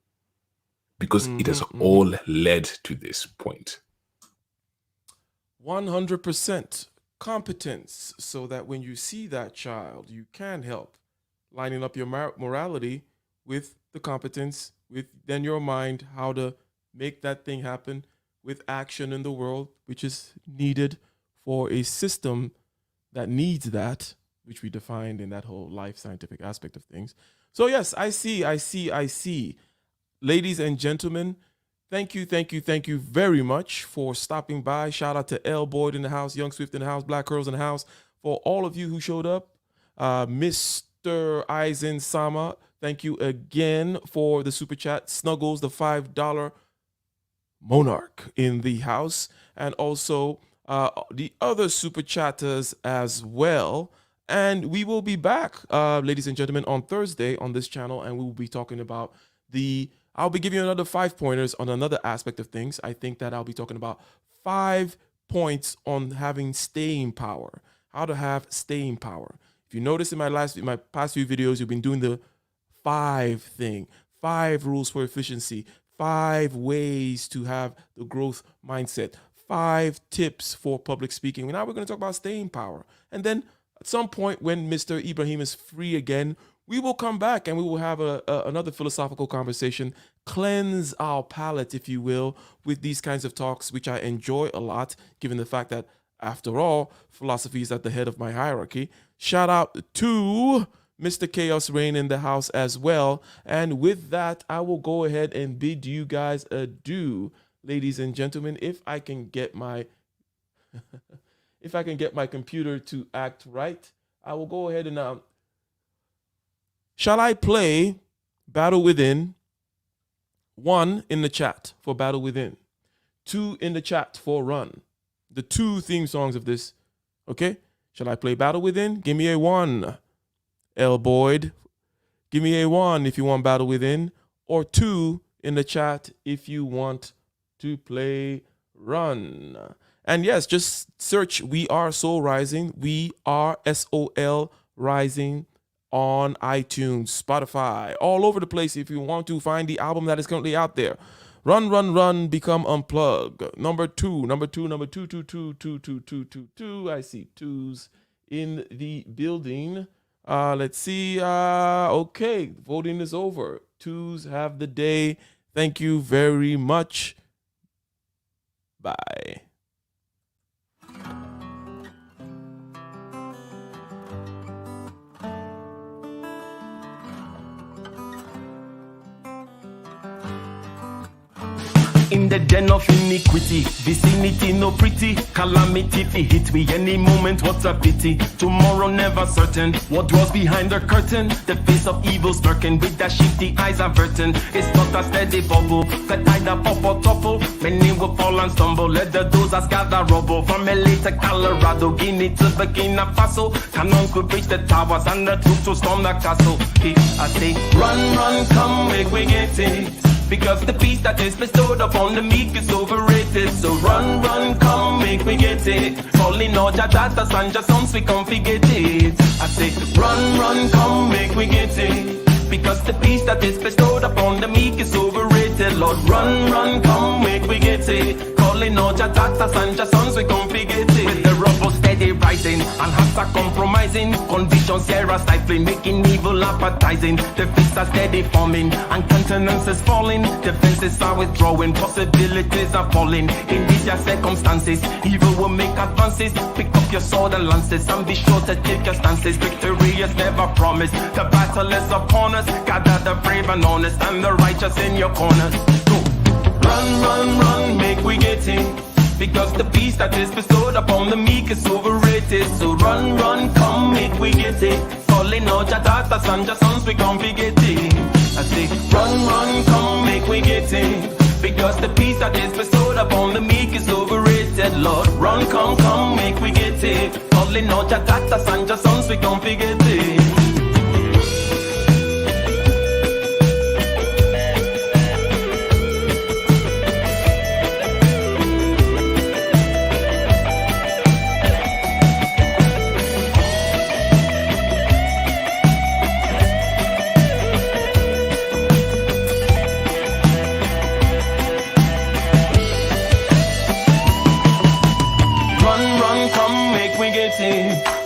because it has all led to this point. 100% competence, so that when you see that child, you can help lining up your morality with the competence, with then your mind, how to make that thing happen with action in the world, which is needed for a system that needs that, which we defined in that whole life scientific aspect of things. So yes, I see. Ladies and gentlemen, thank you very much for stopping by. Shout out to L Boyd in the house, Young Swift in the house, Black Curls in the house. For all of you who showed up, Mr. Eisen Sama, thank you again for the super chat. Snuggles, the $5 monarch in the house, and also the other super chatters as well. And we will be back, ladies and gentlemen, on Thursday on this channel, and we will be talking about I'll be giving you another 5 pointers on another aspect of things. I think that I'll be talking about 5 points on having staying power, how to have staying power. If you notice in my past few videos, you've been doing the 5 thing, 5 rules for efficiency, 5 ways to have the growth mindset, 5 tips for public speaking. Now we're going to talk about staying power. And then at some point when Mr. Ibrahim is free again, we will come back and we will have another philosophical conversation, cleanse our palate, if you will, with these kinds of talks, which I enjoy a lot, given the fact that, after all, philosophy is at the head of my hierarchy. Shout out to Mr. Chaos Reign in the house as well. And with that, I will go ahead and bid you guys adieu, ladies and gentlemen. If I can get my computer to act right, I will go ahead and shall I play Battle Within? 1 in the chat for Battle Within. 2 in the chat for Run. The 2 theme songs of this. Okay? Shall I play Battle Within? Give me a 1. L Boyd. Give me a 1 if you want Battle Within. Or 2 in the chat if you want to play Run. And yes, just search We Are Soul Rising. We Are SOL Rising on iTunes, Spotify, all over the place if you want to find the album that is currently out there. Run, Run, Run, Become Unplugged. Number two. I see 2s in the building. Let's see. Okay, voting is over. 2s have the day. Thank you very much. Bye. in the den of iniquity. Vicinity no pretty, calamity if it hit we any moment, what a pity. Tomorrow never certain, what dwells behind the curtain? The face of evil smirking, with that shifty eyes averting. It's not a steady bubble, that either pop or topple. Many will fall and stumble, let the dozers gather rubble. From LA to Colorado, Guinea to Burkina Faso, cannon could reach the towers and the troops will storm the castle. I say, run, run, come, make we get it. Because the peace that is bestowed upon the meek is overrated. So run, run, come, make me get it. Calling all your daughters and your sons, we come forget it. I say, run, run, come, make me get it. Because the peace that is bestowed upon the meek is overrated. Lord, run, run, come, make we get it. Calling all your daughters and your sons, we come forget it. With the rubble steady rising, and hearts are compromising. Conditions here are stifling, making evil appetizing. The fists are steady forming, and countenance is falling. Defenses are withdrawing, possibilities are falling. In these circumstances, evil will make advances. Pick up your sword and lances, and be sure to take your stances. Victory is never promised, the battle is upon us. Gather the brave and honest, and the righteous in your corners. Go. Run, run, run, make we get it. Because the peace that is bestowed upon the meek is overrated. So run, run, come, make we get it. Calling out your daughters and your sons, we can't forget it. I say, run, run, come, make we get it. Because the peace that is bestowed upon the meek is overrated. Lord, run, come, come, make we get it. Calling out your daughters and your sons, we can't forget it.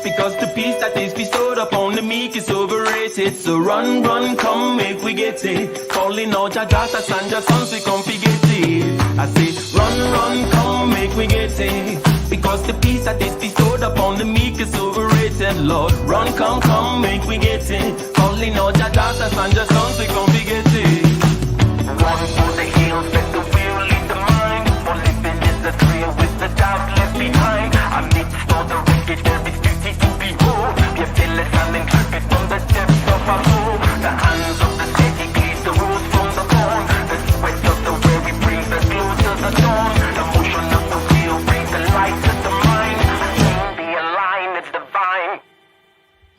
Because the peace that is bestowed upon the meek is overrated. So run, run, come, make we get it. Calling out your daughters and your sons, we come forget it. I say, run, run, come, make we get it. Because the peace that is bestowed upon the meek is overrated. Lord, run, come, come, make we get it. Calling out your daughters and your sons, we come forget it. Run for the hills, let the will lead the mind. For living is the thrill with the doubt left behind. Amidst all the wicked, there is beauty to behold. Be fearless and intrepid from the depths of our soul. The hands of the steady cleave the rose from the thorn. The sweat of the weary brings us closer to the dawn. The motion of the wheel brings the light to the mind. And be aligned, it's divine.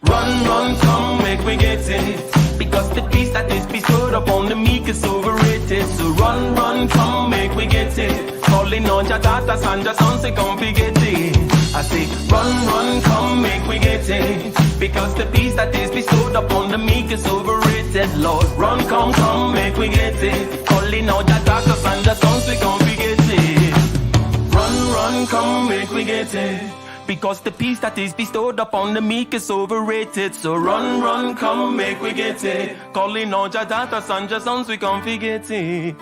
Run, run, come, make we get it. Because the peace that is bestowed upon the meek is overrated. So run, run, come, make we get it. Calling on your daughters and your sons, they come forget it. I say, run, run, come, make we get it. Because the peace that is bestowed upon the meek is overrated. Lord, run, come, come, make we get it. Calling on your daughters and your sons, they come forget it. Run, run, come, make we get it. Because the peace that is bestowed upon the meek is overrated. So run, run, come, make we get it. Calling all your daughters and your sons, we can't forget it.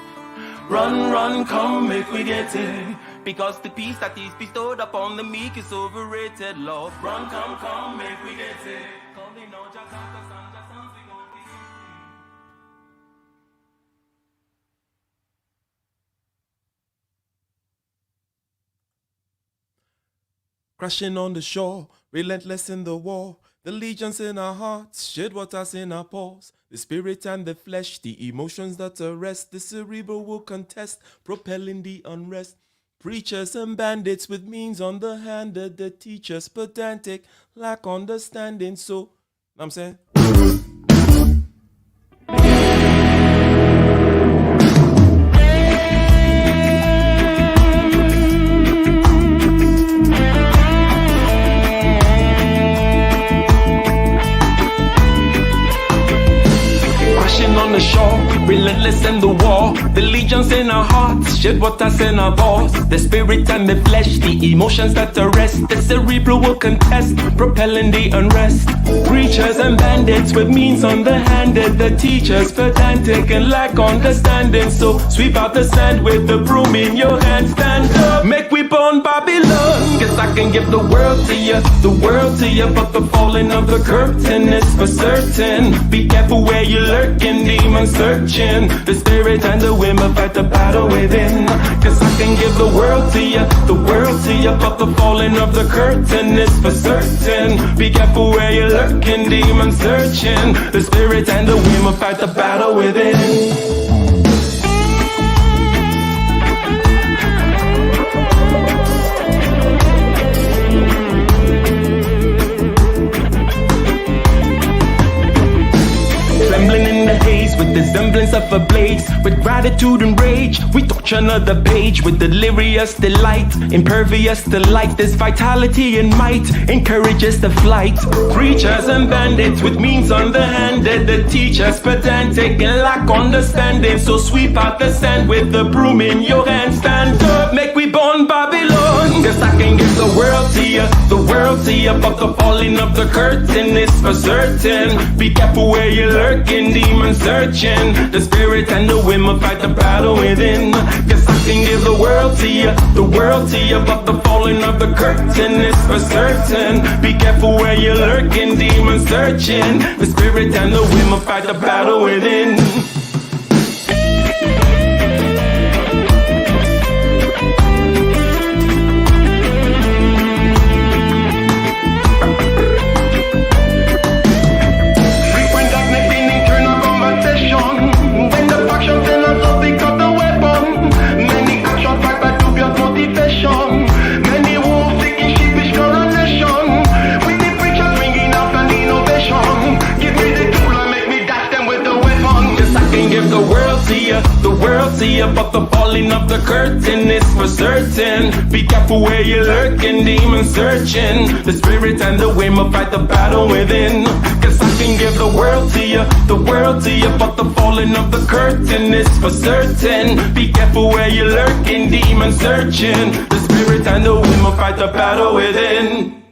Run, run, come, make we get it. Because the peace that is bestowed upon the meek is overrated. Lord, run, come, make we get it. Calling all your daughters and your sons, we can't forget it. Crashing on the shore, relentless in the war. The legions in our hearts, shed waters in our pores. The spirit and the flesh, the emotions that arrest. The cerebral will contest, propelling the unrest. Preachers and bandits with means on the hand. The teachers pedantic, lack understanding. So, I'm saying... On the shore, relentless in the war. The legions in our hearts, shed waters in our balls. The spirit and the flesh, the emotions that arrest. The cerebral will contest, propelling the unrest. Preachers and bandits with means on the handed. The teachers pedantic and lack understanding. So sweep out the sand with the broom in your hand. Stand up, make we burn Babylon. Guess I can give the world to you, but the falling of the curtain is for certain. Be careful where you lurking, demons searching. The spirit and the whim of fight the battle within. Cause I can give the world to you, but the falling of the curtain is for certain. Be careful where you're lurking, demon searching. The spirit and the wind will fight the battle within. Trembling in the haze with the semblance of a blaze. With gratitude and rage, we touch another page. With delirious delight, impervious to light. This vitality and might encourages the flight. Preachers and bandits with means underhanded. The teachers pedantic and lack understanding. So sweep out the sand with the broom in your hand. Stand up, make we born Babylon. Cause I can give the world to you, but the falling of the curtain is for certain. Be careful where you're lurking, demon searching. The spirit and the wind will fight the battle within. Cause I can give the world to you, but the falling of the curtain is for certain. Be careful where you're lurking, demon searching. The spirit and the wind will fight the battle within. But the falling of the curtain is for certain. Be careful where you're lurking, demon searching. The spirit and the wind will fight the battle within. Cause I can give the world to you, but the falling of the curtain is for certain. Be careful where you're lurking, demon searching. The spirit and the wind will fight the battle within.